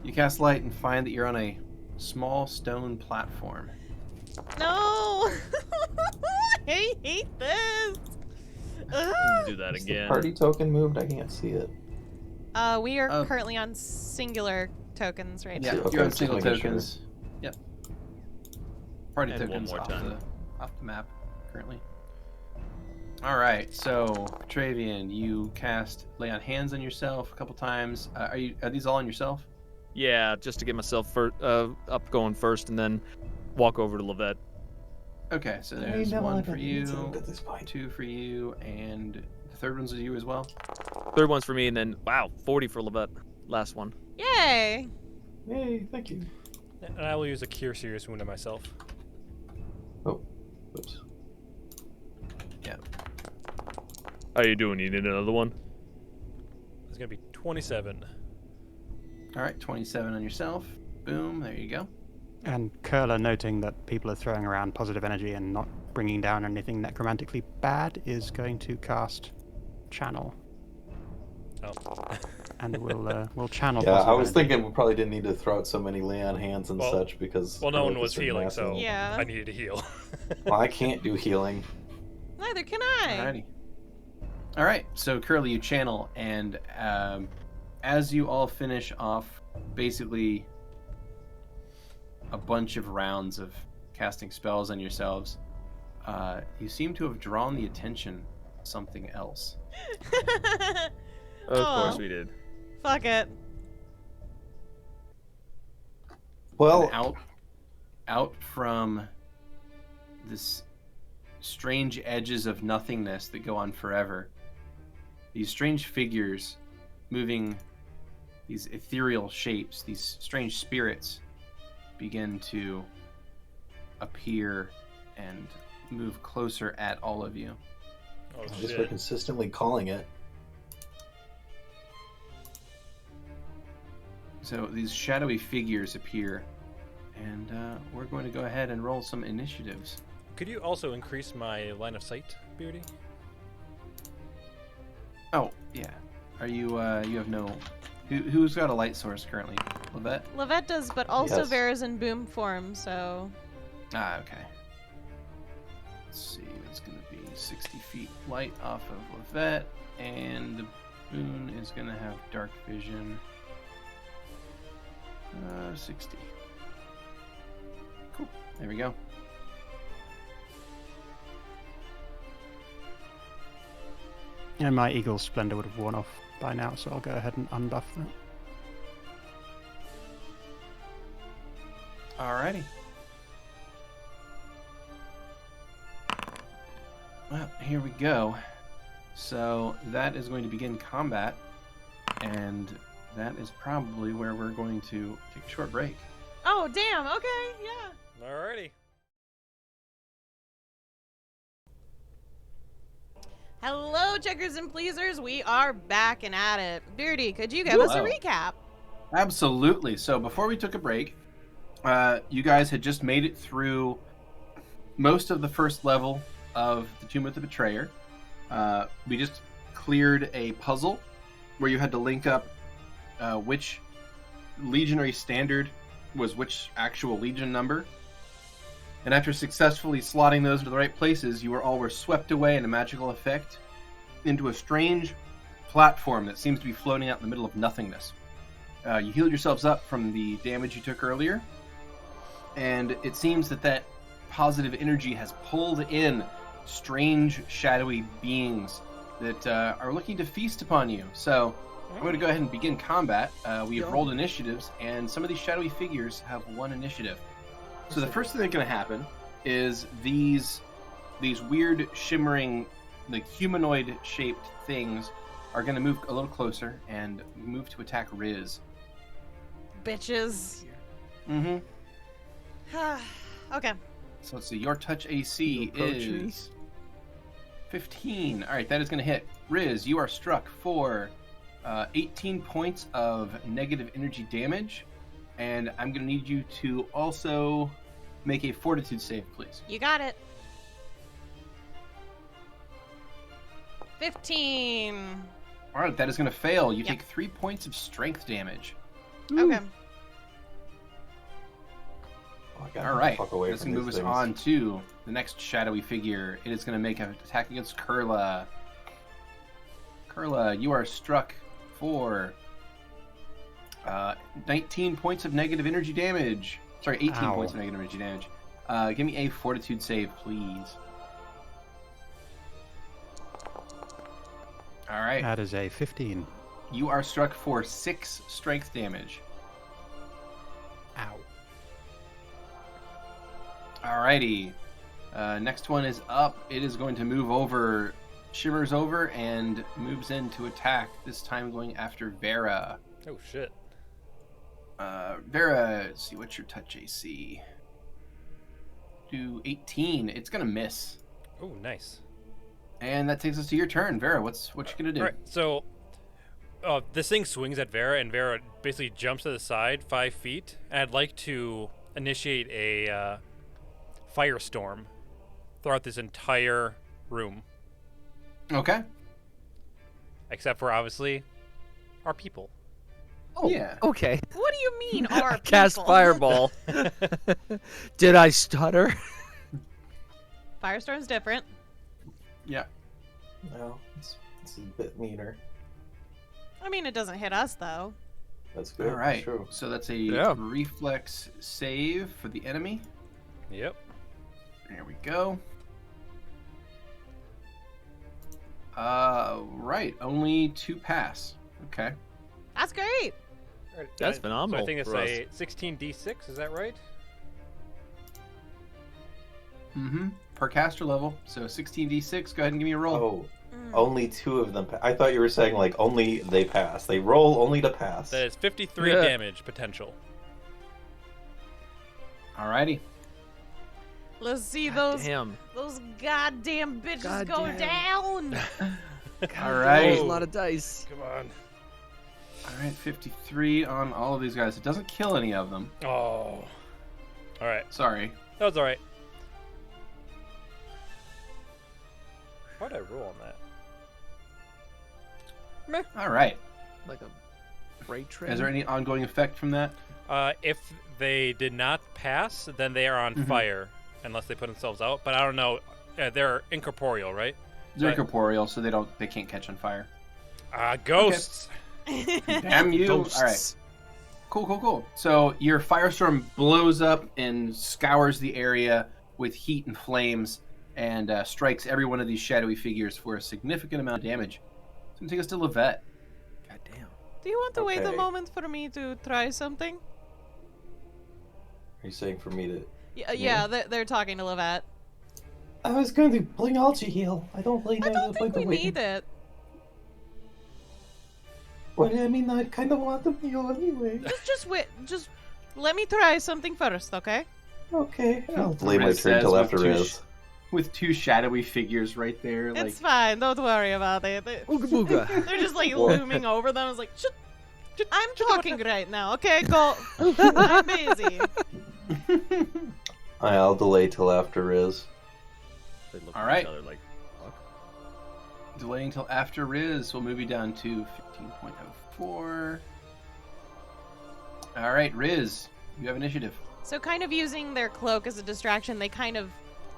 You cast light and find that you're on a small stone platform. no! I hate this. Ugh. Do that Is the again. party token moved? I can't see it. We are Oh. currently on singular tokens right Yeah, now. Okay, you're on just single making sure. tokens. Yep. Party And one tokens more off time. off the map currently. All right, so Petravian, you cast lay on hands on yourself a couple times. Are these all on yourself? Yeah, just to get myself up going first, and then walk over to Lovette. Okay, so I there's know one I for got you, Moved at this point. 2 for you, and the third one's you as well. Third one's for me, and then, wow, 40 for Lovette. Last one. Yay! Yay, thank you. And I will use a Cure Serious Wound on myself. Oh, oops. How you doing? You need another one? It's going to be 27. All right, 27 on yourself. Boom, there you go. And Kurla, noting that people are throwing around positive energy and not bringing down anything necromantically bad, is going to cast Channel. Oh. And we'll channel Yeah, positive I was energy. thinking we probably didn't need to throw out so many lay on hands and Well- such because. Well, no one Orcus was are healing, massive. so Yeah. I needed to heal. Well, I can't do healing. Neither can I. Alrighty. All right, so Curly, you channel, and as you all finish off, basically a bunch of rounds of casting spells on yourselves, you seem to have drawn the attention of something else. Of Aw. course we did. Fuck it. Well, And out from this strange edges of nothingness that go on forever, these strange figures moving, these ethereal shapes, these strange spirits begin to appear and move closer at all of you. Oh, I guess we're shit. consistently calling it. So these shadowy figures appear, and we're going to go ahead and roll some initiatives. Could you also increase my line of sight, Beardy? Oh, yeah. Are you, you have no... Who's got a light source currently? Lovette? Lovette does, but also Yes. Vera's in boom form, so... Ah, okay. Let's see, that's going to be 60 feet light off of Lovette, and Spoon is going to have dark vision. 60. Cool. There we go. And my Eagle Splendor would have worn off by now, so I'll go ahead and unbuff that. Alrighty. Well, here we go. So that is going to begin combat, and that is probably where we're going to take a short break. Oh, damn. Okay, yeah. Alrighty. Hello, checkers and pleasers. We are back and at it. Beardy, could you give us a Hello. recap? Absolutely. So before we took a break, you guys had just made it through most of the first level of the Tomb of the Betrayer. We just cleared a puzzle where you had to link up which legionary standard was which actual legion number. And after successfully slotting those into the right places, you were swept away in a magical effect into a strange platform that seems to be floating out in the middle of nothingness. You healed yourselves up from the damage you took earlier, and it seems that positive energy has pulled in strange, shadowy beings that are looking to feast upon you. So I'm going to go ahead and begin combat. We have rolled initiatives, and some of these shadowy figures have 1 initiative. So the first thing that's going to happen is these weird, shimmering, like humanoid-shaped things are going to move a little closer and move to attack Riz. Bitches. Mm-hmm. Okay. So let's see. Your touch AC is 15. All right, that is going to hit. Riz, you are struck for 18 points of negative energy damage, and I'm going to need you to also make a fortitude save, please. You got it. 15. All right, that is going to fail. You Yep. take 3 points of strength damage. Okay. Oh, I gotta All right, fuck away this is from going to move these us things. on to the next shadowy figure. It is going to make an attack against Kurla. Kurla, you are struck for 19 points of negative energy damage. Sorry, 18 Ow. points of negative energy damage. Give me a fortitude save, please. All right. That is a 15. You are struck for 6 strength damage. Ow. Alrighty. Next one is up. It is going to move over, shimmers over, and moves in to attack, this time going after Vera. Oh shit. Vera, let's see, what's your touch AC? Do 18. It's going to miss. Oh, nice. And that takes us to your turn. Vera, what you going to do? All right, so this thing swings at Vera, and Vera basically jumps to the side 5 feet. And I'd like to initiate a firestorm throughout this entire room, Okay. except for obviously our people. Oh, Yeah. okay. What do you mean, our Cast people? fireball. Did I stutter? Firestorm's different. Yeah. No, it's a bit meaner. I mean, it doesn't hit us, though. That's good. All right. True. So that's a Yeah. reflex save for the enemy. Yep. There we go. Right. Only 2 pass. Okay. That's great. All right, That's So phenomenal I think it's for us. a 16d6. Is that right? Mm-hmm. Per caster level. So 16d6. Go ahead and give me a roll. Oh, Mm. only 2 of them. I thought you were saying like only they pass. They roll only to pass. That is 53 Yeah. damage potential. Alrighty. Let's see Damn. those goddamn bitches go Goddamn. down. All right. That's a lot of dice. Come on. All right. 53 on all of these guys. It doesn't kill any of them. Oh. All right. Sorry. That was all right. How'd I roll on that? All right. Like a freight train. Is there any ongoing effect from that? If they did not pass, then they are on Mhm. fire, unless they put themselves out. But I don't know. They're incorporeal, right? They're Right. incorporeal, so they can't catch on fire. Ghosts. Damn you. Ghosts. All right. Cool. So your firestorm blows up and scours the area with heat and flames and strikes every one of these shadowy figures for a significant amount of damage. It's going to take us to Lovette. God damn. Do you want to wait a Okay. moment for me to try something? Are you saying for me to? Yeah, they're talking to Lovette. I was going to bring Archie heal. I don't really know I don't the think point we of need waiting. it. Well, I mean, I kind of want them heal anyway. Just wait. Just let me try something first, okay? Okay, I'll Delay my Riz turn says till with after two Riz. With two shadowy figures right there. Like, It's fine. Don't worry about it. Ooga booga. They're just like What? looming over them. It's like, I'm talking right now. Okay, go. I'm busy. I'll delay till after Riz. They look All at right. each other like, fuck. delaying till after Riz. We'll move you down to 15.04. All right, Riz, you have initiative. So kind of using their cloak as a distraction, they kind of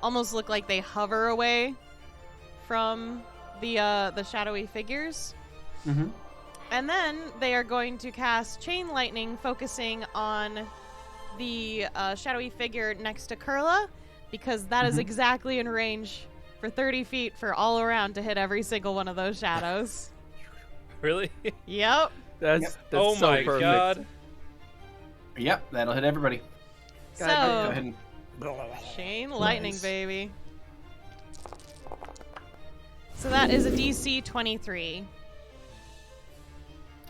almost look like they hover away from the shadowy figures. Mm-hmm. And then they are going to cast Chain Lightning, focusing on the shadowy figure next to Kurla, because that is exactly in range for 30 feet for all around to hit every single one of those shadows. Really? Yep. That's Oh so my perfect. god. Yep, that'll hit everybody. So, Go ahead and Chain Lightning, Nice. baby. So that is a DC 23.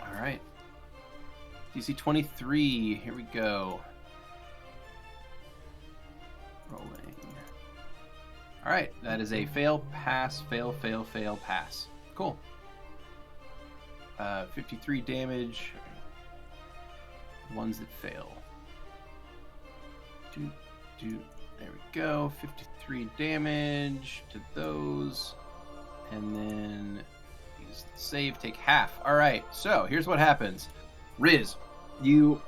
all right. DC 23. Here we go. Rolling. All right, that is a fail, pass, fail, fail, fail, pass. Cool. 53 damage. Ones that fail. There we go. 53 damage to those. And then use the save, take half. All right, so here's what happens. Riz, you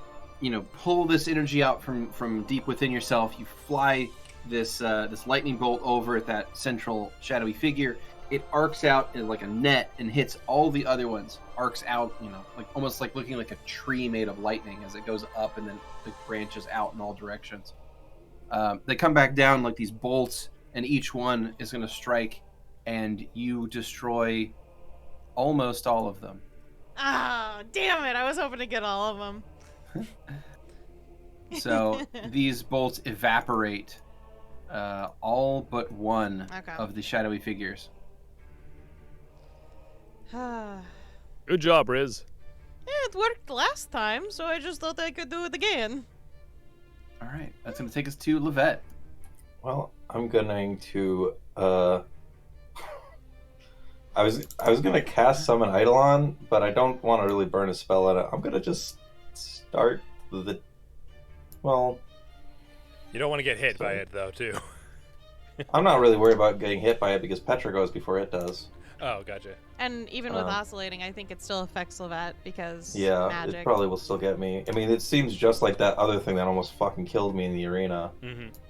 pull this energy out from deep within yourself. You fly this lightning bolt over at that central shadowy figure. It arcs out in like a net and hits all the other ones. Arcs out, like almost like looking like a tree made of lightning as it goes up and then it branches out in all directions. They come back down like these bolts, and each one is going to strike, and you destroy almost all of them. Ah, damn it. I was hoping to get all of them. So these bolts evaporate all but one Okay. of the shadowy figures. Good job, Riz. It worked last time, so I just thought I could do it again. All right, that's going to take us to Lovette. Well, I'm going to. I was gonna cast Summon Eidolon, but I don't want to really burn a spell on it. I'm gonna just start the. Well, You don't want to get hit by it, though, too. I'm not really worried about getting hit by it because Petra goes before it does. Oh, gotcha. And even with oscillating, I think it still affects Lovette because Yeah, magic. it probably will still get me. I mean, it seems just like that other thing that almost fucking killed me in the arena,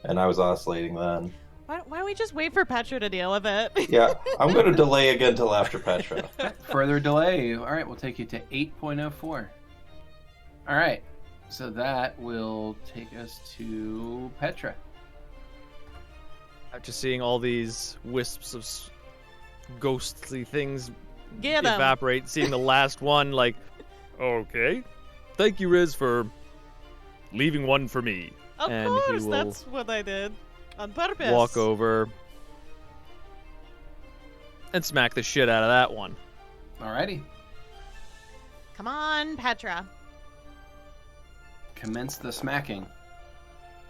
and I was oscillating then. Why don't we just wait for Petra to deal with it? Yeah, I'm gonna delay again till after Petra. Further delay. All right, we'll take you to 8.04. All right, so that will take us to Petra. After seeing all these wisps of ghostly things Get 'em. evaporate, seeing the last one, like, okay, thank you, Riz, for leaving one for me. Of And he course, will that's what I did. On purpose. Walk over and smack the shit out of that one. Alrighty, Come on, Petra. commence the smacking.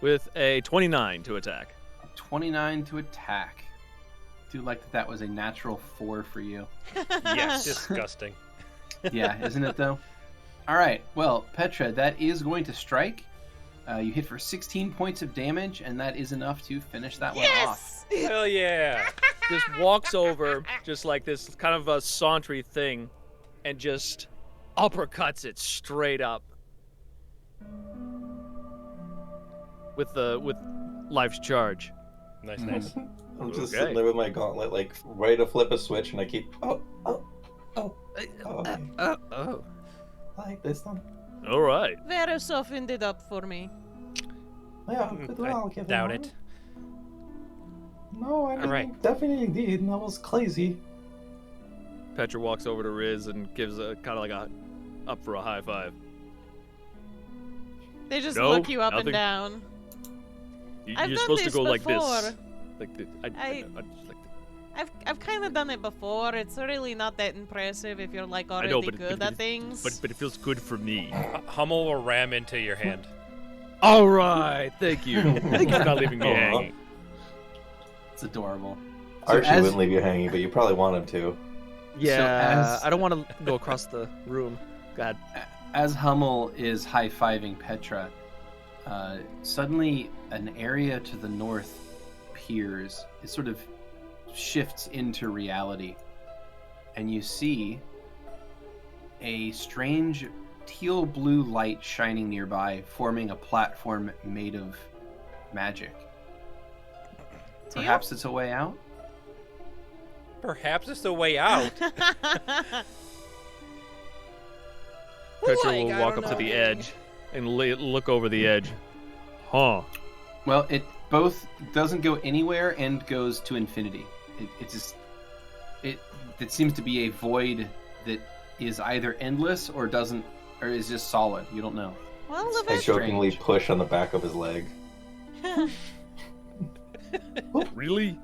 With a 29 to attack. 29 to attack. Do like that was a natural 4 for you. Yes. Disgusting. Yeah, isn't it though? All right, well, Petra, that is going to strike. You hit for 16 points of damage, and that is enough to finish that one off. Yes! Hell yeah. Just walks over, just like this kind of a sauntry thing, and just uppercuts it straight up. With life's charge. Nice, nice. I'm just Okay. sitting there with my gauntlet, like ready to flip a switch, and I keep Okay. Oh. I like this one. All right. Vera softened it up for me. Yeah, good well, I Kevin. doubt it. No, I mean, Alright. definitely did. That was crazy. Petra walks over to Riz and gives a kind of like a up for a high five. They just No, look you up nothing. and down. You're I've done supposed to this go like before. this. Like the, I just like I've kind of done it before. It's really not that impressive if you're like already know, but good at things. but it feels good for me. Hummel will ram into your hand. All right, thank you. Thank you for not leaving me Aw. hanging. It's adorable. Archie as- wouldn't leave you hanging, but you probably want him to. Yeah, as- I don't want to go across the room. Go ahead. As Hummel is high-fiving Petra, suddenly an area to the north appears. It sort of shifts into reality. And you see a strange teal blue light shining nearby, forming a platform made of magic. Teal? Perhaps it's a way out? Perhaps it's the way out. Petra Like, will I walk don't up to know. the edge and look over the edge. Huh. Well, it both doesn't go anywhere and goes to infinity. It seems to be a void that is either endless or is just solid. You don't know. Well, I Lovette. jokingly push on the back of his leg. Really?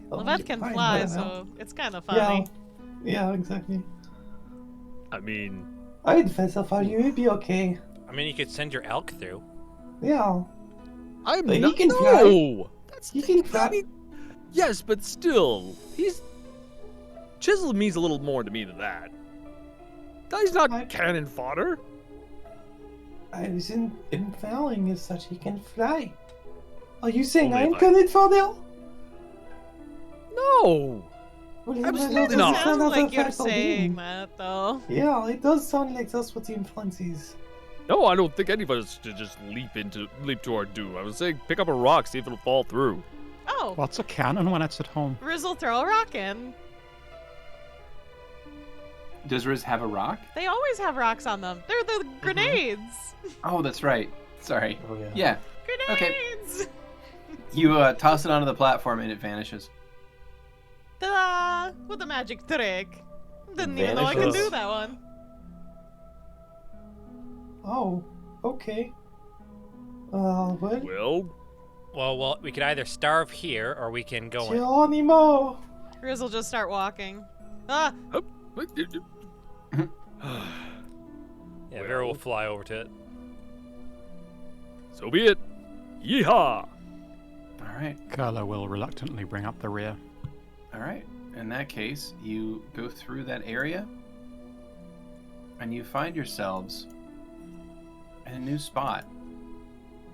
Lovette can Fine, fly, whatever. so it's kind of Yeah, funny. yeah, exactly. I mean, I'd fess up for you. It'd be okay. I mean, you could send your elk through. Yeah, I'm But he not. can fly. No. That's he can I fly. mean, yes, but still, Chisel means a little more to me than that. He's not I- cannon fodder. I was in failing as such. He can fly. Are you saying Only I'm if I- cannon fodder? No. Well, you Absolutely might as well not. just Sounds another like you're fatal saying being. that, though. Yeah, it does sound like that's what the influence is. No, I don't think any of us should just leap to our doom. I was saying pick up a rock, see if it'll fall through. Oh, What's a cannon when it's at home? Riz will throw a rock in. Does Riz have a rock? They always have rocks on them. They're the grenades. Oh, that's right. Sorry. Oh yeah. Yeah. Okay. Grenades! You toss it onto the platform and it vanishes. Ta-da! With a magic trick. Didn't even know I could Vanishes. do that one. Oh, okay. Well, Well, we could either starve here or we can go in. Geronimo! Riz will just start walking. Ah! Yeah, Vera will fly over to it. So be it. Yeehaw! All right. Kurla will reluctantly bring up the rear. All right. In that case, you go through that area and you find yourselves in a new spot.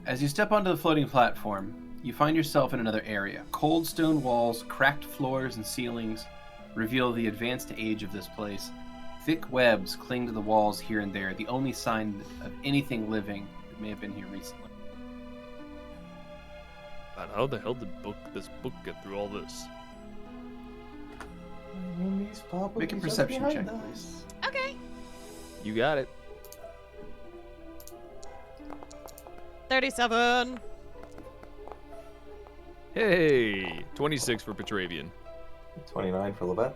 As you step onto the floating platform, you find yourself in another area. Cold stone walls, cracked floors, and ceilings reveal the advanced age of this place. Thick webs cling to the walls here and there, the only sign of anything living that may have been here recently. But how the hell did this book get through all this? Enemies probably Make a just perception behind check, us. Okay. You got it. 37. Hey, 26 for Petravian. 29 for Lovette.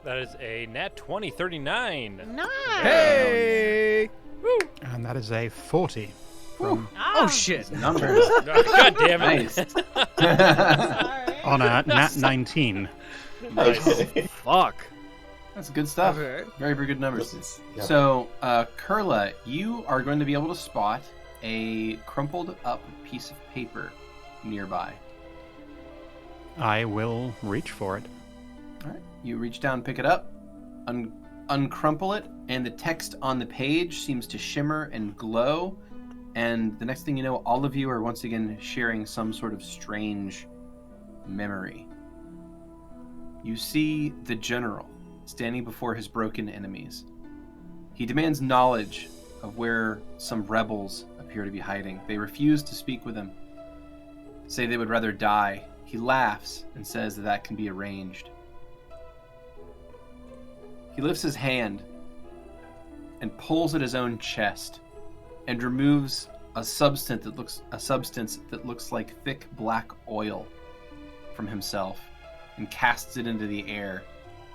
That is a nat 20, 39. Nice. Hey! And that is a 40. From, Ah, Oh shit! Numbers. God damn it. Nice. Sorry. on a nat 19. Okay. Fuck. That's good stuff. Okay. Very, very good numbers. Yeah. So, Kurla, you are going to be able to spot a crumpled up piece of paper nearby. I will reach for it. All right. You reach down, pick it up, uncrumple it, and the text on the page seems to shimmer and glow. And the next thing you know, all of you are once again sharing some sort of strange memory. You see the general standing before his broken enemies. He demands knowledge of where some rebels appear to be hiding. They refuse to speak with him, say they would rather die He laughs and says that can be arranged. He lifts his hand and pulls at his own chest and removes a substance that looks like thick black oil from himself and casts it into the air.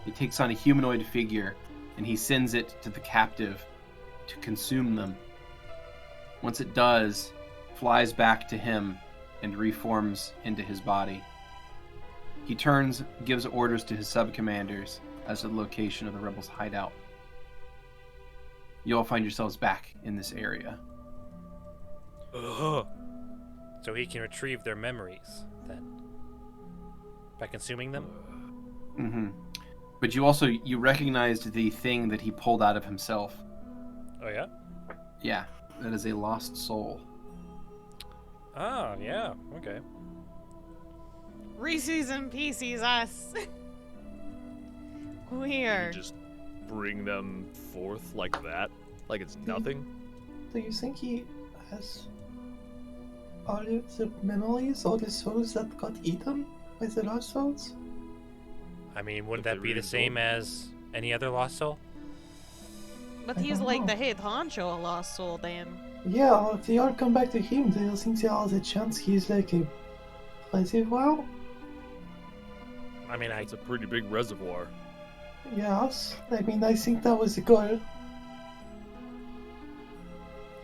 It takes on a humanoid figure and he sends it to the captive to consume them. Once it does, flies back to him and reforms into his body. He turns, gives orders to his sub-commanders as to the location of the rebels' hideout. You all find yourselves back in this area. Ugh. So he can retrieve their memories, then? By consuming them? Mm-hmm. But you recognized the thing that he pulled out of himself. Oh, yeah? Yeah, that is a lost soul. Oh, yeah, okay. Reese's and Pieces us. Weird. Just bring them forth like that? Like it's nothing? Do you think he has all of the memories, all the souls that got eaten by the lost souls? I mean, wouldn't If that they be the really same don't. as any other lost soul? But I he's don't like know. the head honcho of Lost Soul, Dan. Yeah, if they all come back to him, do you think there is a chance he's like a reservoir? I mean, It's a pretty big reservoir. Yes. I mean, I think that was the goal.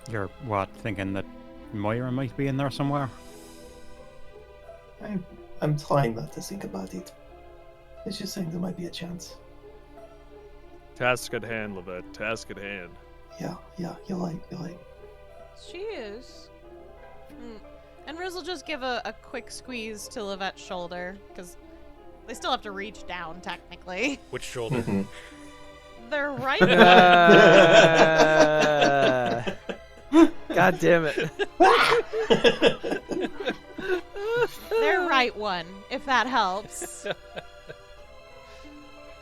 You're what, thinking that Moira might be in there somewhere? I'm trying not to think about it. It's just saying there might be a chance. Task at hand, Lovette. Task at hand. Yeah, you're right. She is. And Riz will just give a quick squeeze to Lovette's shoulder, because they still have to reach down, technically. which shoulder? They're right God damn it. They're right one, if that helps.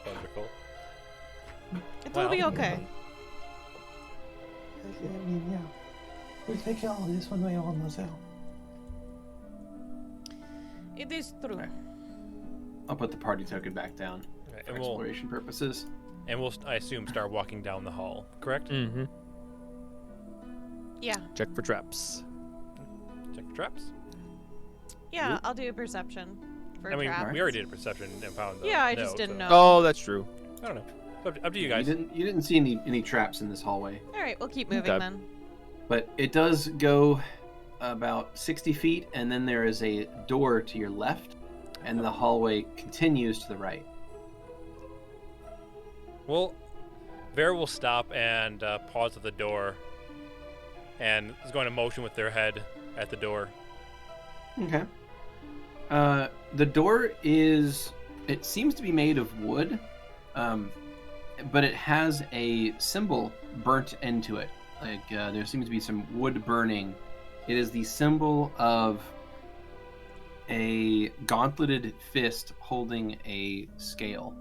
Wonderful. It'll be okay. I mean, yeah. We'll take care of this one way or another. It is true. Alright. I'll put the party token back down Right, for and we'll, exploration purposes. I assume, start walking down the hall, correct? Mm-hmm. Yeah. Check for traps. Check for traps. Yeah, I'll do a perception for I mean, traps. we already did a perception and found the Yeah, I just note, didn't so- know. Oh, that's true. I don't know. Up to you guys. You didn't see any traps in this hallway, Alright, we'll keep moving Okay. then. but it does go about 60 feet, and then there is a door to your left, and the hallway continues to the right. Well, Vera will stop and pause at the door, and is going to motion with their head at the door. Okay. The door it seems to be made of wood, but it has a symbol burnt into it. Like, there seems to be some wood burning. It is the symbol of a gauntleted fist holding a scale.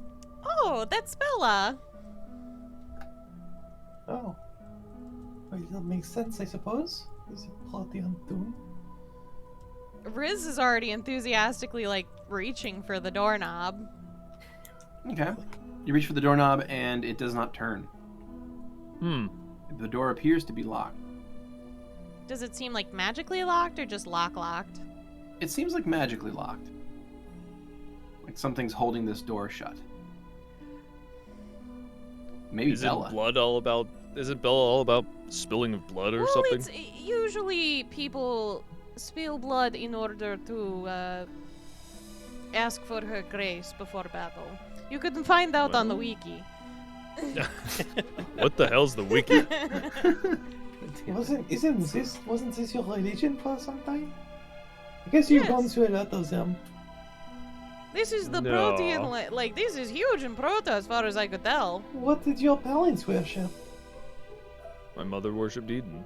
Oh, that's Bella. Oh. Well, that makes sense, I suppose. Is it plot the undoing? Riz is already enthusiastically, reaching for the doorknob. Okay. You reach for the doorknob, and it does not turn. The door appears to be locked. Does it seem like magically locked or just locked? It seems like magically locked. Like something's holding this door shut. Maybe Isn't Bella. Isn't Bella all about spilling of blood or Well, something? it's usually people spill blood in order to ask for her grace before battle. You can find out on the wiki. What the hell's the wiki? Wasn't this your religion for some time? I guess you've Yes. gone through a lot of them. This is the No. Protean, this is huge in Proto as far as I could tell. What did your parents worship? My mother worshipped Eden.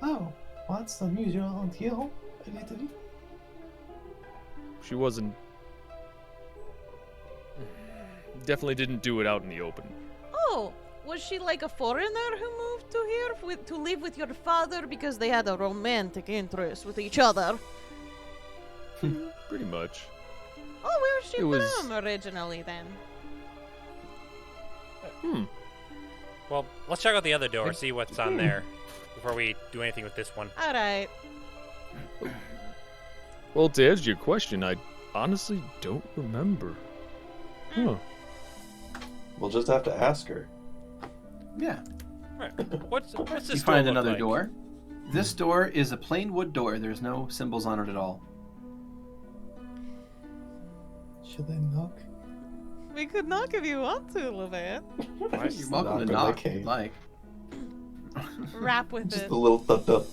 Oh, what's unusual around here? A little bit. She wasn't. Definitely didn't do it out in the open. Oh, was she like a foreigner who moved to here to live with your father because they had a romantic interest with each other? Pretty much. Oh, where's she It was- from originally then? Well, let's check out the other door, see what's on there before we do anything with this one. All right. Well, to answer your question, I honestly don't remember. Huh. We'll just have to ask her. Yeah. Right. What's this You door find look another like? door. This door is a plain wood door. There's no symbols on it at all. Should I knock? We could knock if you want to, Lovette. You're welcome to but I knock if can't. you'd like. Rap with Just it. a little thud.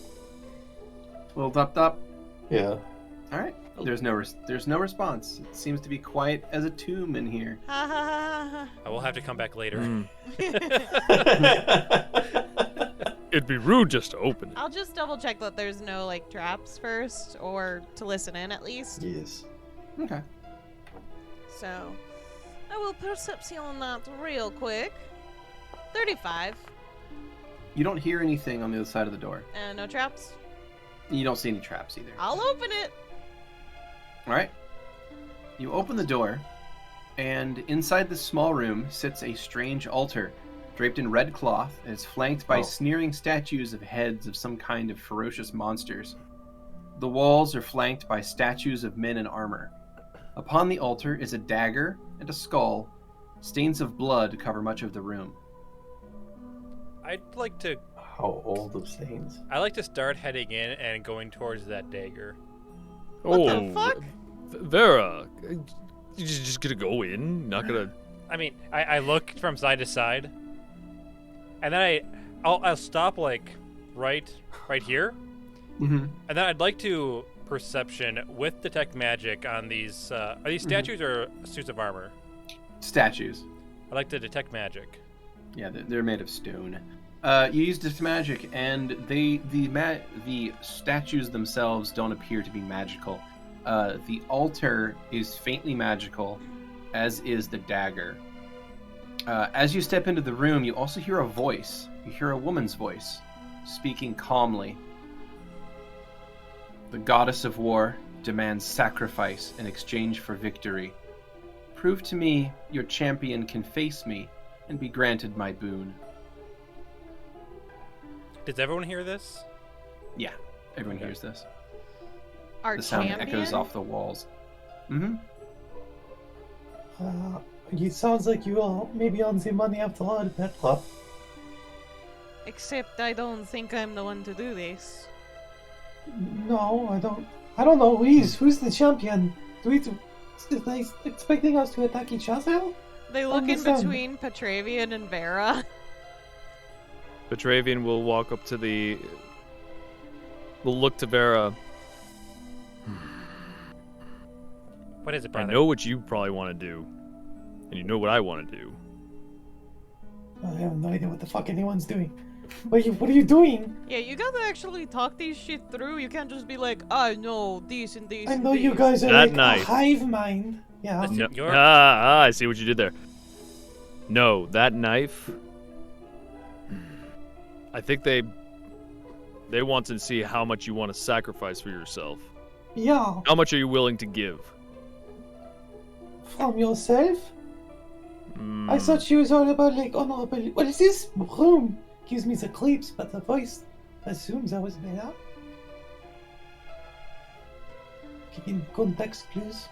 Little dup dup. Yeah. All right. There's no response. It seems to be quiet as a tomb in here. Ha ha ha ha. I will have to come back later. It'd be rude just to open it. I'll just double check that there's no like traps first, or to listen in at least. Yes. Okay. So, I will perception that real quick. 35. You don't hear anything on the other side of the door. No traps. You don't see any traps either. I'll open it. All right. You open the door, and inside this small room sits a strange altar, draped in red cloth, and it's flanked by Oh. sneering statues of heads of some kind of ferocious monsters. The walls are flanked by statues of men in armor. Upon the altar is a dagger and a skull. Stains of blood cover much of the room. I'd like to How old of stains? start heading in and going towards that dagger. What the fuck? Vera, you just gonna go in? Not gonna. I mean, I look from side to side, and then I'll stop like right here, Mm-hmm. and then I'd like to perception with detect magic on these. Are these statues or suits of armor? Statues. I'd like to detect magic. Yeah, they're made of stone. You use detect magic, and the statues themselves don't appear to be magical. The altar is faintly magical, as is the dagger. As you step into the room, you also hear a voice. You hear a woman's voice, speaking calmly. The goddess of war demands sacrifice in exchange for victory. Prove to me your champion can face me and be granted my boon. Does everyone hear this? Yeah, everyone Okay. hears this. Our The sound champion? echoes off the walls. Mm-hmm. It sounds like you are maybe on the money after all, Petra. Except I don't think I'm the one to do this. No, I don't. I don't know. Who's the champion? Are they expecting us to attack each other? They look in Understand. between Petravian and Vera. Petravian will walk up to the. Will look to Vera. What is it, I brother? know what you probably want to do, and you know what I want to do. I have no idea what the fuck anyone's doing. What are you doing? Yeah, you gotta actually talk these shit through. You can't just be like, I know this and this. I and know you this." guys are That like knife. a hive mind. Yeah. Listen, No. you're- I see what you did there. No, that knife. I think they want to see how much you want to sacrifice for yourself. Yeah. How much are you willing to give? From yourself? I Mm, thought she was all about like honorable. What is this room? Gives me the creeps, but the voice assumes I was Vera. Giving context clues.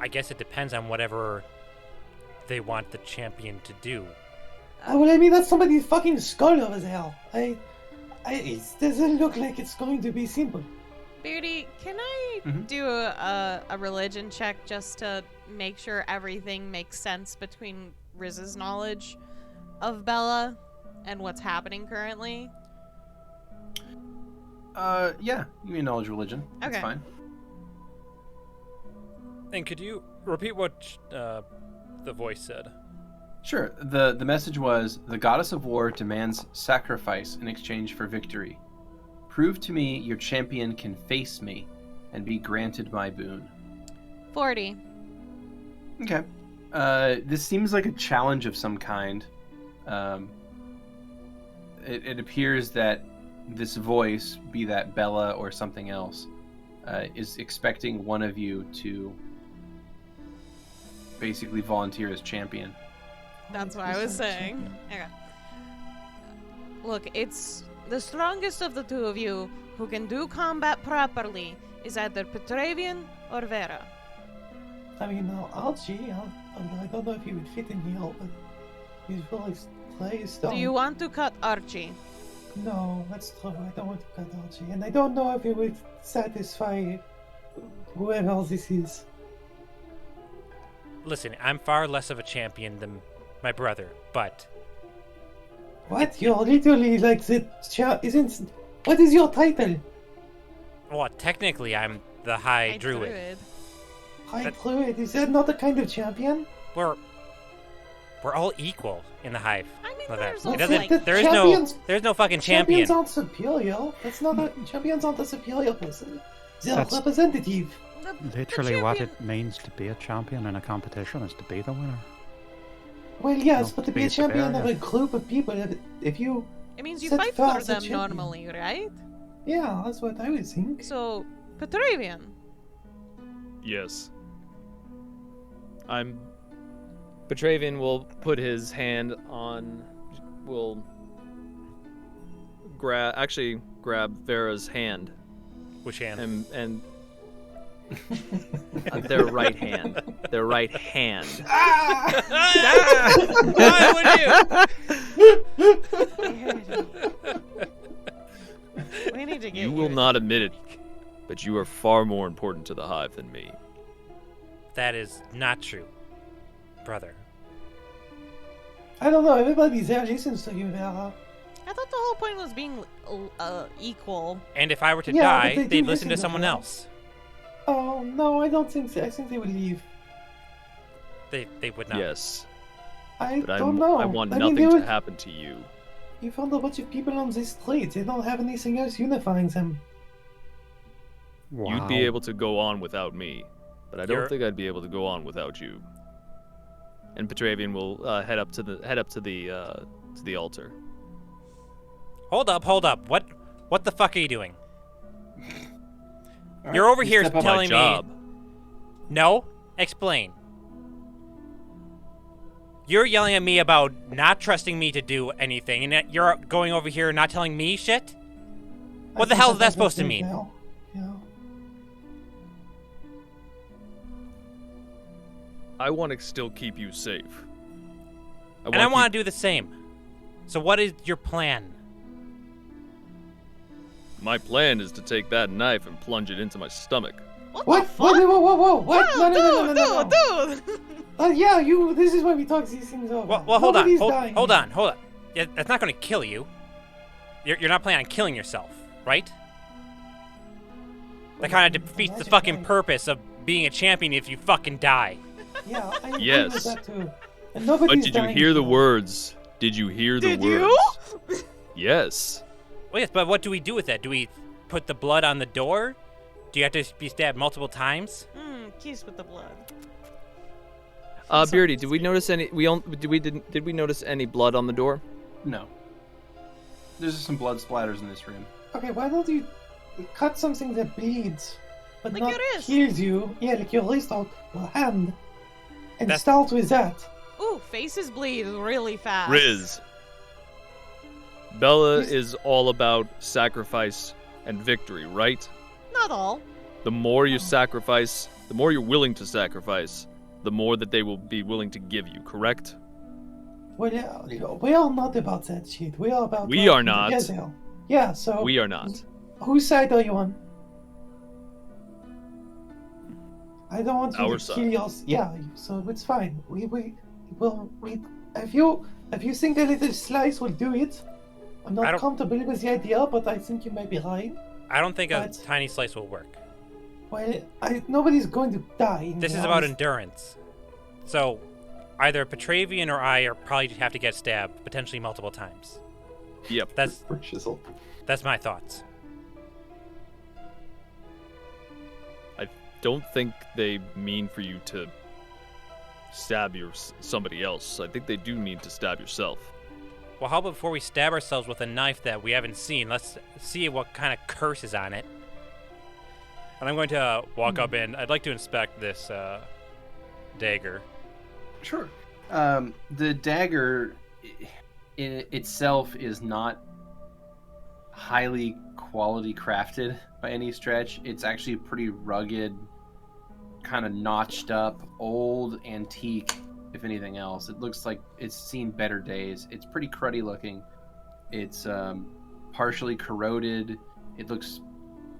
I guess it depends on whatever they want the champion to do. Well, I mean that's somebody's fucking skull over there. It doesn't look like it's going to be simple. Beardy, can I Mhm. do a religion check just to make sure everything makes sense between Riz's knowledge of Bella and what's happening currently? Yeah, you mean knowledge religion. That's Okay. fine. And could you repeat what the voice said? Sure. The message was, the goddess of war demands sacrifice in exchange for victory. Prove to me your champion can face me and be granted my boon. 40. Okay. This seems like a challenge of some kind. It appears that this voice, be that Bella or something else, is expecting one of you to basically volunteer as champion. That's what I was saying. Okay. Look, it's the strongest of the two of you who can do combat properly is either Petravian or Vera. I mean, Archie, I don't know if he would fit in here, but he's really plays Do you want to cut Archie? No, that's true. I don't want to cut Archie, and I don't know if it would satisfy whoever this is. Listen, I'm far less of a champion than my brother, but What? You're literally like the isn't? What is your title? well, technically I'm the High Hey, Druid. High Druid. Is that not a kind of champion? We're all equal in the Hive. I mean, Lovette. there's It also doesn't. like There's no fucking champion. Champions aren't superior. That's not a champions aren't a superior person. They're That's- representative. Literally, what champion- it means to be a champion in a competition is to be the winner. Well, yes, Not but to to be be a champion of superior. a group of people, if you, It means you Set fight fast for a them champion. normally, right? yeah, that's what I would think. So, Petravian. Yes. Petravian will put his hand on. Will grab Vera's hand Which hand? and their right hand. Their right hand. Why We need to get You will not admit it, but you are far more important to the Hive than me. That is not true, brother. I don't know. Everybody there listens to you, Vera. I thought the whole point was being equal. And if I were to Yeah, but die, they do they'd listen to listen to someone her. else. Oh no, I don't think so. I think they would leave. They would not. Yes, I but don't know. I want mean, nothing they to would- happen to you. You found a bunch of people on the street. They don't have anything else unifying them. Wow. You'd be able to go on without me, but I don't You're- think I'd be able to go on without you. And Petravian will head up to the altar. Hold up. What the fuck are you doing? All You're right, over you here step up. telling My job. me. No? Explain. You're yelling at me about not trusting me to do anything, and yet you're going over here not telling me shit? What the I hell think is that that's supposed to what mean? now. Yeah. I want to still keep you safe. And I want to do the same. So what is your plan? My plan is to take that knife and plunge it into my stomach. What? What? The fuck? Whoa! What? No, No! dude. Yeah, you. This is why we talk these things over. Well, hold on. Nobody's dying. Hold on. Yeah, that's not going to kill you. You're not planning on killing yourself, right? That kind of defeats the fucking purpose of being a champion if you fucking die. Yeah, I agree Yes. with that too. And But nobody's did you dying hear the here. words? Did you hear the Did words? Yes. Well, yes, but what do we do with that? Do we put the blood on the door? Do you have to be stabbed multiple times? Kiss with the blood. Beardy, did we notice any? Did we notice any blood on the door? No. There's just some blood splatters in this room. Okay, why don't you cut something that bleeds, but Like not your wrist. kills you? Yeah, like your wrist or your hand, and That's- start with that. Ooh, faces bleed really fast. Riz. Bella is all about sacrifice and victory, right? Not all. The more you sacrifice, the more you're willing to sacrifice, the more that they will be willing to give you, correct? Well, yeah, we are not about that shit. We are about. We are working not. together. Yeah. So. We are not. Whose side are you on? I don't want you Our to side. kill yours. Yeah. So it's fine. We will. If you think a little slice will do it, I'm I not don't- comfortable with the idea, but I think you might be right. I don't think a But- tiny slice will work. Well, nobody's going to die. This is about endurance. So, either Petravian or I are probably have to get stabbed, potentially multiple times. Yep. That's For chisel. my thoughts. I don't think they mean for you to stab somebody else. I think they do mean to stab yourself. Well, how about before we stab ourselves with a knife that we haven't seen, let's see what kind of curse is on it. And I'm going to walk up in. I'd like to inspect this dagger. Sure. The dagger in itself is not highly quality crafted by any stretch. It's actually pretty rugged, kind of notched up, old, antique, if anything else. It looks like it's seen better days. It's pretty cruddy looking. It's partially corroded. It looks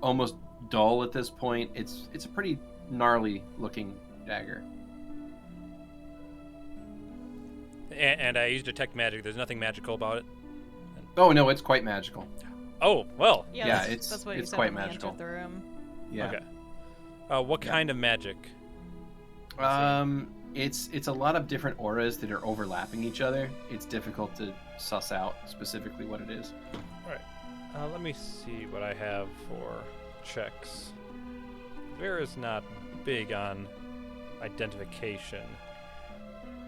almost dull at this point. It's a pretty gnarly looking dagger. And I used detect magic. There's nothing magical about it. Oh no, it's quite magical. Oh, well. Yeah, that's what you it's said quite when we magical. entered the room. Yeah. Okay. What kind of magic? It's a lot of different auras that are overlapping each other. It's difficult to suss out specifically what it is. All right. Let me see what I have for checks. Vera's not big on identification.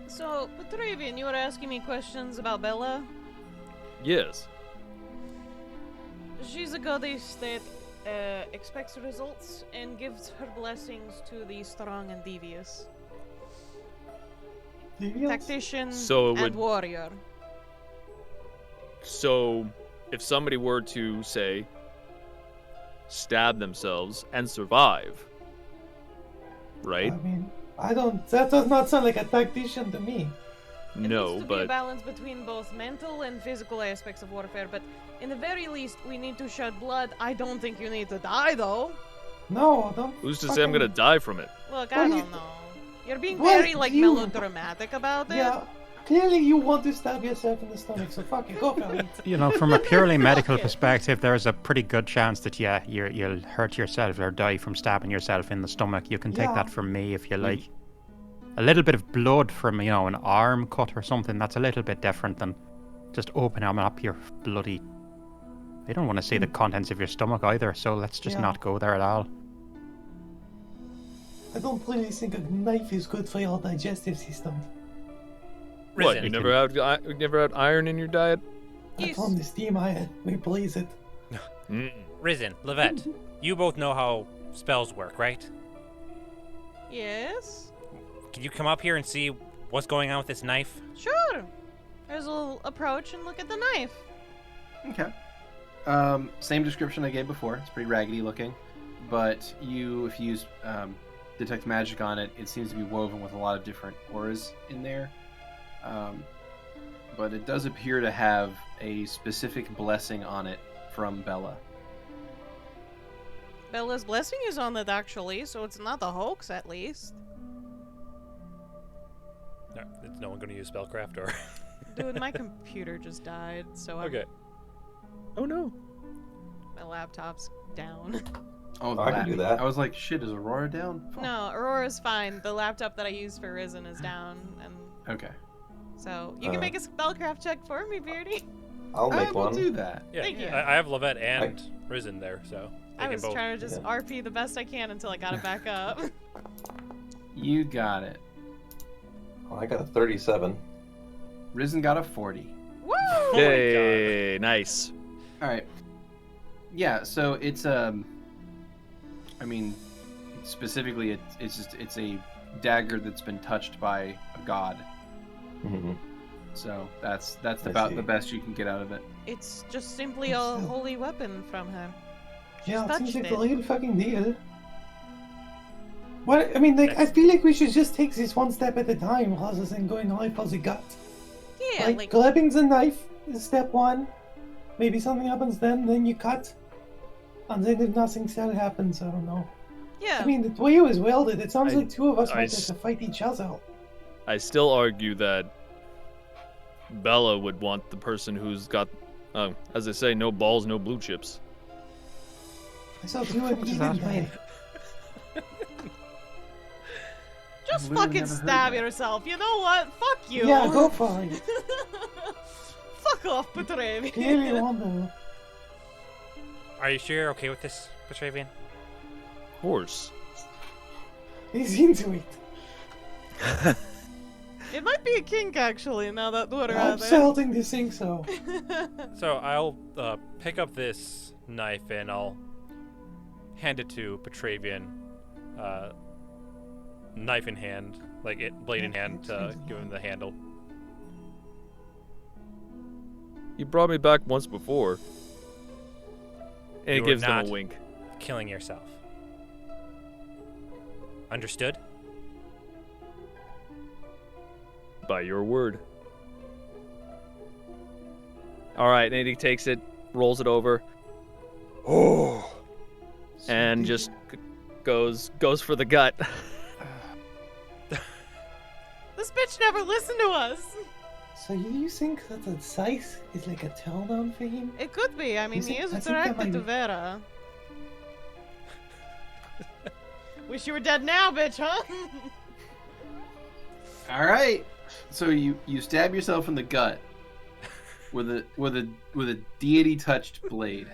So, Petravian, you were asking me questions about Bella? Yes. She's a goddess that expects results and gives her blessings to the strong and devious. Devious? Tactician So it and would- warrior. So, if somebody were to, say, stab themselves and survive, right? I mean, that does not sound like a tactician to me. It No, needs to be a but balance between both mental and physical aspects of warfare, but in the very least, we need to shed blood. I don't think you need to die, though. No, don't. who's to say I'm gonna die from it? Look, Well, I you- don't know. You're being Well, very, like, you- melodramatic about it. Yeah, clearly you want to stab yourself in the stomach, so fuck it, go for it. You know, from a purely medical Fuck it. perspective, there's a pretty good chance that, yeah, you'll hurt yourself or die from stabbing yourself in the stomach. You can take Yeah. that from me if you like. A little bit of blood from, you know, an arm cut or something, that's a little bit different than just opening up your bloody... I don't want to see the contents of your stomach either, so let's just Yeah. not go there at all. I don't really think a knife is good for your digestive system. What? Risen. You never had iron in your diet? Yes. From the steam iron, we blaze it. Risen, Lovette, you both know how spells work, right? Yes? Can you come up here and see what's going on with this knife? Sure. There's a little approach and look at the knife. Okay. Same description I gave before. It's pretty raggedy looking, but if you use detect magic on it, it seems to be woven with a lot of different auras in there. But it does appear to have a specific blessing on it from Bella. Bella's blessing is on it, actually, so it's not a hoax, at least. No, is no one going to use spellcraft or? Dude, my computer just died, so Okay. Oh no. my laptop's down. Oh, I can do that. I was like, shit, is Aurora down? Fuck. No, Aurora's fine. The laptop that I use for Risen is down, and Okay. so you can make a spellcraft check for me, Beardy. I'll I make will one. do that. Yeah, Thank you. I have Lovette and Risen there, so they I can was both. trying to just Yeah. RP the best I can until I got it back up. You got it. Well, I got a 37. Risen got a 40. Woo! Yay! Nice. All right. Yeah, so it's I mean, specifically, it's a dagger that's been touched by a god. Mhm. So that's I about see. the best you can get out of it. It's just simply a It's, holy weapon from her. Yeah, it touched seems like it. the real fucking deal. What? I mean, like, I feel like we should just take this one step at a time rather than going right for the gut. Yeah, like, like grabbing the knife is step one. Maybe something happens then you cut. And then if nothing still happens, I don't know. yeah. I mean, the way it was welded, it sounds I- like two of us I might s- have to fight each other. I still argue that Bella would want the person who's got, as they say, no balls, no blue chips. I thought you and does Eden that died. just I've literally fucking never heard stab that. yourself. You know what? Fuck you. Yeah, go for it. Fuck off, Petravian. Clearly wonder. Are you sure you're okay with this, Petravian? Of course. He's into it. It might be a kink, actually, now that we're I'm at it. starting to think so. So I'll pick up this knife and I'll hand it to Petravian, knife in hand, blade in hand, to give him the handle. You brought me back once before. And You it were gives them not a wink. Killing yourself. Understood? By your word. Alright, and he takes it, rolls it over. Oh! And just goes for the gut. This bitch never listened to us. So you think that the scythe is like a turn-on for him? It could be. I mean, Is he it- is I think that attracted to might Vera. Wish you were dead now, bitch, huh? All right. So you stab yourself in the gut with a deity touched blade.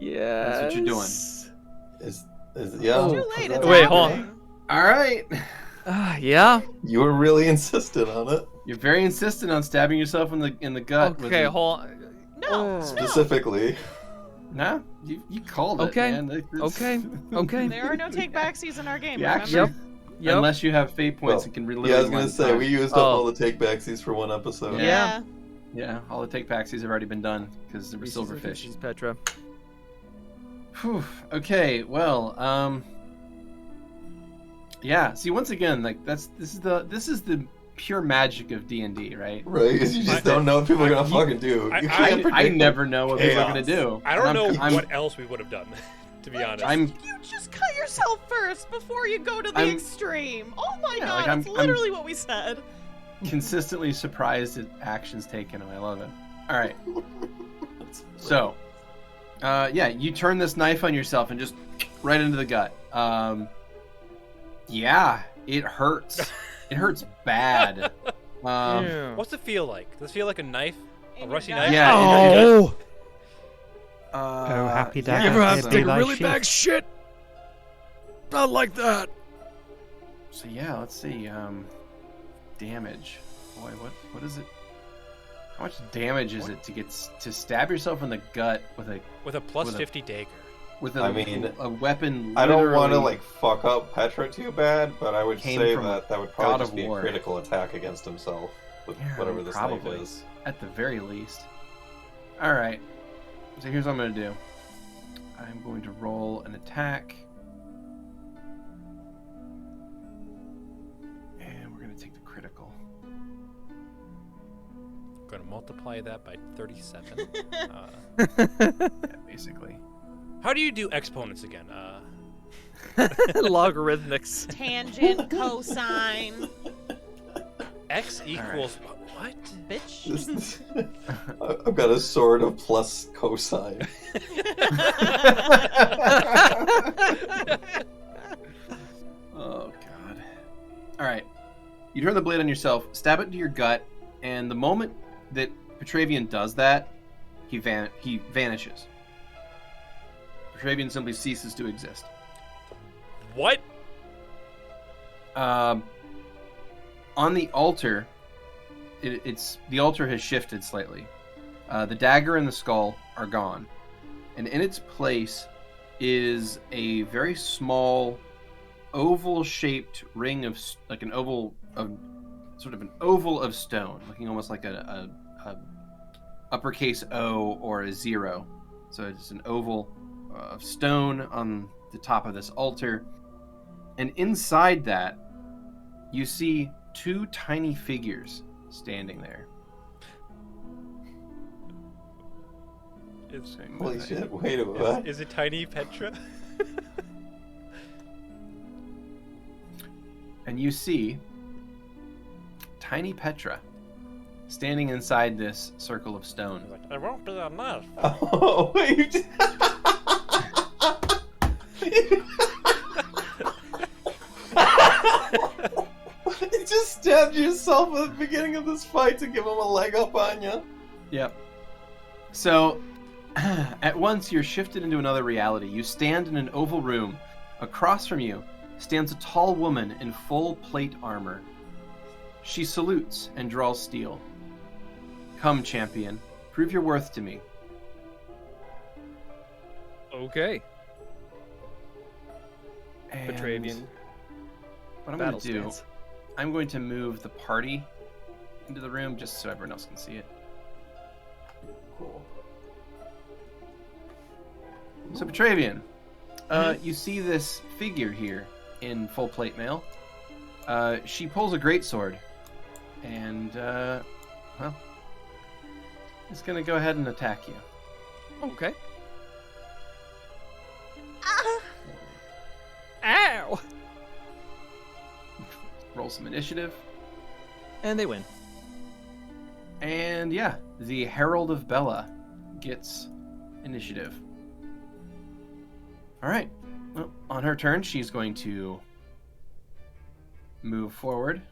Yeah. That's what you're doing. Is yeah? It's too late. It's Wait, hold happening. All right. Yeah? You were really insistent on it. You're very insistent on stabbing yourself in the gut. with Okay, a- hold on. No. Specifically. Nah, you called it. Okay, Man. Okay. There are no take-backsies in our game, You remember? actually, Yep. unless you have fate points, Well, you can relive. Yeah, I was it gonna one say time. we used up Oh. all the take backsies for one episode. Yeah. Yeah, all the take backsies have already been done because there were silverfish. She's Petra. Whew. Okay, well, yeah. See, once again, like this is the pure magic of D&D, right? Right, because you just don't know what people are gonna fucking do. You can't I predict never know what people are gonna chaos. do. I don't And know I'm- what else we would have done, to be honest. I'm You just cut yourself first before you go to the I'm- extreme. Oh my Yeah, god, like, that's I'm- literally what we said. consistently surprised at actions taken, and I love it. All right. So, yeah, you turn this knife on yourself and just right into the gut. Yeah, it hurts. It hurts bad. What's it feel like? Does it feel like a knife? In A your rusty gut? knife? Yeah. Oh! Oh, happy yeah, dagger. You ever have to Give take me a thy really sheath. bad shit? Not like that. So yeah, let's see. Damage. Boy, what is it? How much damage is it to stab yourself in the gut with a With a plus With a- 50 dagger. a I mean, a weapon? I don't want to literally- fuck up Petra too bad, but I would Came say from that would God probably of just be a War. critical attack against himself with Yeah, whatever this probably. knife is. At the very least. All right. So here's what I'm going to do. I'm going to roll an attack. And we're going to take the critical. I'm going to multiply that by 37. Yeah, basically. How do you do exponents again? Logarithmics. Tangent, cosine, X equals what? bitch. I've got a sword of plus cosine. Oh, God. All right. You turn the blade on yourself, stab it into your gut, and the moment that Petravian does that, he vanishes. Petravian simply ceases to exist. What? On the altar, the altar has shifted slightly. The dagger and the skull are gone, and in its place is a very small, oval-shaped ring of like an oval of sort of an oval of stone, looking almost like a uppercase O or a 0. So it's an oval of stone on the top of this altar, and inside that, you see 2 tiny figures standing there. Is, Holy shit, wait a minute. is it Tiny Petra? And you see Tiny Petra standing inside this circle of stone. Like, there won't be enough. Oh, wait. You just stabbed yourself at the beginning of this fight to give him a leg up on you. Yep. So, at once you're shifted into another reality. You stand in an oval room. Across from you stands a tall woman in full plate armor. She salutes and draws steel. Come, champion. Prove your worth to me. Okay. And Petravian. what I'm going Battle to do, stance. I'm going to move the party into the room just so everyone else can see it. Cool. So Petravian, you see this figure here in full plate mail. She pulls a greatsword, and well, it's gonna go ahead and attack you. Okay. Ow! Roll some initiative, And they win. and yeah, the Herald of Bella gets initiative. All right. Well, on her turn, she's going to move forward.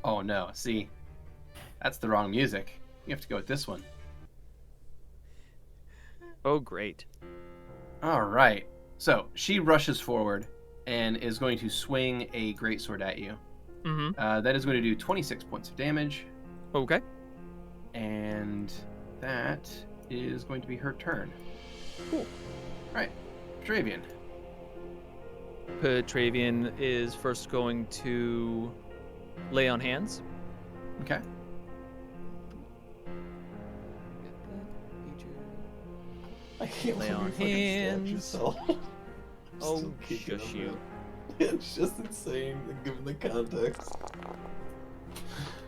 Oh no! See, that's the wrong music. You have to go with this one. Oh, great. All right. So she rushes forward and is going to swing a greatsword at you. Mm-hmm. That is going to do 26 points of damage, Okay. and that is going to be her turn. Cool. All right, Petravian. Petravian is first going to lay on hands. Okay. I can't Lay believe on you fucking stabbed hands. yourself. Oh, Still kicking shush on you. that. It's just insane given the context.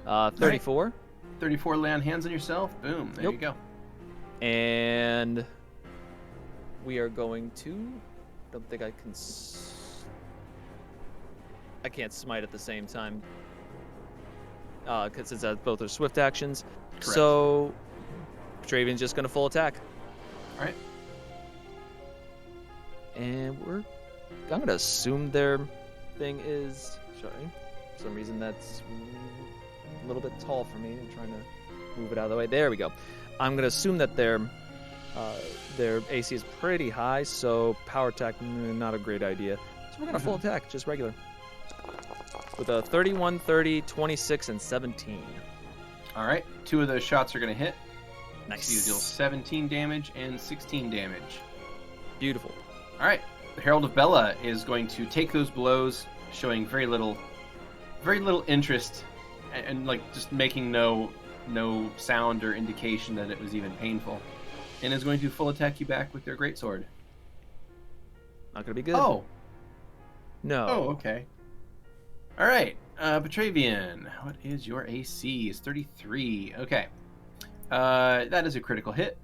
34. 34 lay on hands on yourself. Boom. There Yep. you go. And we are going to... Don't think I can... I can't smite at the same time. Because it's both are swift actions. Correct. So, Petravian's just going to full attack. All right. And I'm going to assume their thing is... Sorry. For some reason that's a little bit tall for me. I'm trying to move it out of the way. There we go. I'm going to assume that their AC is pretty high, so power attack, not a great idea. So we're going to full attack, just regular. With a 31, 30, 26, and 17. All right. 2 of those shots are going to hit. Nice. So you deal 17 damage and 16 damage. Beautiful. All right. The Herald of Bella is going to take those blows, showing very little interest, and like just making no sound or indication that it was even painful, and is going to full attack you back with their greatsword. Not going to be good. Oh. No. Oh, okay. All right, Petravian, what is your AC? Is 33. Okay. That is a critical hit.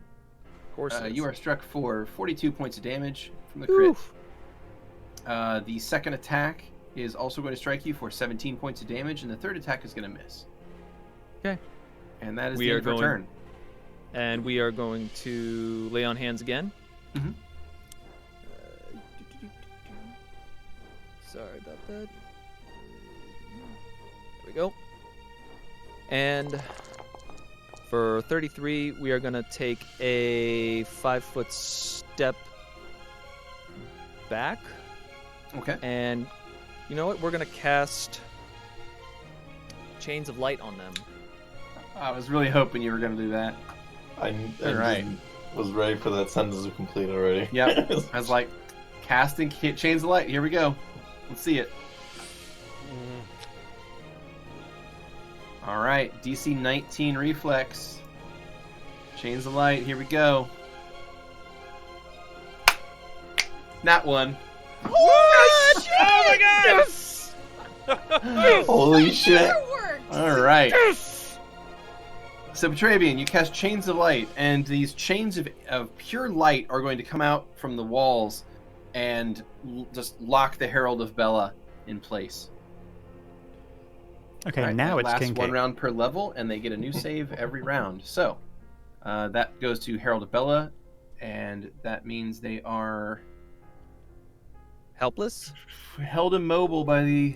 Of course it is. You are struck for 42 points of damage from the crit. Oof. The second attack is also going to strike you for 17 points of damage, and the third attack is going to miss. Okay. And that is We the are end of her going- turn. And we are going to lay on hands again. Mhm. Sorry about that. There we go. And for 33, we are going to take a 5-foot step back. Okay. And you know what? We're going to cast Chains of Light on them. I was really hoping you were going to do that. I Alright. was ready for that sentence to complete already. Yep. I was like, casting Chains of Light. Here we go. Let's see it. All right. DC 19 reflex. Chains of Light. Here we go. Not one. What? Oh my god! Yes! Holy shit! Fireworks! All right. So, Petravian, you cast Chains of Light, and these chains of pure light are going to come out from the walls and just lock the Herald of Bella in place. Okay, All right, now that it's lasts kinky. one round per level, and they get a new save every round. So, that goes to Herald of Bella, and that means they are Helpless? held immobile by the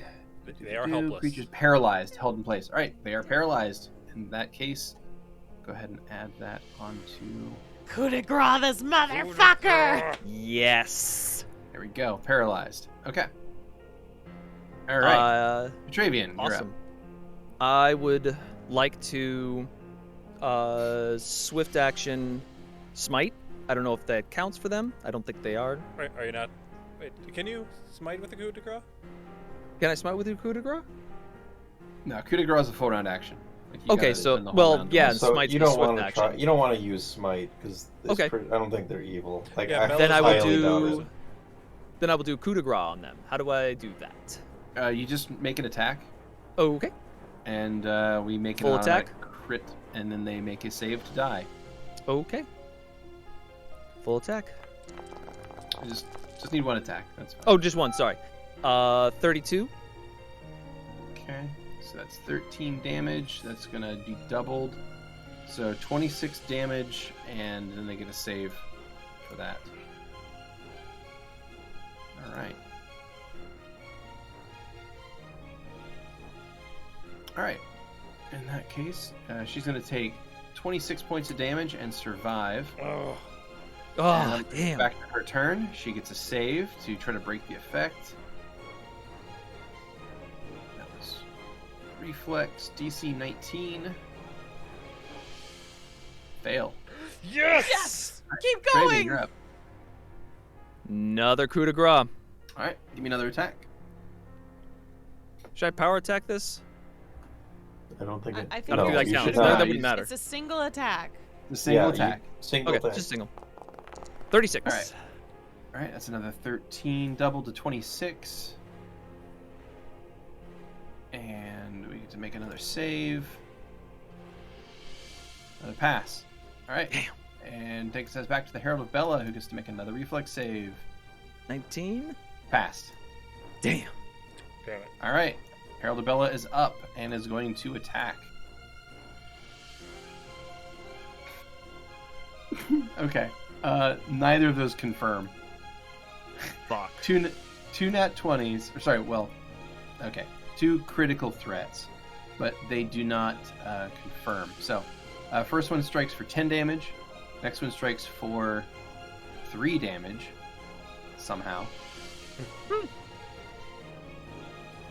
They are helpless. creatures, paralyzed, held in place. All right, they are paralyzed. In that case, go ahead and add that onto. Coup de grace, this motherfucker! Yes. There we go, paralyzed. Okay. All right, Petravian, you're up. Awesome. I would like to swift action smite. I don't know if that counts for them. I don't think they are. Are you not Wait, can you smite with a coup de grace? Can I smite with a coup de grace? No, coup de grace is a full round action. Like, you Okay, gotta so spend the whole well, round yeah, doing and So smite's you a don't swift want to try. action. You don't want to use smite because Okay. I don't think they're evil. Like Yeah, I Then I will highly doubt do. it. Then I will do coup de grace on them. How do I do that? You just make an attack, Okay. and we make an Full automatic attack? crit, and then they make a save to die. Okay. Full attack. You just need one attack. That's fine. Oh, just one. Sorry. 32. Okay, so that's 13 damage. That's gonna be doubled. So 26 damage, and then they get a save for that. All right. All right. In that case, she's gonna take 26 points of damage and survive. Oh. Oh, And damn. Back to her turn. She gets a save to try to break the effect. That was reflex DC 19. Fail. Yes! Keep Raven, going. you're up. Another coup de grace. All right, give me another attack. Should I power attack this? I don't think. I think I don't you're think that you counts. should That not. wouldn't matter. It's a single attack. The single Yeah, attack. Single Okay, attack. just single. 36. All right. All right, that's another 13, double to 26. And we get to make another save. Another pass. All right. Damn. And takes us back to the Herald of Bella, who gets to make another reflex save. 19. Passed. Damn. Damn it. All right. Herald of Bella is up and is going to attack. Okay. Neither of those confirm. Fuck. Two nat 20s. Or sorry, well, okay. 2 critical threats, but they do not confirm. So, first one strikes for 10 damage. Next one strikes for 3 damage. Somehow.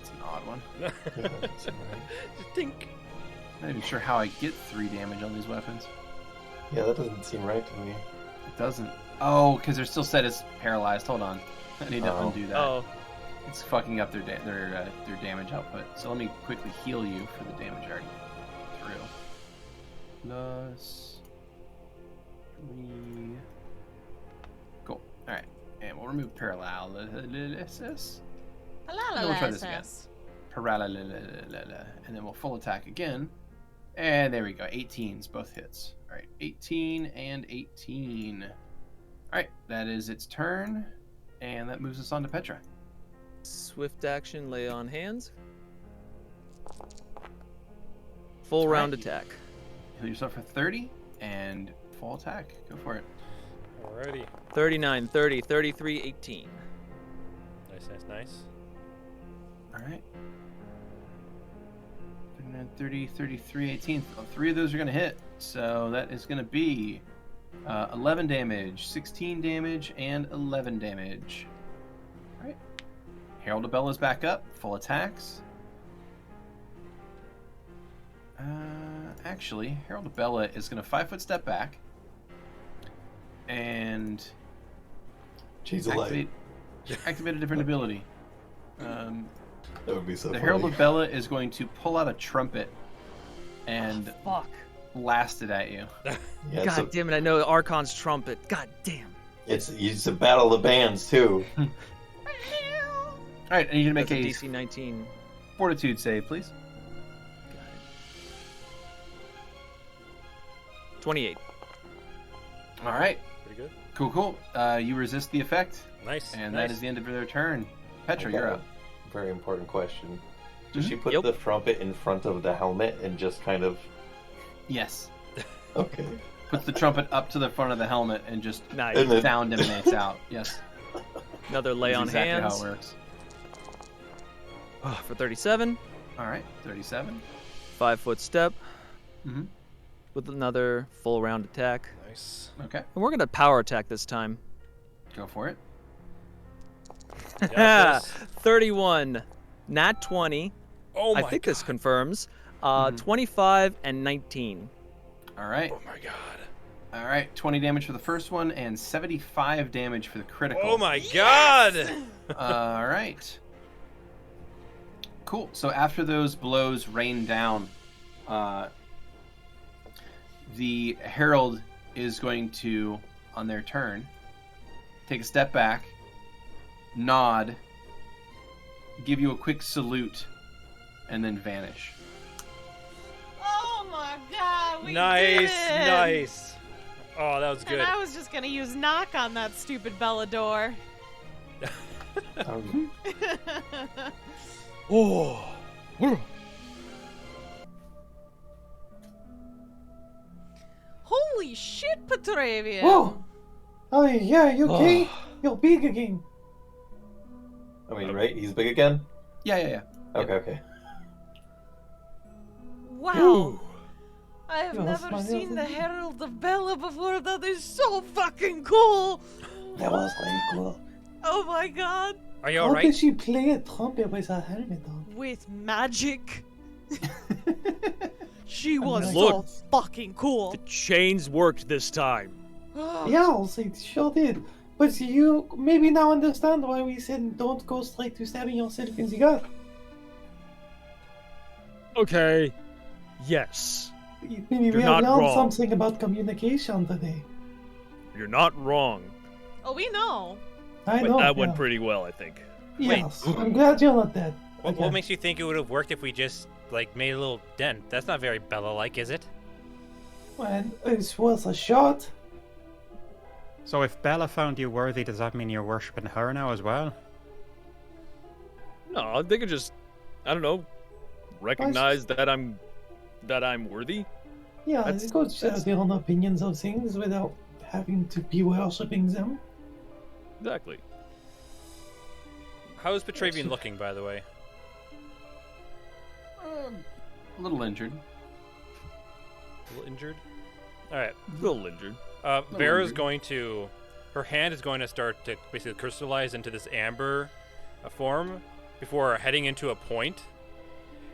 It's an odd one. Yeah, that's all right. Just think. Not even sure how I get 3 damage on these weapons. Yeah, that doesn't seem right to me. It doesn't. Oh, because they're still set as paralyzed. Hold on. I need to Oh. undo that. Oh. It's fucking up their damage output. So let me quickly heal you for the damage I already threw. Plus 3. Cool. All right, and we'll remove paralysis. No, we'll try this again. Paralysis, and then we'll full attack again. And there we go. 18s, both hits. All right, 18 and 18. All right, that is its turn, and that moves us on to Petra. Swift action, lay on hands. Full round Alright. attack. Heal yourself for 30 and full attack. Go for it. Alrighty. 39, 30, 33, 18. Nice, nice, nice. All right. 39, 30, 33, 18. 3 of those are going to hit. So that is going to be 11 damage, 16 damage, and 11 damage. All right. Herald of Bella's back up. Full attacks. Actually, Herald of Bella is going to 5-foot step back. And She's alive. activate a different ability. That would be so The funny. Herald of Bella is going to pull out a trumpet and Fuck. blast it at you. Yeah, God damn it, I know Archon's trumpet. God damn. it's a battle of bands too. All right, I need you to make That's a a DC 19. fortitude save, please. 28. All right, Pretty good. cool. You resist the effect, Nice. and nice. that is the end of their turn. Petra, I got you're a up. Very important question. Does Mhm. she put Yep. the trumpet in front of the helmet and just kind of? Yes. Okay. Puts the trumpet up to the front of the helmet and just Nice. And then- sound emanates out. Yes. Another lay That's on exactly hands. how it works. For 37. All right, 37. 5-foot step. Mhm. With another full round attack. Nice. Okay, And we're going to power attack this time. go for it. Got this. 31. Nat 20. Oh my I think god. this confirms. Mhm. 25 and 19. All right. Oh my god. All right, 20 damage for the first one and 75 damage for the critical. Oh my god! All right. Cool. So after those blows rain down, the herald is going to, on their turn, take a step back, nod, give you a quick salute, and then vanish. Oh my god, we Nice, did it! nice. Oh, that was good. And I was just gonna use knock on that stupid Bellador. Oh. Holy shit, Petravian! Whoa! Oh, yeah, you okay? You're big again. I mean, right? He's big again? Yeah. Okay. Wow! Ooh. I have Yes, never my seen the husband. Herald of Bella before. That is so fucking cool! That was really cool. Oh my god! Are you How alright? did she play a trumpet with a helmet on? With magic. She mean, was Look. so fucking cool. The chains worked this time. Yeah, I'll say it sure did. But you maybe now understand why we said don't go straight to stabbing yourself in the gut. Okay. Yes. Maybe You're we have not learned wrong. something about communication today. You're not wrong. Oh, we know. I But know. that went yeah. pretty well, I think. Yes, I'm glad you're not dead. What again. makes you think it would have worked if we just, like, made a little dent? That's not very Bella-like, is it? Well, it's worth a shot. So if Bella found you worthy, does that mean you're worshipping her now as well? No, they could just, I don't know, recognize that I'm worthy. Yeah, That's- it's good to share that's- their own opinions of things without having to be worshipping them. Exactly. How is Petravian looking, by the way? A little injured. A little injured? Alright. A little injured. Vera's injured. going to... Her hand is going to start to basically crystallize into this amber form before heading into a point.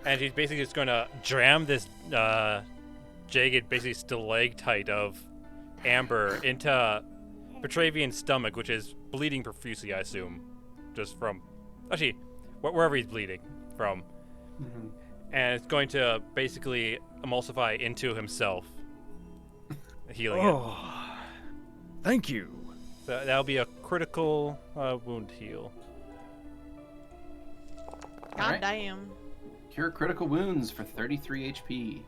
And she's basically just going to jam this jagged, basically stalactite of amber into Petravian's stomach, which is bleeding profusely, I assume. Just from... Actually, wherever he's bleeding from. And it's going to basically emulsify into himself, healing it. Oh, thank you. So that'll be a critical wound heal. God Alright. damn. Cure critical wounds for 33 HP.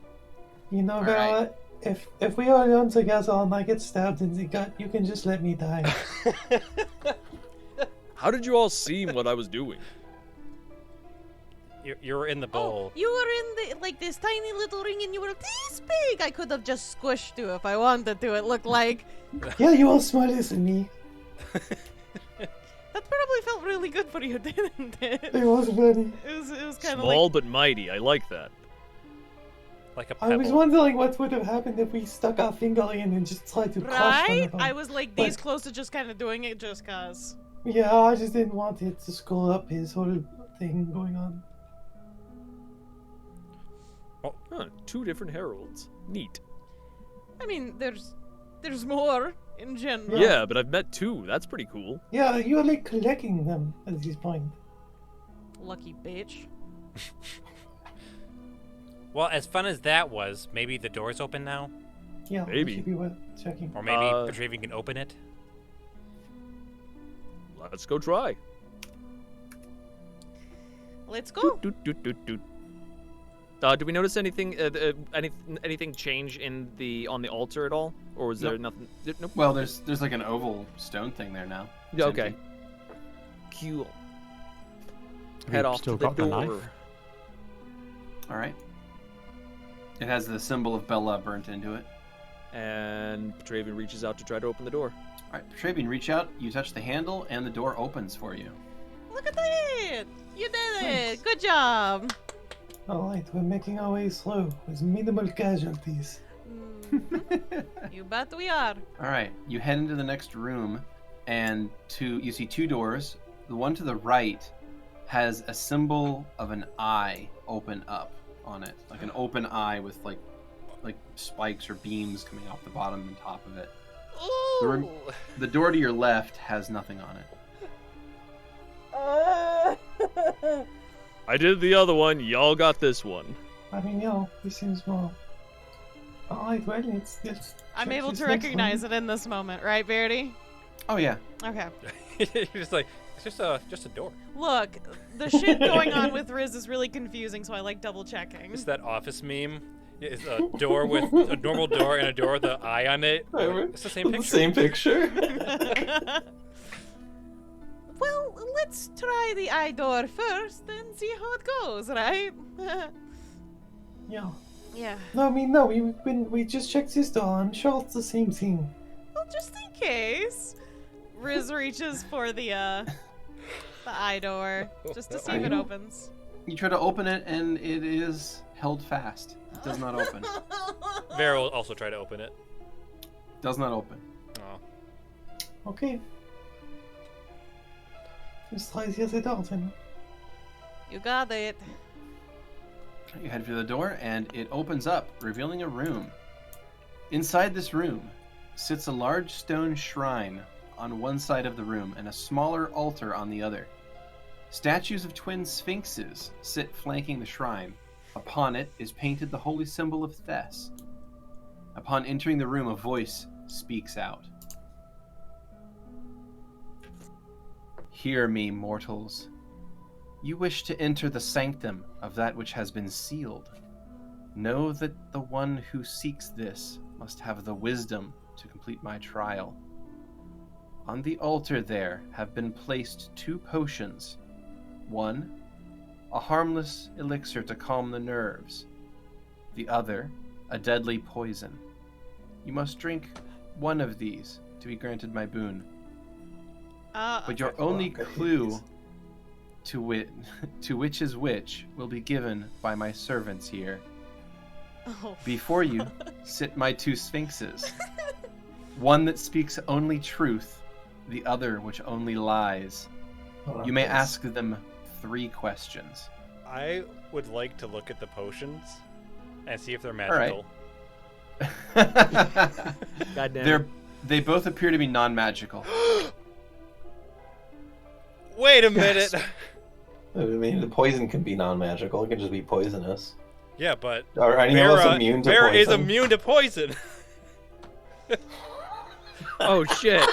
You know, All Vera, if we all learn together and I get stabbed in the gut, you can just let me die. How did you all see what I was doing? You're in the bowl. Oh, you were in the this tiny little ring, and you were this big. I could have just squished you if I wanted to. It looked like Yeah, you are smarter than me. that probably felt really good for you, didn't it? It was funny. It was kind of Small like but mighty. I like that. Like a I pebble. was wondering what would have happened if we stuck our finger in and just tried to crush one right. of them. I was like But- these close to just kind of doing it just cause. Yeah, I just didn't want it to screw up his whole thing going on. Huh, 2 different heralds. Neat. I mean, there's more in general. Yeah, but I've met 2. That's pretty cool. Yeah, you're like collecting them at this point. Lucky bitch. Well, as fun as that was, maybe the door's open now? Yeah, Maybe. it should be worth checking. Or maybe Petravian can open it? Let's go try. Let's go. Doot, doot, doot, doot. Do we notice anything anything change on the altar at all, or was there nothing? Nope. Well, there's like an oval stone thing there now. It's Yeah, okay. empty. Cool. Have Head you off still to the got the door. knife? All right. It has the symbol of Bella burnt into it. And Petravian reaches out to try to open the door. All right, Petravian, reach out. You touch the handle, and the door opens for you. Look at that! You did it! Good job! Alright, we're making our way through with minimal casualties. You bet we are. All right, you head into the next room, and you see 2 doors. The one to the right has a symbol of an eye open up on it, like an open eye with like like spikes or beams coming off the bottom and top of it. Ooh. The door to your left has nothing on it. I did the other one. Y'all got this one. I mean, yeah, this seems more. Alright, well, let's I'm check able this to next recognize one. it in this moment, right, Beardy? Oh yeah. Okay. You're just like, it's just a door. Look, the shit going on with Riz is really confusing, so I like double checking. It's that office meme. It's a door with a normal door and a door with an eye on it. It's the same picture. Same picture. Well, let's try the eye door first and see how it goes, right? Yeah. Yeah. No, I mean, no, we just checked this door. I'm sure it's the same thing. Well, just in case. Riz reaches for the eye door just to see if it opens. You try to open it and it is held fast. It does not open. Vera will also try to open it. Does not open. Oh. Okay. Let's try the other door then. You got it. You head for the door and it opens up, revealing a room. Inside this room sits a large stone shrine on one side of the room and a smaller altar on the other. Statues of twin sphinxes sit flanking the shrine. Upon it is painted the holy symbol of Thes. Upon entering the room, a voice speaks out. Hear me, mortals. You wish to enter the sanctum of that which has been sealed. Know that the one who seeks this must have the wisdom to complete my trial. On the altar there have been placed 2 potions. One, a harmless elixir to calm the nerves. The other, a deadly poison. You must drink one of these to be granted my boon. But your only clue to which is which will be given by my servants here. Oh. Before you sit my 2 sphinxes. One that speaks only truth, the other which only lies. You may ask them 3 questions. I would like to look at the potions and see if they're All magical. Goddamn. They both appear to be non-magical. Wait a minute. I mean, the poison can be non-magical. It can just be poisonous. Yeah, but Are any of us immune to Vera poison? is immune to poison. Oh shit.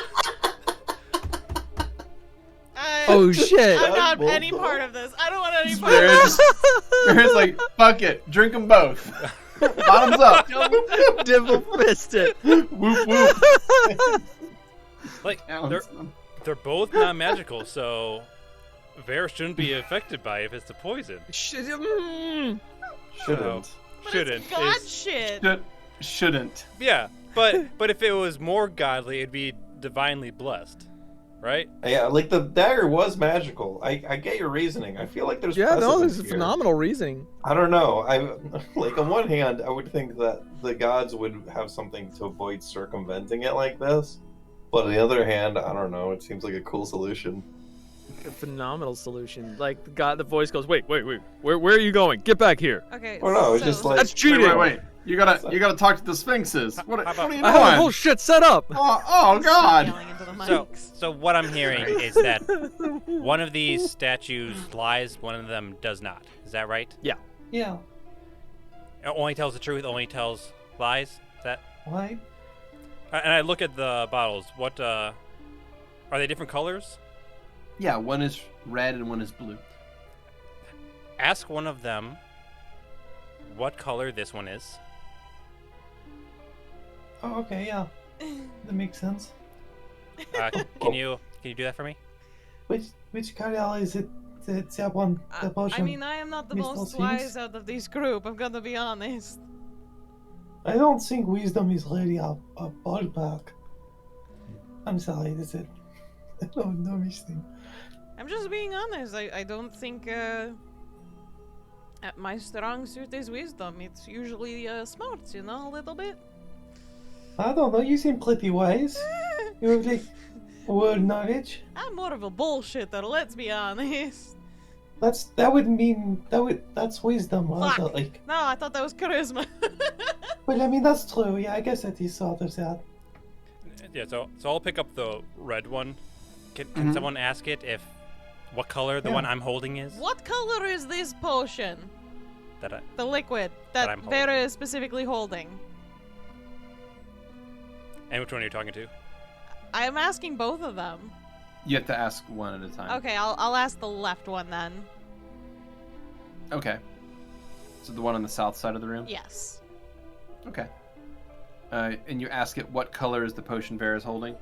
Oh shit. I'm not That's any bullshit. part of this. I don't want any part of this. Vera's like, fuck it, drink them both. Bottoms up. Double fisted. Whoop whoop. Like Balance they're them. they're both non-magical, so Vera shouldn't be affected by it if it's the poison. Shouldn't. But Shouldn't. It's God is- shit. Shouldn't. Yeah, but if it was more godly, it'd be divinely blessed, right? Yeah, like the dagger was magical. I get your reasoning. I feel like there's Yeah, no, precedent this is here. phenomenal reasoning. I don't know. I like on one hand, I would think that the gods would have something to avoid circumventing it like this, but on the other hand, I don't know. It seems like a cool solution. A phenomenal solution. Like the voice goes, wait, where are you going? Get back here. Okay. Or no, it's so- just like That's cheating. Wait. You gotta talk to the sphinxes. What are you doing? I have a whole shit set up. Oh God. Yelling into the So, mics. so what I'm hearing is that one of these statues lies, one of them does not. Is that right? Yeah. It only tells the truth, only tells lies. Is that? Right. And I look at the bottles. What are they different colors? Yeah, one is red and one is blue. Ask one of them what color this one is. Oh, okay, yeah. That makes sense. Can you do that for me? Which color is it? That one, the potion. I mean, I am not the Mr. most Sphinx? wise out of this group. I'm gonna be honest. I don't think wisdom is really a ballpark. I'm sorry, that's it. No wisdom. I'm just being honest. I don't think my strong suit is wisdom. It's usually smarts, a little bit. I don't know, you seem pretty wise. You have like world knowledge. I'm more of a bullshitter, let's be honest. That would mean that's wisdom, Fuck. so, like. No, I thought that was charisma. Well, I mean that's true. Yeah, I guess that is sort of that. Yeah, so I'll pick up the red one. Can someone ask it what color the one I'm holding is? What color is this potion? That The liquid That that I'm holding. Vera is specifically holding. And which one are you talking to? I'm asking both of them. You have to ask one at a time. Okay, I'll ask the left one then. Okay. So the one on the south side of the room? Yes. Okay. And you ask it what color is the potion Vera's holding?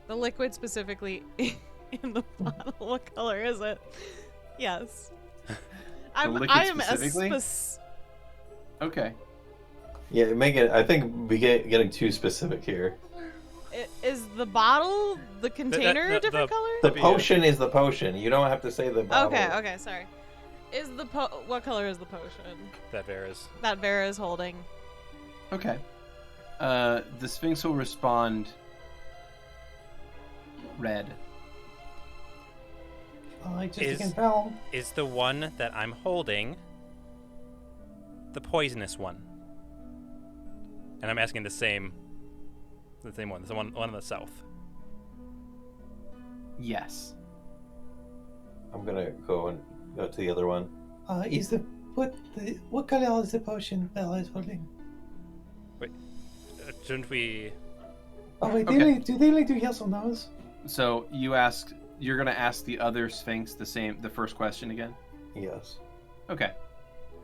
The liquid specifically in the bottle. What color is it? Yes. liquid I'm specifically? Okay. Yeah, make it. I think we getting too specific here. Is the bottle the container a different color? The potion is the potion. You don't have to say the bottle. Okay, sorry. Is the what color is the potion That Vera's. that Vera is holding? Okay. The Sphinx will respond red. I just Is- can tell. Is the one that I'm holding the poisonous one? And I'm asking the same one. The one on the south. Yes. I'm gonna go to the other one. What color is the potion Bella is holding? Shouldn't we? Oh wait, Okay. do they only do yes or no's? So you're gonna ask the other Sphinx the first question again? Yes. Okay.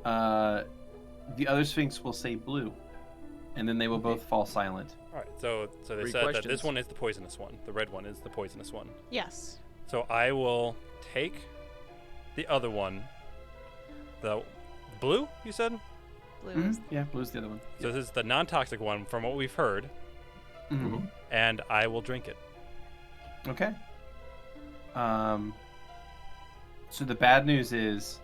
The other Sphinx will say blue. And then they will both fall silent. All right. So they Three said that questions. this one is the poisonous one. The red one is the poisonous one. Yes. So I will take the other one. The blue, you said? Blue is Yeah, blue's the other one. So this is the non-toxic one from what we've heard, Mm-hmm. and I will drink it. Okay. So the bad news is,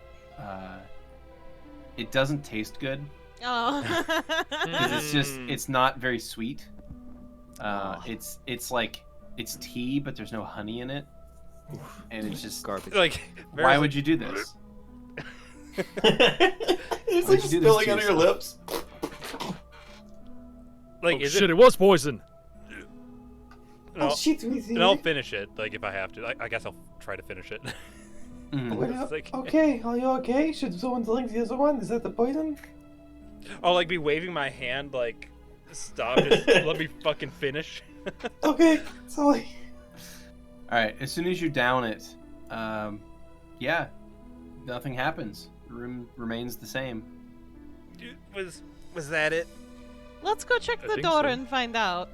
it doesn't taste good. Oh. Because it's not very sweet. It's like, it's tea, but there's no honey in it. And it's just, Garbage. Like, why Vera's would you do this? It's Why'd like you do this spilling to on your yourself? lips. like, Oh, is shit, it? it was poison. No, Oh shit, we see. and I'll finish it, like, if I have to. I guess I'll try to finish it. Mhm. Well, It's like- okay, are you okay? Should someone drink the other one? Is that the poison? I'll, like, be waving my hand, like, stop, just let me fucking finish. Okay, sorry. Alright, as soon as you down it, yeah, nothing happens. The room remains the same. Was that it? Let's go check I the think door so. and find out.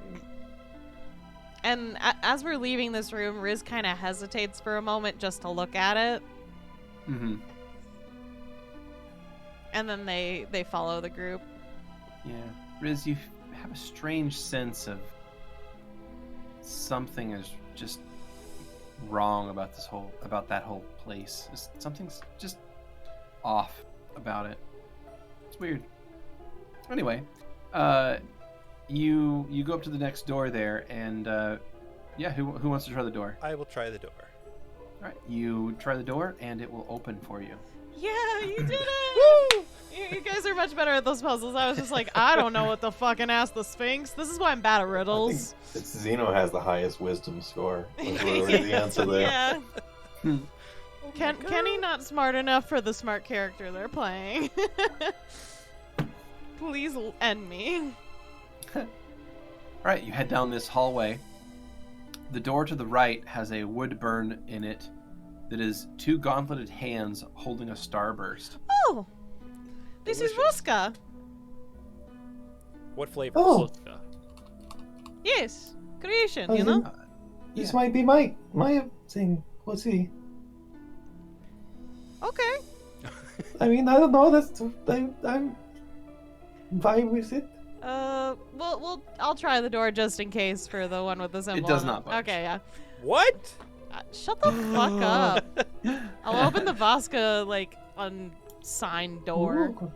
And as we're leaving this room, Riz kind of hesitates for a moment just to look at it, Mm-hmm. and then they follow the group. Yeah. Riz, you have a strange sense of something is just wrong about that whole place. Something's just off about it. It's weird. Anyway, you go up to the next door there, and yeah, who wants to try the door? I will try the door. All right, you try the door, and it will open for you. Yeah, you did it! Woo! You guys are much better at those puzzles. I was just like, I don't know what to fucking ask the Sphinx. This is why I'm bad at I riddles. think it's Xeno has the highest wisdom score. That's really the answer there. Yeah. Hmm. Keni not smart enough for the smart character they're playing. Please end me. All right, you head down this hallway. The door to the right has a wood burn in it that is two gauntleted hands holding a starburst. Oh, this is Ruska. What flavor? Oh. Yes, creation. Oh, You know. This might be my thing. We'll see. Okay. I mean, I don't know. I'm fine with it. I'll try the door just in case for the one with the symbol. does on not budge. Okay, yeah. What? Shut the fuck up. I'll open the Voska like unsigned door. Ooh.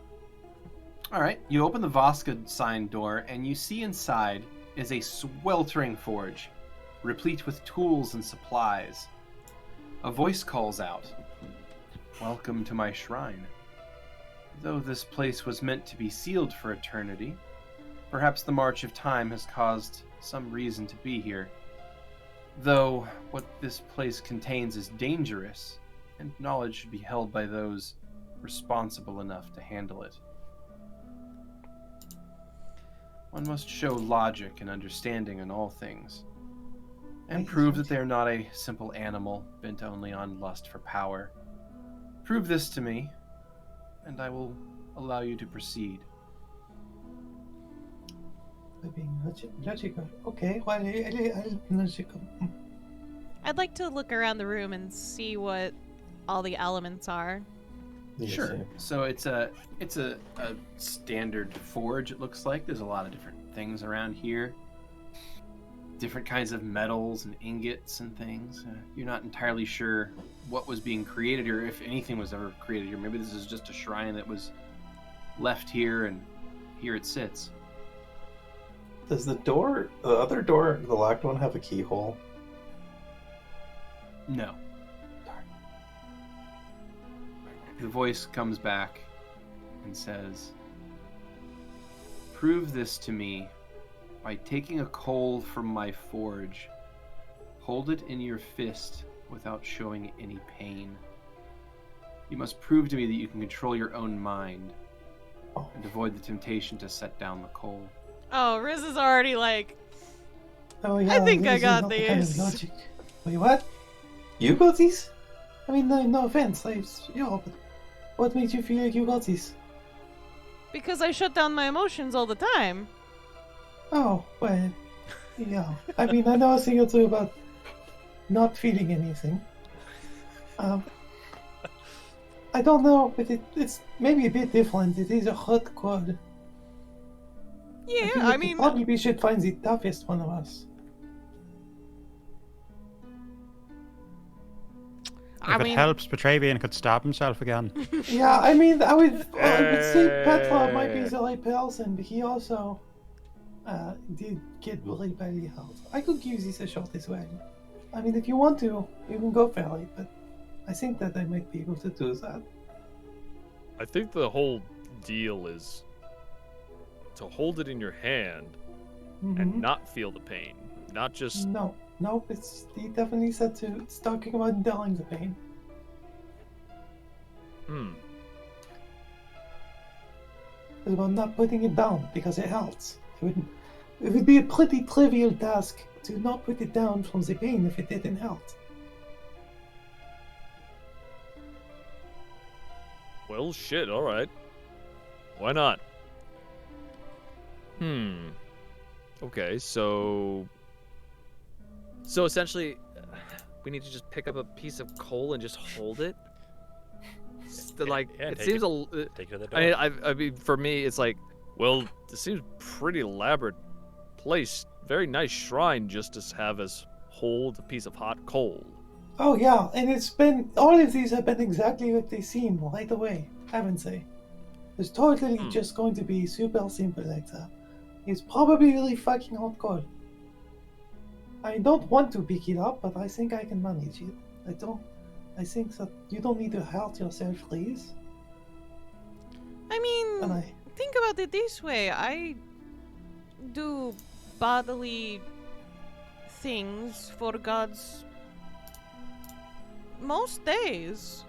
All right, you open the Voska sign door, and you see inside is a sweltering forge, replete with tools and supplies. A voice calls out, welcome to my shrine. Though this place was meant to be sealed for eternity, perhaps the march of time has caused some reason to be here. Though what this place contains is dangerous, and knowledge should be held by those responsible enough to handle it. One must show logic and understanding in all things, and prove that they are not a simple animal bent only on lust for power. Prove this to me, and I will allow you to proceed. Being logical. Okay, well, I'll logical. I'd like to look around the room and see what all the elements are. Sure. So it's a standard forge, it looks like. There's a lot of different things around here. Different kinds of metals and ingots and things. You're not entirely sure what was being created or if anything was ever created here. Maybe this is just a shrine that was left here and here it sits. Does the other door, the locked one, have a keyhole? No. The voice comes back and says, "Prove this to me by taking a coal from my forge. Hold it in your fist without showing any pain. You must prove to me that you can control your own mind and avoid the temptation to set down the coal." Oh, Riz is already like, Oh, yeah, I think this I is got not the kind of these. logic. Wait, what? You got these? I mean, no offense, but what makes you feel like you got these? because I shut down my emotions all the time. Oh, well, yeah. I mean, I know a thing or two about not feeling anything. I don't know, but it's maybe a bit different. It is a hot quad. Yeah, feel I like mean, probably we should find the toughest one of us. If it helps, Petravian could stab himself again. Yeah, I mean, I would say Petra might be the right person, but he also did get really badly hurt. I could give this a shot as well. I mean, if you want to, you can go for it, but I think that I might be able to do that. I think the whole deal is to hold it in your hand and not feel the pain, not just. No, he definitely said to. It's talking about enduring the pain. It's about not putting it down because it hurts. It would be a pretty trivial task to not put it down from the pain if it didn't hurt. Well, shit. All right. Why not? Okay, so essentially, we need to just pick up a piece of coal and just hold it. It seems Take it to the door. I mean, for me, it's like, well, this seems pretty elaborate place. Very nice shrine just to have us hold a piece of hot coal. Oh yeah, and it's been all of these have been exactly what they seem right away, haven't they? It's totally just going to be super simple like that. It's probably really fucking hot coal. I don't want to pick it up, but I think I can manage it. I think that you don't need to hurt yourself, please. I mean, And think about it this way. I do bodily things for gods most days.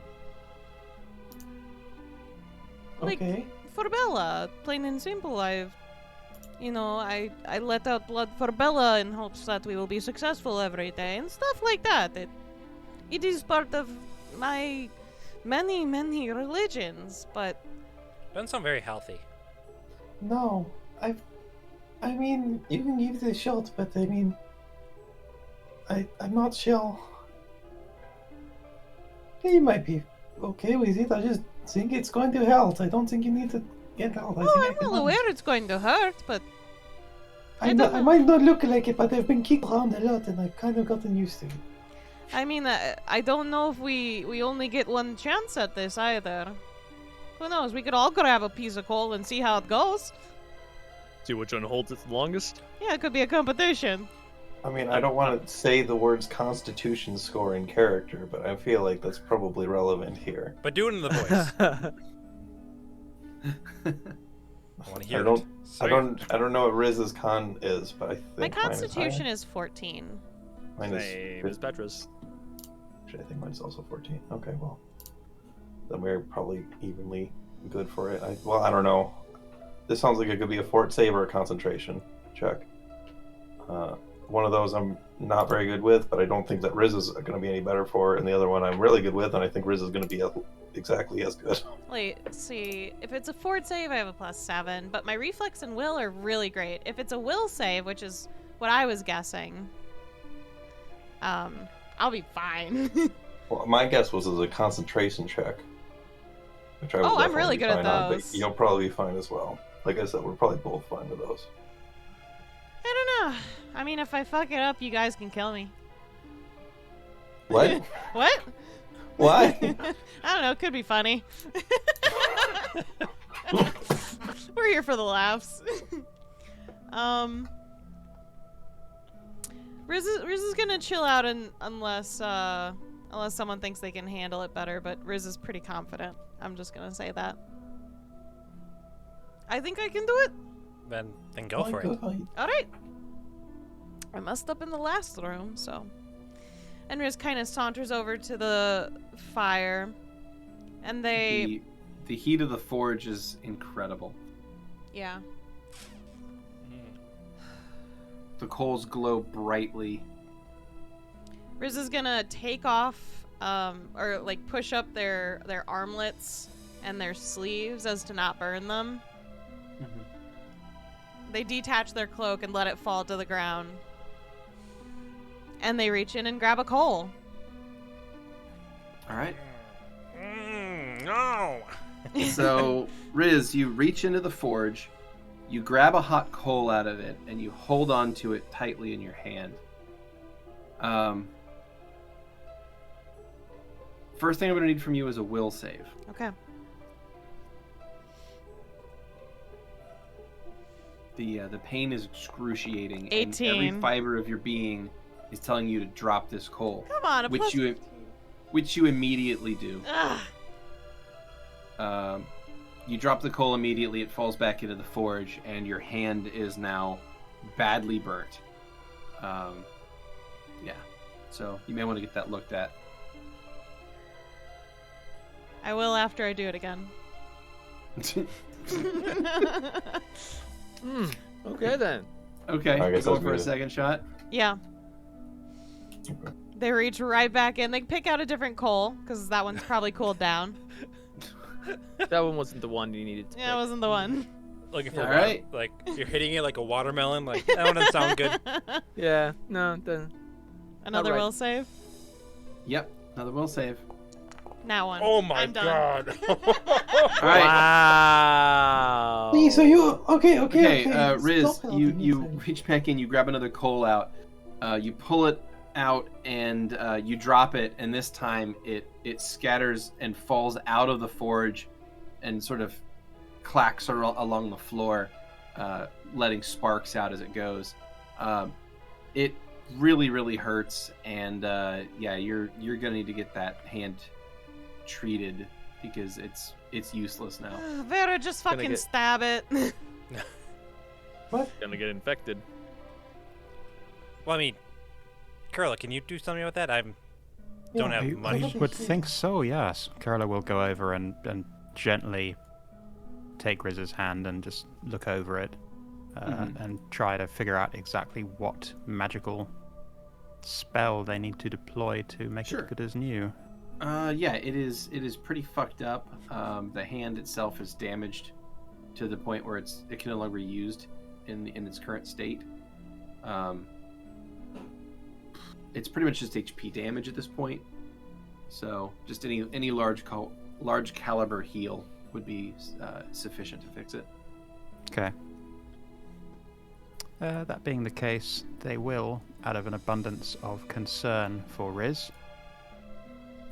Like, okay. for Bella, plain and simple. I let out blood for Bella in hopes that we will be successful every day and stuff like that. It is part of my many, many religions, but Doesn't sound very healthy. No, I mean, you can give it a shot, but I mean, I'm not sure. You might be okay with it. I just think it's going to hurt. I don't think you need to get out. I'm well aware it's going to hurt, but I might not look like it, but I've been kicked around a lot, and I've kind of gotten used to it. I mean, I don't know if we only get one chance at this either. Who knows? We could all grab a piece of coal and see how it goes. See which one holds it the longest. Yeah, it could be a competition. I mean, I don't want to say the words Constitution score in character, but I feel like that's probably relevant here. But do it in the voice. I want to hear it. I don't know what Riz's con is, but I think My mine constitution is 14. Mine Same as Petra's. Actually, I think mine's also 14. Okay, well, then we're probably evenly good for it. I don't know. This sounds like it could be a fort save or a concentration check. One of those I'm not very good with, but I don't think that Riz is going to be any better for, and the other one I'm really good with, and I think Riz is going to be exactly as good. Wait, see, if it's a fort save, I have a +7, but my reflex and will are really great. If it's a will save, which is what I was guessing, I'll be fine. Well, my guess was as a concentration check. Which I would I'm really good at fine on, those. but you'll probably be fine as well. Like I said, we're probably both fine with those. I don't know. I mean, if I fuck it up, you guys can kill me. What? What? Why? I don't know. It could be funny. We're here for the laughs. Riz is gonna chill out unless someone thinks they can handle it better. But Riz is pretty confident. I'm just gonna say that. I think I can do it. Then go for it. All right. I messed up in the last room, so. And Riz kind of saunters over to the fire, and they. The heat of the forge is incredible. Yeah. The coals glow brightly. Riz is gonna take off, or like push up their armlets and their sleeves as to not burn them. Mm-hmm. They detach their cloak and let it fall to the ground. And they reach in and grab a coal. All right. No. So, Riz, you reach into the forge, you grab a hot coal out of it, and you hold on to it tightly in your hand. First thing I'm going to need from you is a will save. Okay. The pain is excruciating. 18. And every fiber of your being is telling you to drop this coal. Come on, a which plus you 15. Which you immediately do. Ugh. You drop the coal immediately, it falls back into the forge, and your hand is now badly burnt. Yeah. So you may want to get that looked at. I will after I do it again. Okay then. Okay, I guess go that's for a good. second shot. Yeah. They reach right back in. They pick out a different coal, because that one's probably cooled down. That one wasn't the one you needed to Yeah, it wasn't the one. Looking for All right. like you're hitting it like a watermelon. Like that one doesn't sound good. Yeah, no, the Another Alright. will save. Yep, another will save. Now one. Oh my I'm done. god. All right. Wow. Hey, so you okay? Okay, Riz, Stop you helping me. reach back in, you grab another coal out, you pull it out, and you drop it, and this time it scatters and falls out of the forge and sort of clacks along the floor, letting sparks out as it goes. It really, really hurts, and yeah, you're gonna need to get that hand treated because it's useless now. Vera, just Gonna fucking get- stab it. Gonna get infected. Well, I mean, Kurla, can you do something about that? Don't have I much. would think so, yes. Kurla will go over and gently take Riz's hand and just look over it and try to figure out exactly what magical spell they need to deploy to make Sure. it good as new. Yeah, it is pretty fucked up. The hand itself is damaged to the point where it can no longer be used in its current state. It's pretty much just HP damage at this point. So just any large caliber heal would be sufficient to fix it. Okay. That being the case, they will, out of an abundance of concern for Riz,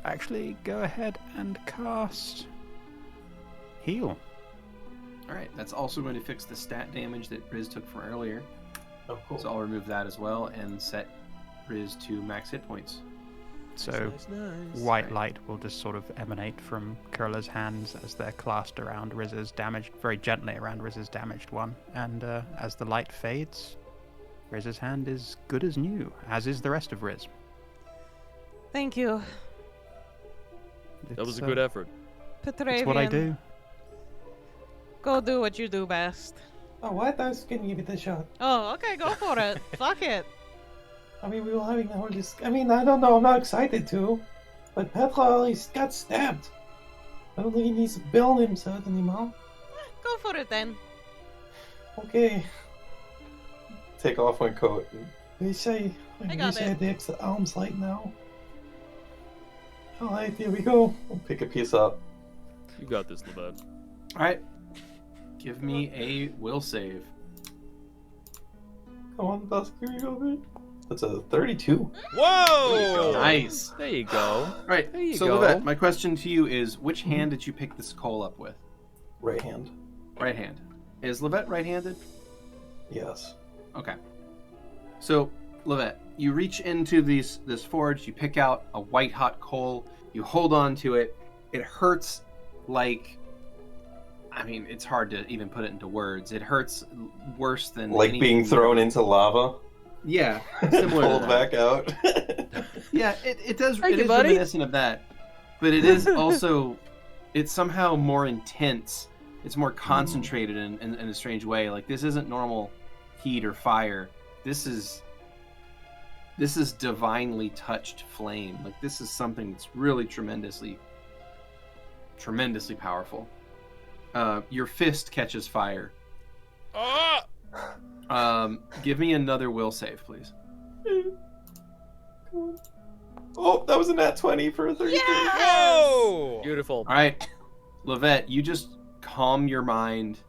actually go ahead and cast Heal. All right, that's also going to fix the stat damage that Riz took from earlier. Oh, cool. So I'll remove that as well and set Riz to max hit points. So white light will just sort of emanate from Kurla's hands as they're clasped around Riz's damaged, very gently around Riz's damaged one. And as the light fades, Riz's hand is good as new, as is the rest of Riz. Thank you, That was a good effort. Petravian. It's what I do. Go do what you do best. Oh, what? I was gonna give it a shot. Oh, okay, go for it. Fuck it. I mean, we were having all this. I mean, I don't know. I'm not excited to, but Petra he's got stabbed. I don't think he needs to build himself anymore. Go for it then. Okay, Take off my coat. wish I got wish I it. had the extra arms right now. All right, here we go. We'll pick a piece up. You got this, Lovette. All right. Give me a will save. Come on, Skrewy, over. That's a 32. Whoa! Nice. There you go. All right. There you So, go. Lovette, my question to you is, which hand did you pick this coal up with? Right hand. Right hand. Is Lovette right-handed? Yes. Okay. So, Lovette, you reach into this forge, you pick out a white-hot coal, you hold on to it. It hurts like... I mean, it's hard to even put it into words. It hurts worse than... Like anything being you've thrown ever- into lava. Yeah, similar Pulled to that. back out. Yeah, it does. Thank It you, is buddy. reminiscent of that, but it is also, it's somehow more intense. It's more concentrated in a strange way. Like, this isn't normal heat or fire. This is divinely touched flame. Like, this is something that's really tremendously powerful. Your fist catches fire. Ah! Give me another will save, please. Oh, that was a nat 20 for a 32. Whoa! Beautiful. All right, Lovette, you just calm your mind,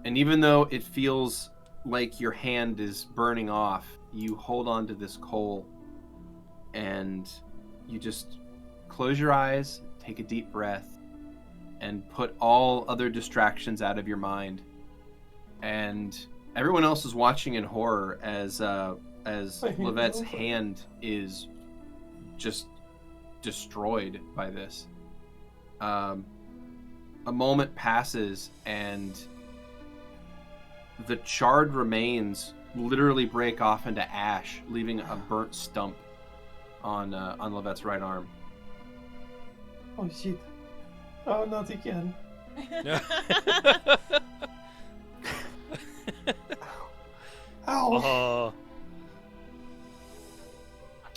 and even though it feels like your hand is burning off, you hold on to this coal, and you just close your eyes, take a deep breath, and put all other distractions out of your mind. And everyone else is watching in horror as Lovette's hand is just destroyed by this. A moment passes, and the charred remains literally break off into ash, leaving a burnt stump on Lovette's right arm. Oh shit! Oh, not again. Ow!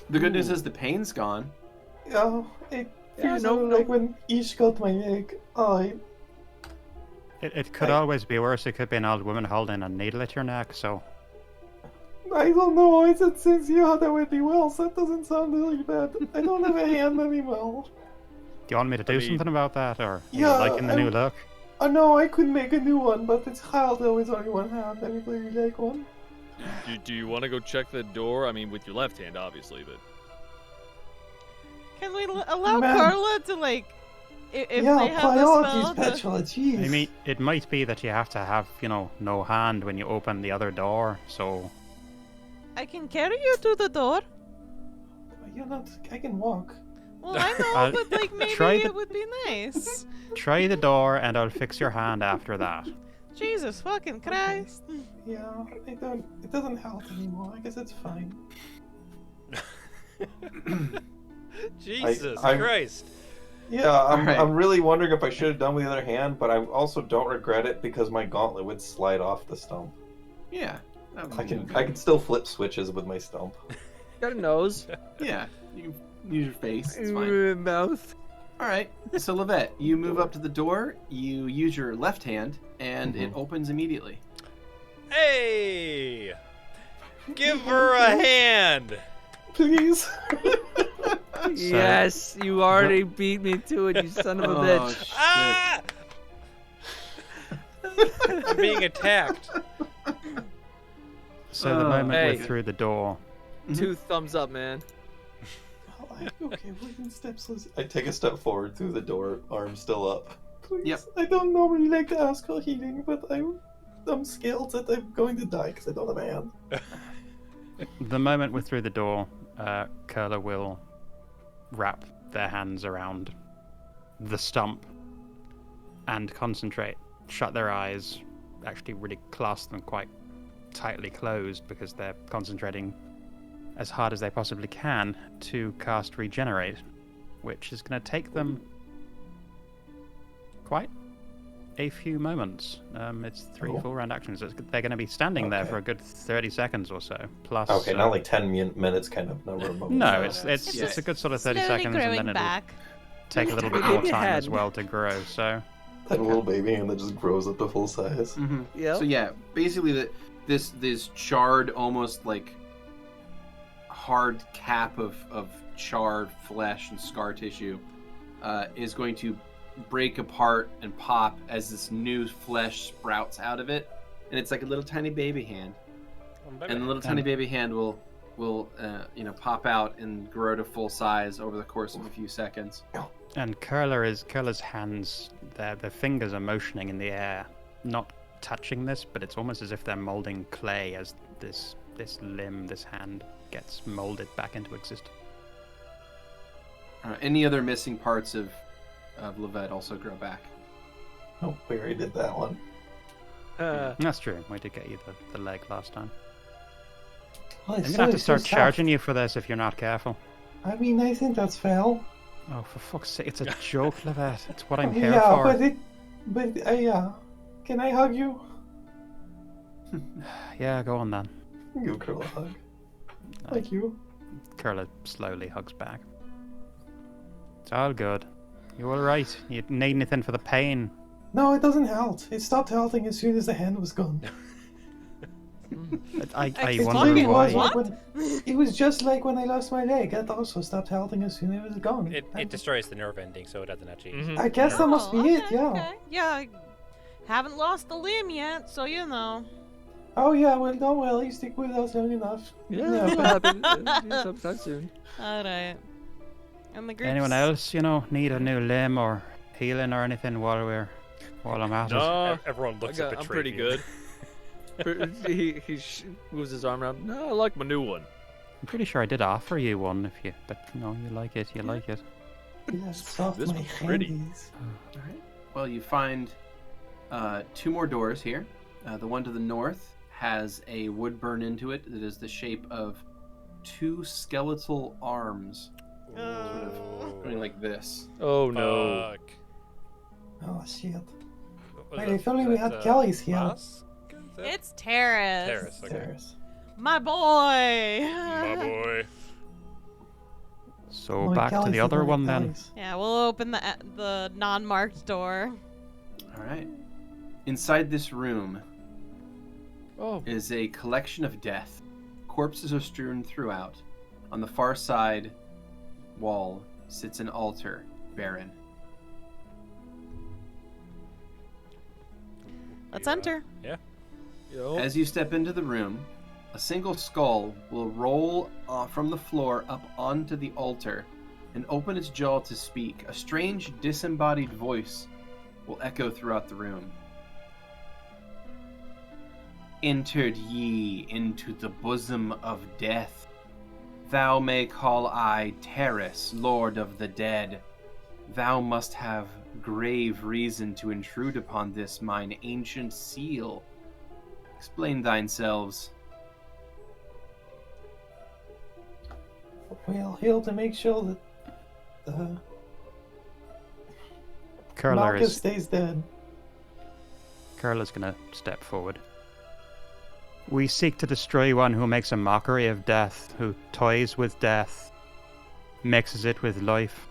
The good news is the pain's gone. Oh, it feels no, like when Ish got my leg. It could always be worse. It could be an old woman holding a needle at your neck, so... I don't know. I said since you had that would be well, so that doesn't sound really bad. I don't have a hand anymore. Do you want me to do mean- something about that, or are Yeah, you liking the new look? Oh no, I could make a new one, but it's hard. There is only one hand. I would really like one. Do you want to go check the door? I mean, with your left hand, obviously, but... Can we allow Man. Kurla to, like, if yeah, they have priorities, the spell to... Petra. Jeez. I mean, it might be that you have to have, no hand when you open the other door, so... I can carry you to the door. You're not. I can walk. Well, I know, Uh, but, like, maybe try the- it would be nice. Try the door, and I'll fix your hand after that. Jesus fucking Christ. Yeah, I don't. It doesn't help anymore. I guess it's fine. Jesus I'm- Christ. Yeah, Alright. I'm really wondering if I should have done with the other hand, but I also don't regret it because my gauntlet would slide off the stump. Yeah. that would I be can good. I can still flip switches with my stump. Got a nose. Yeah. You can use your face. It's fine. Mouth. All right. So, Lovette, you move up to the door. You use your left hand, and it opens immediately. Hey! Give her a hand! Please. Yes, you already beat me to it, you son of a bitch. Shit. Ah! I'm being attacked. So the moment Hey. we're through the door, 2 thumbs up, man. Okay, we can step slow. I take a step forward through the door, arm still up. Please. Yep. I don't normally like to ask for healing, but I'm scared that I'm going to die because I don't have a hand. The moment we're through the door, Kurla will wrap their hands around the stump and concentrate, shut their eyes, actually really clasp them quite tightly closed because they're concentrating as hard as they possibly can to cast Regenerate, which is going to take them quite a few moments. It's 3 Oh. full round actions. They're going to be standing there Okay. for a good 30 seconds or so. Plus, Okay, not like 10 minutes kind of number of moments. no, No, it's a good sort of 30 Slowly seconds, and growing then it'll back. take a little bit Baby more time as head. well to grow. So That little baby hand that just grows up to full size. Mm-hmm. Yeah. So yeah, basically this charred, almost like hard cap of charred flesh and scar tissue is going to break apart and pop as this new flesh sprouts out of it, and it's like a little tiny baby hand, and the little tiny baby hand will pop out and grow to full size over the course of a few seconds. And Kurla's hands, their fingers are motioning in the air, not touching this, but it's almost as if they're molding clay as this limb, this hand, gets molded back into existence. Any other missing parts of Lovette also grow back. Oh, we already did that one. That's true. We did get you the leg last time. Well, I'm it's gonna have to so start soft. charging you for this if you're not careful. I mean, I think that's fair. Oh, for fuck's sake! It's a joke, Lovette. It's what I'm Oh, here yeah, for. Can I hug you? Yeah, go on then. You curl a hug. Thank you. Kurla slowly hugs back. It's all good. You all right? You need anything for the pain? No, it doesn't help. It stopped hurting as soon as the hand was gone. I It It wonder really why. was like when, it was just like when I lost my leg. It also stopped hurting as soon as it was gone. It destroys the nerve ending, so it doesn't actually. I guess that must be Oh, it, okay, yeah. okay. Yeah, I haven't lost the limb yet, so you know. Oh yeah, well don't worry, stick with us long enough. Yeah, it'll happen sometime soon. Alright. And the group. Anyone else, need a new limb or healing or anything while I'm at it? No, Everyone looks at Petravian. I'm pretty good. he moves his arm around. No, I like my new one. I'm pretty sure I did offer you one, but no, you like it. You like it. Yes, soft This my one's pretty. handies. Well, you find 2 more doors here. The one to the north has a wood burn into it that is the shape of 2 skeletal arms, going like this. Oh no. Fuck. Oh shit. Was Wait, that- if only we was had that, Kelly's here. Mask? Is that- It's Terrace. Terrace, okay. There's My boy. My boy. So only back to Kelly's the other only one then. Kelly's. Yeah, we'll open the non-marked door. All right. Inside this room Oh. is a collection of death. Corpses are strewn throughout. On the far side wall sits an altar, barren. Let's enter. Yeah. Yo. As you step into the room, a single skull will roll from the floor up onto the altar and open its jaw to speak. A strange, disembodied voice will echo throughout the room. Entered ye into the bosom of death. Thou may call I Terrace, Lord of the Dead. Thou must have grave reason to intrude upon this mine ancient seal. Explain thyselves. We're here to make sure that Kurla Marcus is stays dead. Kurla's gonna step forward. We seek to destroy one who makes a mockery of death, who toys with death, mixes it with life.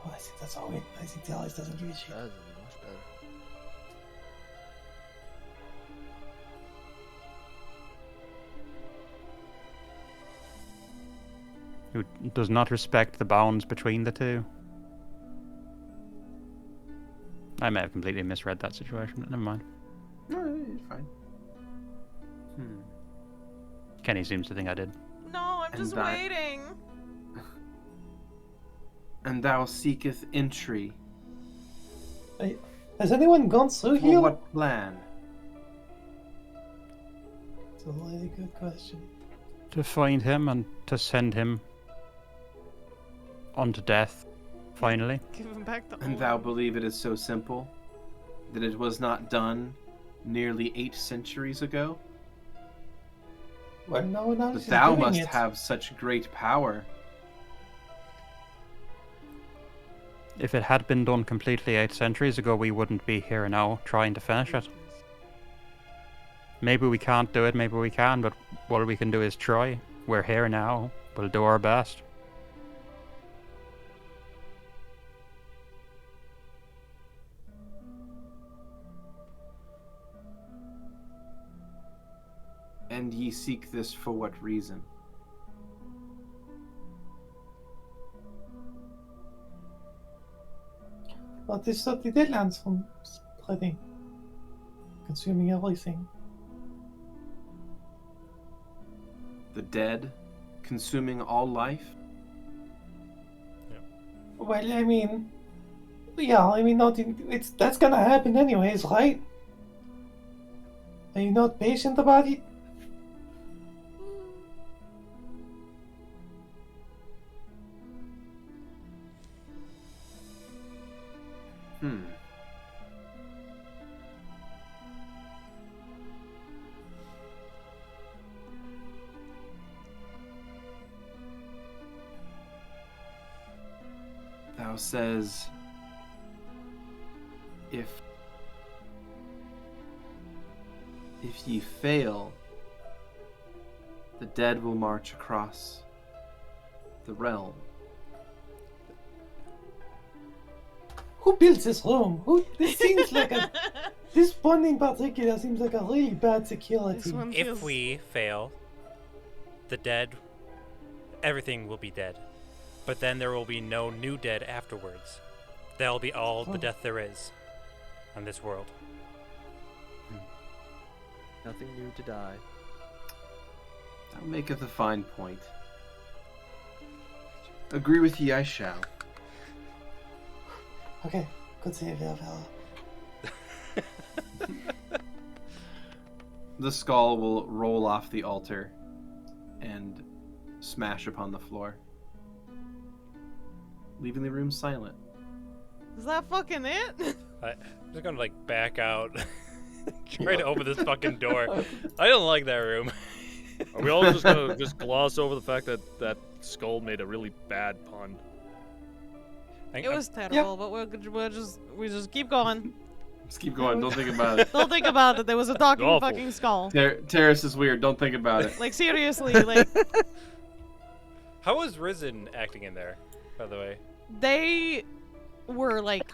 Oh, I think that's all right. I think the Alice doesn't give a shit. That is much better. Who does not respect the bounds between the two. I may have completely misread that situation, but never mind. No, it's fine. Keni seems to think I did. No, I'm And just that- waiting. And thou seeketh entry. Has anyone gone through For here? what plan? It's a really good question. To find him and to send him on to death, finally. Give him back the And thou believe it is so simple that it was not done nearly 8 centuries ago? Well, no one else But is thou doing must it. have such great power. If it had been done completely 8 centuries ago, we wouldn't be here now trying to finish it. Maybe we can't do it, maybe we can, but what we can do is try. We're here now. We'll do our best. And ye seek this for what reason? Well, to stop the Deadlands from spreading, consuming everything. The dead consuming all life? Well, I mean, yeah, I mean, that's gonna happen anyways, right? Are you not patient about it? Thou says, if ye fail, the dead will march across the realm. Who built this room? This seems like this one in particular seems like a really bad security. This one If feels... we fail, the dead, everything will be dead. But then there will be no new dead afterwards. That'll be all the death there is on this world. Nothing new to die. Thou maketh a fine point. Agree with ye I shall. Okay, good save, Vera. The skull will roll off the altar and smash upon the floor, leaving the room silent. Is that fucking it? I'm just gonna back out. Try to open this fucking door. I don't like that room. Are we all just gonna gloss over the fact that that skull made a really bad pun? It was terrible, but we just keep going. Just keep going. Don't think about it. Don't think about it. There was a talking Awful. fucking skull. Terrace is weird. Don't think about it. Like seriously, like How was Risen acting in there, by the way? they were like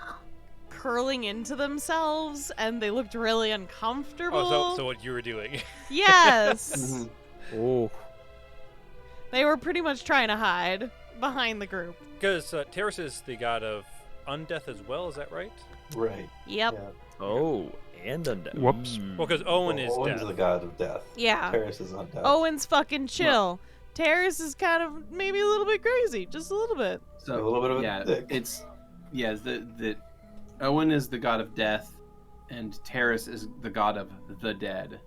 curling into themselves and they looked really uncomfortable. Oh, so what you were doing? Yes. Oh. They were pretty much trying to hide behind the group. Because Terrace is the god of undeath as well, is that right? Right. Yep. Yeah. Oh, and undead. Whoops. Well, because Owen Well, is Owen's death. the god of death. Yeah. Paris is undeath. Owen's fucking chill. Terrace is kind of maybe a little bit crazy, just a little bit. So A little bit of a yeah, dick. the Owen is the god of death, and Terrace is the god of the dead.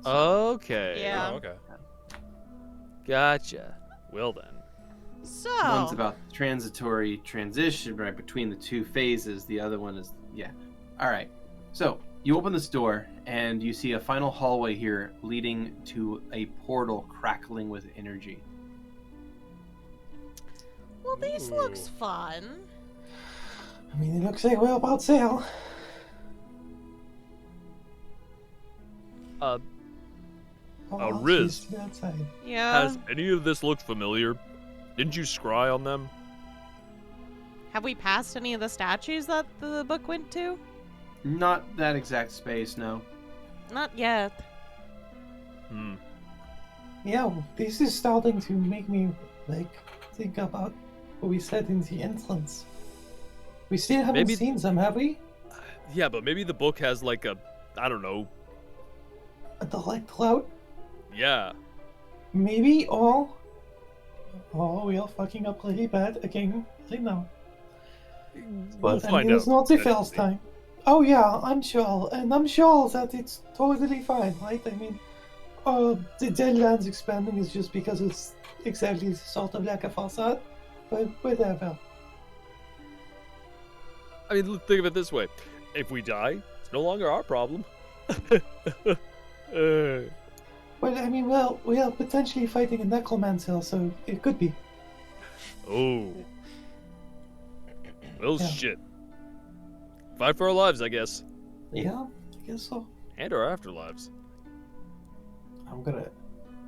Okay. Yeah. Oh, okay. Gotcha. Well then. So One's about transitory transition right between the two phases. The other one is All right. So you open this door and you see a final hallway here leading to a portal crackling with energy. well, this looks fun. I mean, it looks like we're about sail. Uh, Oh, Riz. geez, outside. Yeah. has any of this looked familiar? Didn't you scry on them? Have we passed any of the statues that the book went to? Not that exact space, no. Not yet. Hmm. Yeah, this is starting to make me think about what we said in the entrance. We still haven't Maybe- seen them, have we? Yeah, but maybe the book has like a, I don't know. A direct route? Yeah. Maybe all. Oh, we are fucking up really bad again right now. We'll And find it was out. not the eventually. first time. Oh yeah, I'm sure, and I'm sure that it's totally fine, right? I mean, The Deadlands expanding is just because it's exactly sort of like a facade, but whatever. I mean, think of it this way: if we die, it's no longer our problem. Well, I mean, well, we are potentially fighting a necromancer, so it could be. Oh. Well, Yeah. shit. Fight for our lives, I guess, Yeah, I guess so. and our afterlives. I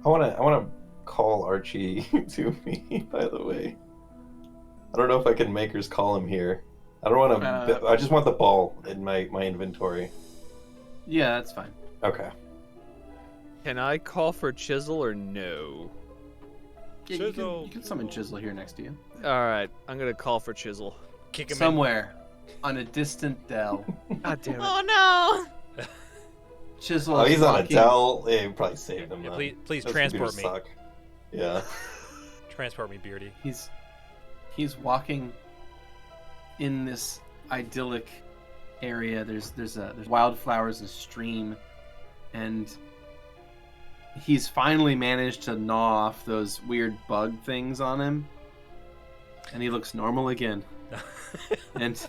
wanna call Archie to me, by the way. I don't know if I can makers call him here. I don't want to. I just want the ball in my inventory. Yeah, that's fine. Okay. Can I call for Chisel or no? Yeah, Chisel. you can summon Chisel here next to you. All right, I'm gonna call for Chisel. Kick him Somewhere on a distant dell, God damn it! Oh no! Chisel Oh, is he's on a walking- dell. Yeah, you probably saved him. Yeah, then. please Those transport computers me. suck. Yeah. Transport me, Beardy. He's walking in this idyllic area. There's wildflowers, a stream, and he's finally managed to gnaw off those weird bug things on him, and he looks normal again. And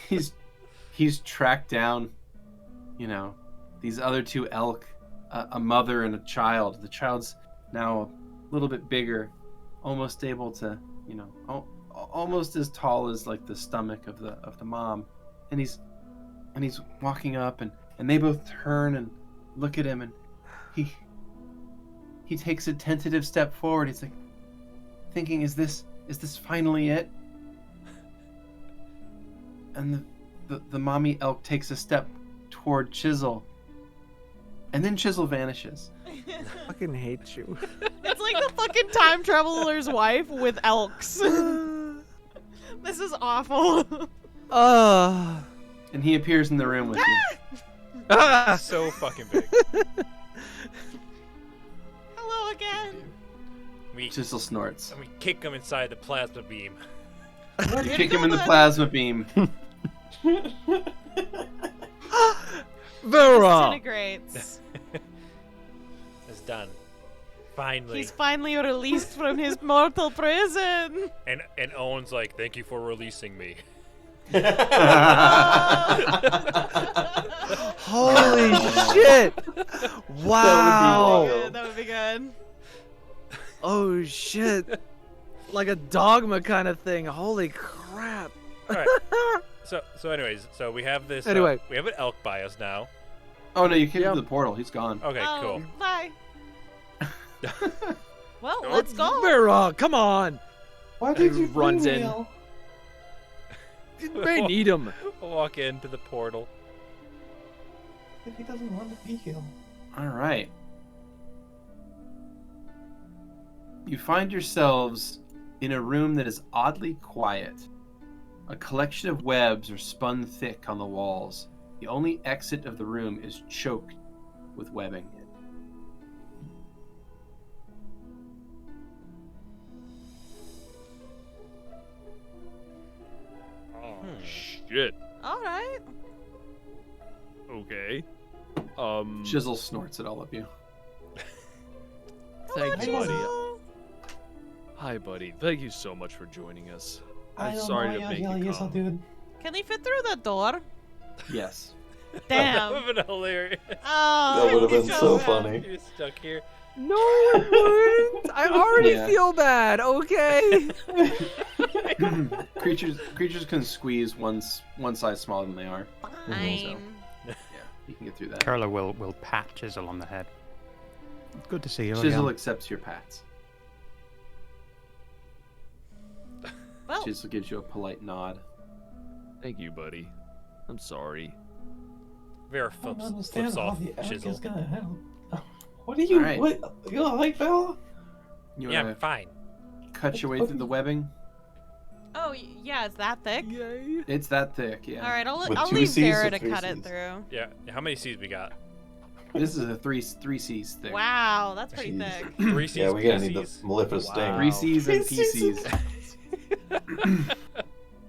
he's tracked down, these other two elk, a mother and a child. The child's now a little bit bigger, almost able to, almost as tall as like the stomach of the mom. And he's walking up, and they both turn and look at him, and he takes a tentative step forward. He's like thinking, is this finally it? And the mommy elk takes a step toward Chisel, and then Chisel vanishes. I fucking hate you. It's like the fucking time traveler's wife with elks. This is awful. And he appears in the room with you. So fucking big. Hello again. We Chisel snorts. and we kick him inside the plasma beam. You kick him in the plasma beam. Vera! Disintegrates. It's done. Finally. He's finally released from his mortal prison. And Owen's like, thank you for releasing me. Holy shit! Wow! That would be good. Oh shit! Like a dogma kind of thing. Holy crap! Alright. So anyways, so we have this Anyway. we have an elk by us now. Oh no, you kicked Yeah. him to the portal. He's gone. Okay, Oh, cool. Bye. Well, let's go. Vera, come on! Why did He you runs bring in. Will? They need him. We'll walk into the portal. If he doesn't want to be here? All right. You find yourselves in a room that is oddly quiet. A collection of webs are spun thick on the walls. The only exit of the room is choked with webbing. Shit. All right. Okay. Chisel snorts at all of you. Thank you, Hello, buddy. Hi, buddy. Thank you so much for joining us. I I'm don't sorry know, to yeah, make yeah, you yes, I come. did. Can he fit through the door? Yes. That Damn. would have been hilarious. Oh, That would have been he's so bad. funny. You're stuck here. No, it wouldn't. I already Yeah. feel bad. Okay. Creatures can squeeze one size smaller than they are. Fine. Yeah, you can get through that. Kurla will pat Chisel on the head. Good to see you Chisel again. accepts your pats. Well, Chisel gives you a polite nod. Thank you, buddy. I'm sorry. Vera I don't flips understand how off the elk Chisel. is gonna help. What are you? Alright. What? You alright, Val? You Yeah, wanna I'm fine. cut your way through the webbing? oh yeah, it's that thick. Yay. It's that thick, yeah. All right, I'll With I'll 2 leave Cs Vera or to 3 cut it Cs? through. Yeah. How many C's we got? This is a three C's thick. Wow, that's pretty Jeez. thick. 3 C's. Yeah, we gotta need the PCs? mellifluous sting. Wow. 3 C's and 3 Cs. PCs.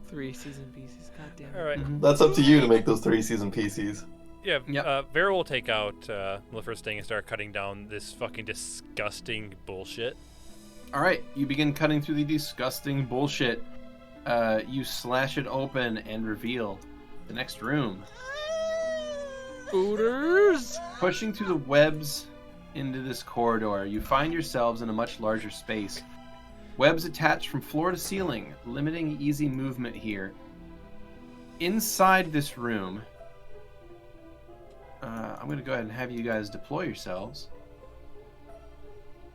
3 season pieces. God damn it. All right. Mhm. That's up to you to make those 3 Cs and PCs. Yeah, Yep. Vera will take out the first thing and start cutting down this fucking disgusting bullshit. All right, you begin cutting through the disgusting bullshit. You slash it open and reveal the next room. Booters. Pushing through the webs into this corridor, you find yourselves in a much larger space. Webs attached from floor to ceiling, limiting easy movement here. Inside this room, I'm going to go ahead and have you guys deploy yourselves.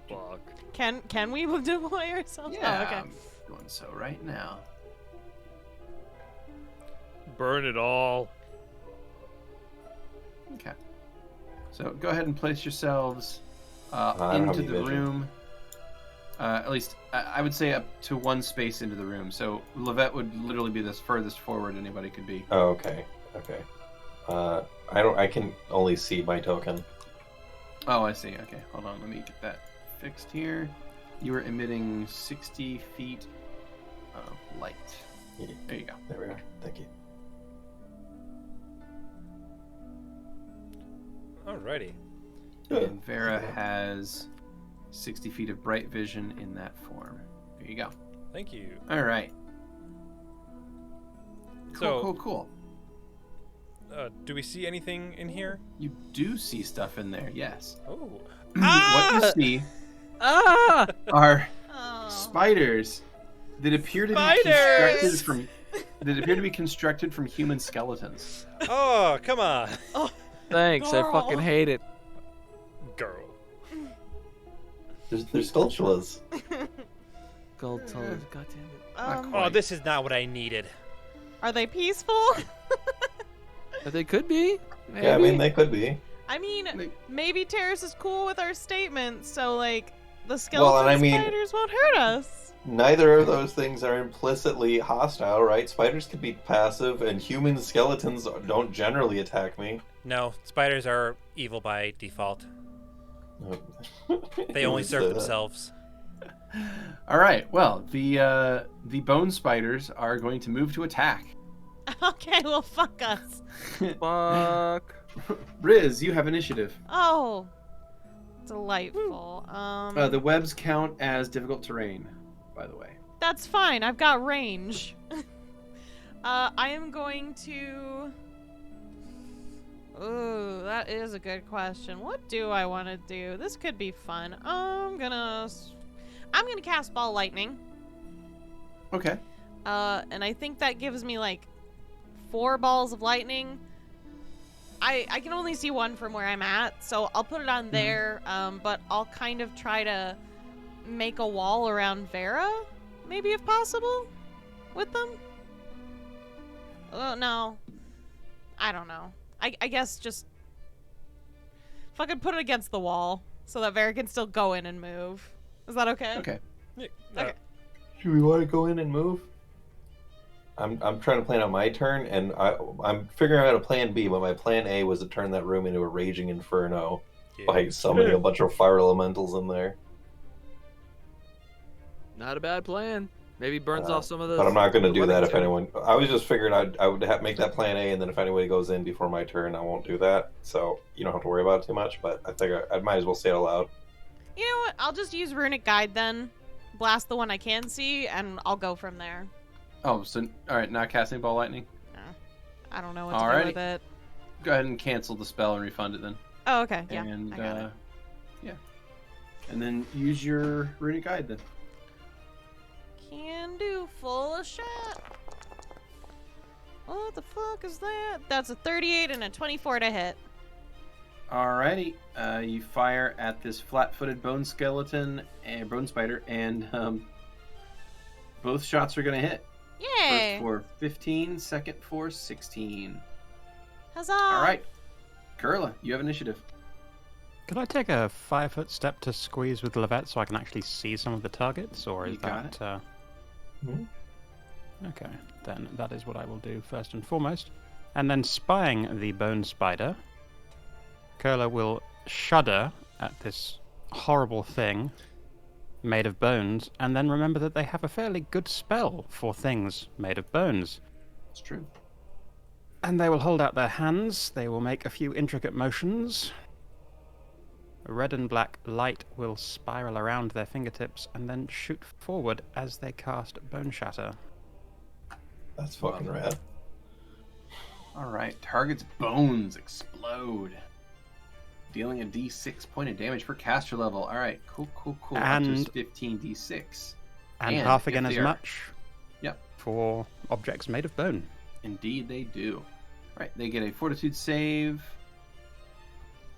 Fuck. Can we deploy ourselves? Yeah, Oh, okay. I'm doing so right now. Burn it all. Okay. So go ahead and place yourselves I don't have into any the vision. room. At least, I would say up to one space into the room. So Lovette would literally be the furthest forward anybody could be. Oh, okay. Okay. I can only see my token. Oh, I see. Okay, hold on. Let me get that fixed here. You are emitting 60 feet of light. Yeah, There you go. there we are. Thank you. Alrighty. And Vera has 60 feet of bright vision in that form. There you go. Thank you. All right. So- Cool. Do we see anything in here? You do see stuff in there, yes. Oh. What you see Ah! are Oh. spiders that appear to Spiders! be constructed from human skeletons. Oh, come on. Thanks. I Girl. fucking hate it. Girl. There's sculptures. Gold toad. God damn it. Um, Oh, this is not what I needed. are they peaceful? But they could be. Maybe. Yeah, I mean they could be. I mean, They- maybe Terrace is cool with our statement, so like the skeleton and I mean- spiders won't hurt us. Neither of those things are implicitly hostile, right? Spiders can be passive, and human skeletons don't generally attack me. No, spiders are evil by default. They only serve themselves. All right. Well, the bone spiders are going to move to attack. Okay, well, fuck us. Fuck. Riz, you have initiative. Oh, delightful. The webs count as difficult terrain, by the way. That's fine. I've got range. I am going to. Ooh, that is a good question. What do I want to do? This could be fun. I'm gonna cast ball lightning. Okay. And I think that gives me like 4 balls of lightning. I can only see one from where I'm at, so I'll put it on there. But I'll kind of try to make a wall around Vera, maybe if possible, with them. Oh no, I don't know. I guess just fucking put it against the wall so that Vera can still go in and move. Is that okay? Okay. Okay. Should we want to go in and move? I'm trying to plan out my turn, and I'm figuring out a plan B, but my plan A was to turn that room into a raging inferno by summoning a bunch of fire elementals in there. Not a bad plan. Maybe burns off some of the. But I'm not going to do that if weapons. anyone. I was just figuring I would make that plan A, and then if anybody goes in before my turn, I won't do that. So you don't have to worry about it too much. But I think I might as well say it aloud. You know what? I'll just use Runic Guide then. Blast the one I can see, and I'll go from there. Oh, so all right, not casting ball lightning. I don't know what to Alrighty. do with it. Go ahead and cancel the spell and refund it then. Oh, okay. Yeah, And I got it. yeah, and then use your runic guide then. Can do full of shit. What the fuck is that? That's a 38 and a 24 to hit. Alrighty, you fire at this flat-footed bone skeleton and bone spider, and both shots are gonna hit. Yay! First for 15, second for 16. Huzzah! All right, Kurla, you have initiative. Could I take a 5-foot step to squeeze with Lovette so I can actually see some of the targets, or is You got that? Okay, then that is what I will do first and foremost. And then spying the bone spider, Kurla will shudder at this horrible thing made of bones, and then remember that they have a fairly good spell for things made of bones. It's true. And they will hold out their hands. They will make a few intricate motions. A red and black light will spiral around their fingertips and then shoot forward as they cast Bone Shatter. That's fucking rad. All right, target's bones explode, dealing a d6 point of damage per caster level. All right, cool. And- up to 15 d6. And And half if again they as are- much Yep, for objects made of bone. indeed they do. All right, they get a Fortitude save,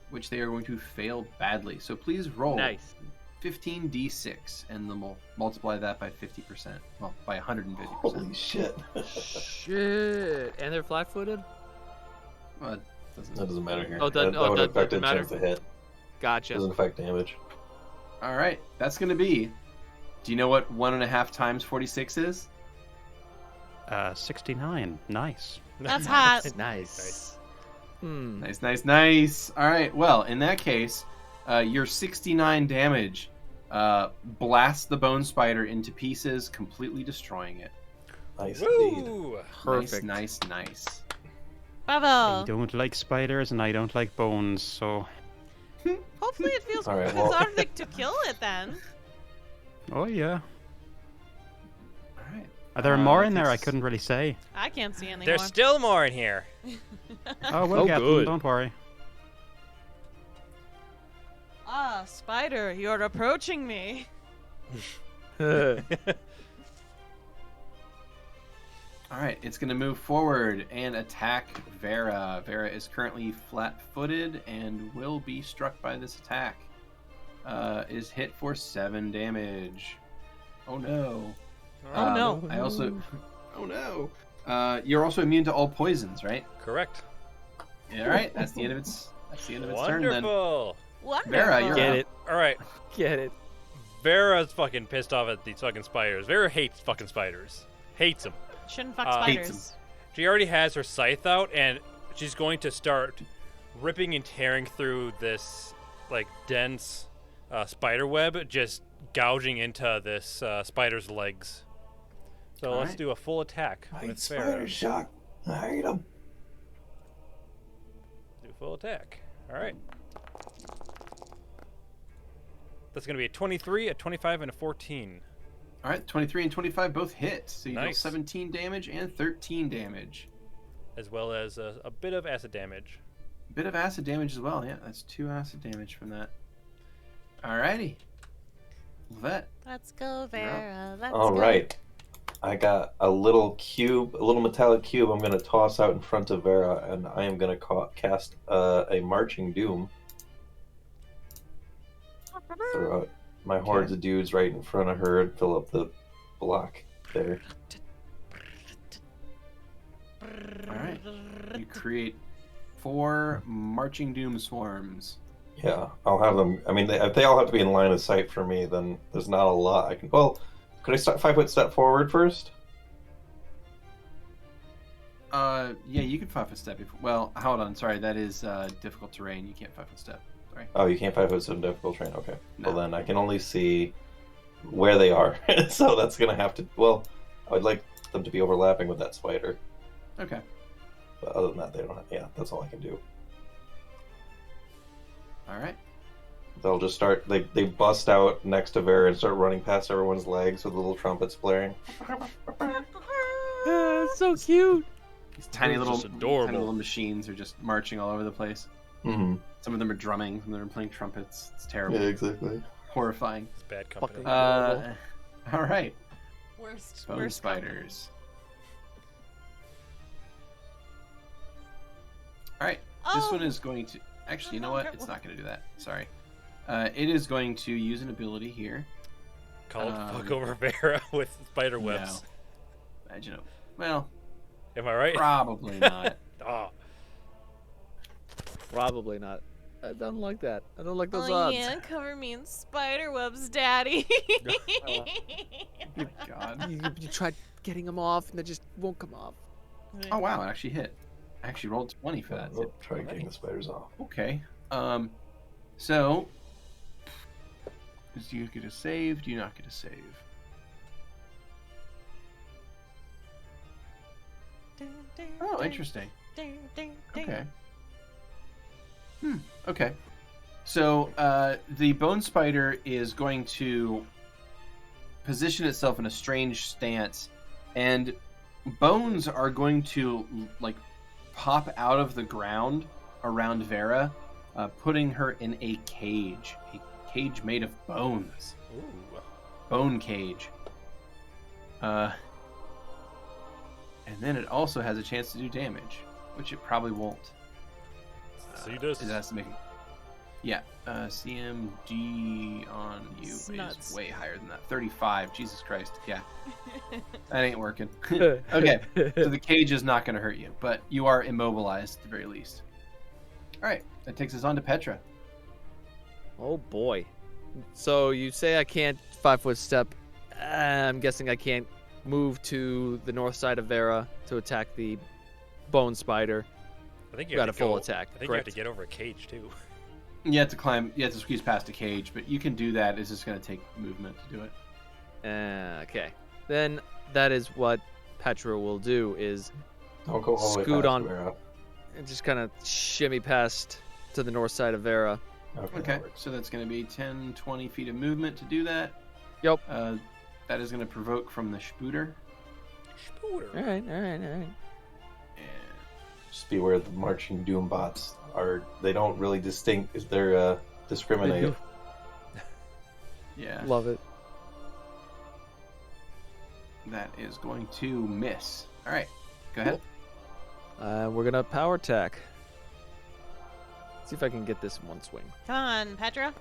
which they are going to fail badly. So please roll Nice. 15 d6, and then we'll multiply that by 50%. Well, by 150%. Holy shit. Shit. And they're flat-footed? Well, it doesn't. That doesn't matter here. Oh, that would that affect doesn't the chance to hit. Gotcha. Doesn't affect damage. All right, that's going to be. Do you know what 1.5 times 46 is? 69. Nice. That's hot. Nice. Hmm. Nice. All right, well, in that case, your 69 damage blasts the bone spider into pieces, completely destroying it. Nice indeed. Woo! Perfect. Nice. I Bravo. don't like spiders and I don't like bones, so... Hopefully it feels All right, well- cathartic to kill it then. Oh, yeah. All right. Are there more in there? I it's- couldn't really say. I can't see anymore. There's still more in here. Oh, we'll Oh, get good. them, don't worry. Ah, spider, you're approaching me. All right, it's going to move forward and attack Vera. Vera is currently flat-footed and will be struck by this attack. Is hit for 7 damage. Oh no. Oh no. I also. Oh no. You're also immune to all poisons, right? Correct. Yeah, all right. That's the end of its. That's the end of its turn then. Wonderful. Wonderful. Vera, you're Get up. it. All right. Get it. Vera's fucking pissed off at these fucking spiders. Vera hates fucking spiders. Hates them. Shouldn't fuck Hates spiders. She already has her scythe out, and she's going to start ripping and tearing through this like dense spider web, just gouging into this spider's legs. So All let's right. do a full attack I with spider Vera. shock. I hate them. Do a full attack. All right. That's going to be a 23, a 25, and a 14. All right, 23 and 25 both hit. So you deal Nice. 17 damage and 13 damage. As well as a bit of acid damage. Bit of acid damage as well. Yeah, that's 2 acid damage from that. Alrighty. Lovette. Let's go, Vera. Let's All go. right. I got a little cube, a little metallic cube I'm going to toss out in front of Vera, and I am going to cast a Marching Doom. Throw out my hordes of dudes right in front of her and fill up the block there. Alright. You create 4 Marching Doom swarms. Yeah, I'll have them. I mean, if they all have to be in line of sight for me, then there's not a lot I can. Well, could I start 5-foot step forward first? Yeah, you can 5-foot step. Well, hold on. Sorry, that is difficult terrain. You can't 5-foot step. Sorry. Oh, you can't 5-foot step in difficult terrain. Okay. No. Well, then I can only see where they are. So that's gonna have to. Well, I would like them to be overlapping with that spider. Okay. But other than that, they don't. Yeah, that's all I can do. Alright. They'll just start. They bust out next to Vera and start running past everyone's legs with little trumpets blaring. It's so cute. These tiny It's little, just adorable. tiny little machines are just marching all over the place. Mm-hmm. Some of them are drumming, some of them are playing trumpets. It's terrible. Yeah, exactly. Horrifying. It's bad company. Fucking- Alright. Worst. Bone worst spiders. Alright. This Oh. one is going to. Actually, you know what? It's not going to do that. Sorry. It is going to use an ability here. Called fuck over Vera with spider No. webs. Imagine it. Well, Am I right? probably not. Oh, Probably not. I don't like that. I don't like those Oh odds. yeah, cover me in spider webs, Daddy. God. You tried getting them off, and they just won't come off. Oh wow, it actually hit. I actually rolled 20 for that. I'll try getting the spiders off. Okay. So do you get a save? Do you not get a save? Oh, interesting. Okay. Okay. So the bone spider is going to position itself in a strange stance, and bones are going to like pop out of the ground around Vera, putting her in a cage made of bones. Ooh. Bone cage. And then it also has a chance to do damage, which it probably won't. So it does. It has to make. Yeah, CMD on you Snuts. is way higher than that. 35. Jesus Christ. Yeah. That ain't working. Okay, so the cage is not going to hurt you, but you are immobilized at the very least. All right, that takes us on to Petra. Oh boy. So you say I can't 5-foot step. I'm guessing I can't move to the north side of Vera to attack the bone spider. I think you Got have a to full go- attack, I think you correct? have to get over a cage too. You have to climb. You have to squeeze past a cage, but you can do that. It's just going to take movement to do it. Okay. Then that is what Petra will do is Don't go all the way Scoot past on. Vera. and just kind of shimmy past to the north side of Vera. Okay, that works. so that's going to be 10, 20 feet of movement to do that. Yep. That is going to provoke from the Spooter. All right. And Just beware the marching doom bots they don't really discriminate. yeah, Love it. that is going to miss. All right, go ahead. We're gonna power attack. See if I can get this in one swing. Come on, Petra.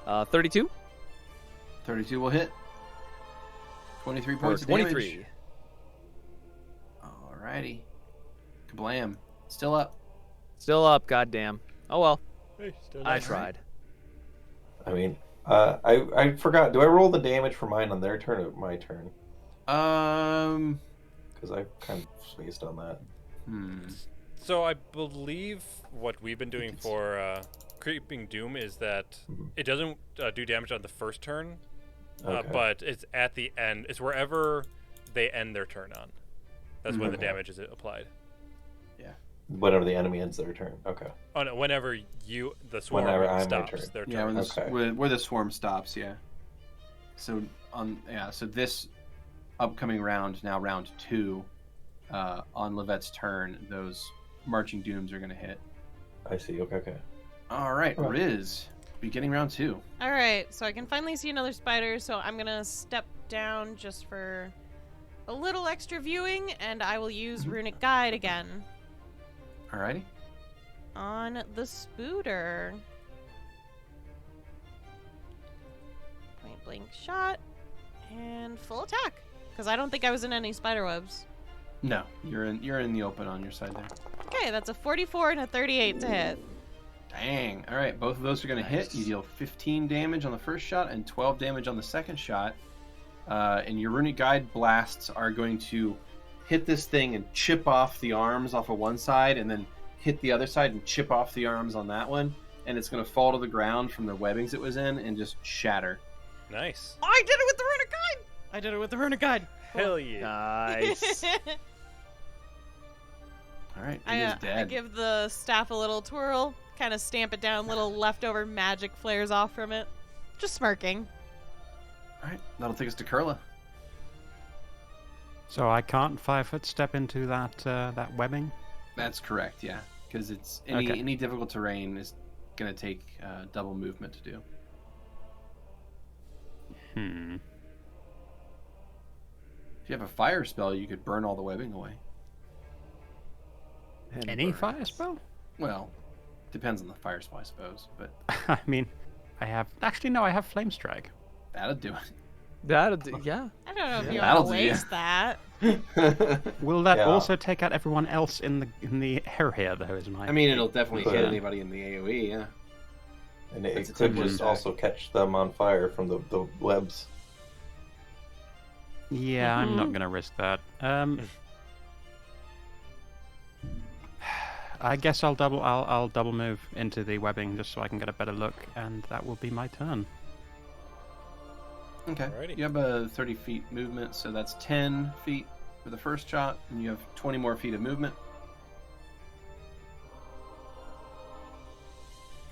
32 32 will hit. 23 or points of 23. damage. Alrighty. Kablam. Still up. Still up. Goddamn. Oh well. Hey, still I alive. tried. I mean, I forgot. Do I roll the damage for mine on their turn or my turn? Because I kind of spaced on that. So I believe what we've been doing for Creeping Doom is that it doesn't do damage on the first turn, Okay. but it's at the end. It's wherever they end their turn on. That's when the Okay. damage is applied. Whenever the enemy ends their turn. Okay. Oh no! Whenever the swarm Whenever I'm my stops turn. their turn. Yeah, Okay. where the swarm stops, yeah. So so this upcoming round, now round 2, on Lovette's turn, those marching dooms are going to hit. I see. Okay. All right, Alright. Riz, beginning round 2. All right, so I can finally see another spider, so I'm gonna step down just for a little extra viewing, and I will use Runic Guide again Alrighty. on the Spooter. Point blank shot and full attack, because I don't think I was in any spider webs. No, you're in the open on your side there. Okay, that's a 44 and a 38 to hit. Dang. All right, both of those are going to hit. You deal 15 damage on the first shot and 12 damage on the second shot. And your Runic Guide blasts are going to hit this thing and chip off the arms off of one side, and then hit the other side and chip off the arms on that one. And it's going to fall to the ground from the webbings it was in and just shatter. Nice. I did it with the Runic Guide! I did it with the Runic Guide! Hell yeah. Nice. All right, it I is dead. give the staff a little twirl, kind of stamp it down, little leftover magic flares off from it. Just smirking. All right, that'll take us to Kurla. So I can't 5-foot step into that webbing? That's correct, yeah. Because it's Okay. any difficult terrain is going to take double movement to do. If you have a fire spell, you could burn all the webbing away. Any fire spell? Well, depends on the fire spell, I suppose, but I mean, I have... Actually, no, I have Flame Strike. that'll do That'll do. Yeah. I don't know if you That'll want to do ya. waste that. it. Will that Yeah. also take out everyone else in the area, though, is my... I mean, it'll definitely hit Yeah. anybody in the AoE, yeah. And That's it a could temporary just attack. also catch them on fire from the webs. Yeah, I'm not going to risk that. I guess I'll double move into the webbing just so I can get a better look, and that will be my turn. Okay. Alrighty. You have a 30 feet movement, so that's 10 feet for the first shot, and you have 20 more feet of movement.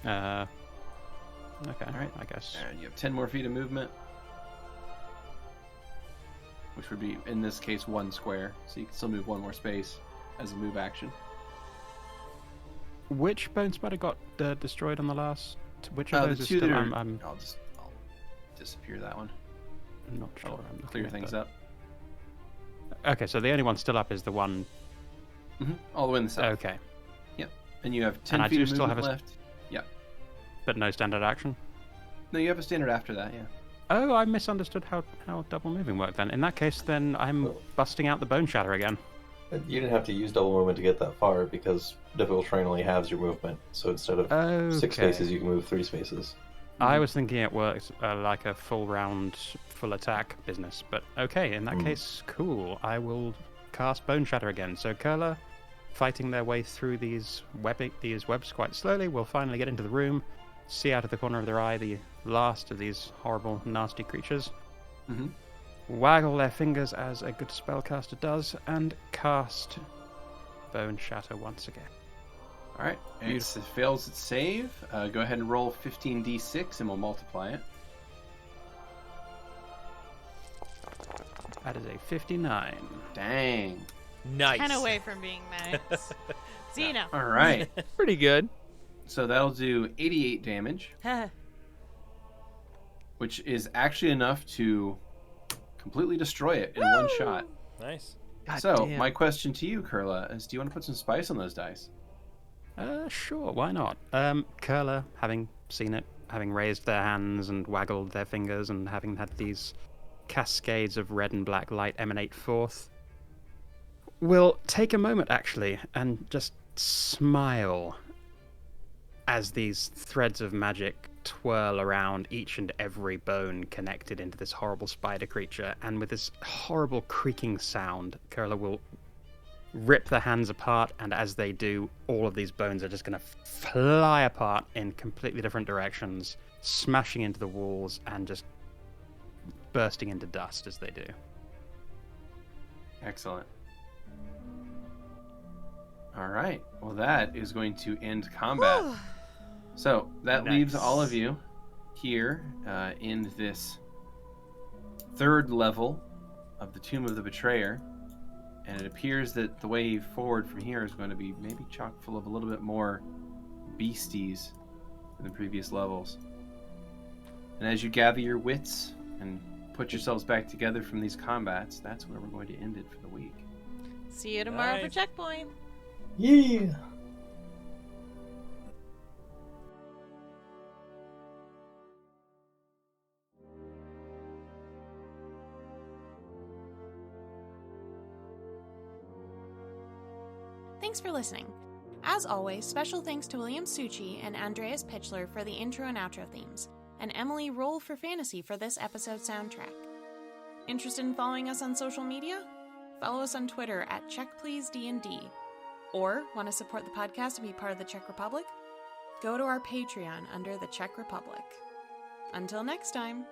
Okay, All right. I guess. And you have 10 more feet of movement, which would be, in this case, 1 square. So you can still move 1 more space as a move action. Which bone spider got destroyed on the last? Which of The those is two still? that are... I'm I'll disappear that one. not sure. I'll I'm looking clear at things the- up. Okay, so the only one still up is the one. All the way in the south. Okay, And you have 10 I feet do of still movement have a- left. Yeah. but no standard action. No, you have a standard after that, yeah. Oh, I misunderstood how double moving worked then. In that case, then I'm busting out the bone shatter again. You didn't have to use double movement to get that far because difficult terrain only halves your movement. So instead of 6 Okay. spaces, you can move 3 spaces. I was thinking it worked like a full round, full attack business, but okay, in that case, cool. I will cast Bone Shatter again. So Kurla, fighting their way through these webs quite slowly, will finally get into the room, see out of the corner of their eye the last of these horrible, nasty creatures, waggle their fingers as a good spellcaster does, and cast Bone Shatter once again. All right. It fails its save. Go ahead and roll 15d6 and we'll multiply it. That is a 59. Dang. Nice. 10 away from being nice. Xeno. All right. Pretty good. So that'll do 88 damage, which is actually enough to completely destroy it in one shot. Nice. God So, damn. my question to you, Kurla, is do you want to put some spice on those dice? Sure, why not? Kurla, having seen it, having raised their hands and waggled their fingers and having had these cascades of red and black light emanate forth, will take a moment actually and just smile as these threads of magic twirl around each and every bone connected into this horrible spider creature, and with this horrible creaking sound, Kurla will rip their hands apart, and as they do, all of these bones are just going to fly apart in completely different directions, smashing into the walls and just bursting into dust as they do. Excellent. All right. Well, that is going to end combat. So that leaves all of you here in this 3rd level of the Tomb of the Betrayer. And it appears that the way forward from here is going to be maybe chock full of a little bit more beasties than the previous levels. And as you gather your wits and put yourselves back together from these combats, that's where we're going to end it for the week. See you tomorrow for Nice. checkpoint. Yeah. Thanks for listening. As always, special thanks to William Succi and Andreas Pichler for the intro and outro themes, and Emily Roll for Fantasy for this episode soundtrack. Interested in following us on social media? Follow us on Twitter at CheckPleaseDND. Or want to support the podcast and be part of the Czech Republic? Go to our Patreon under the Czech Republic. Until next time.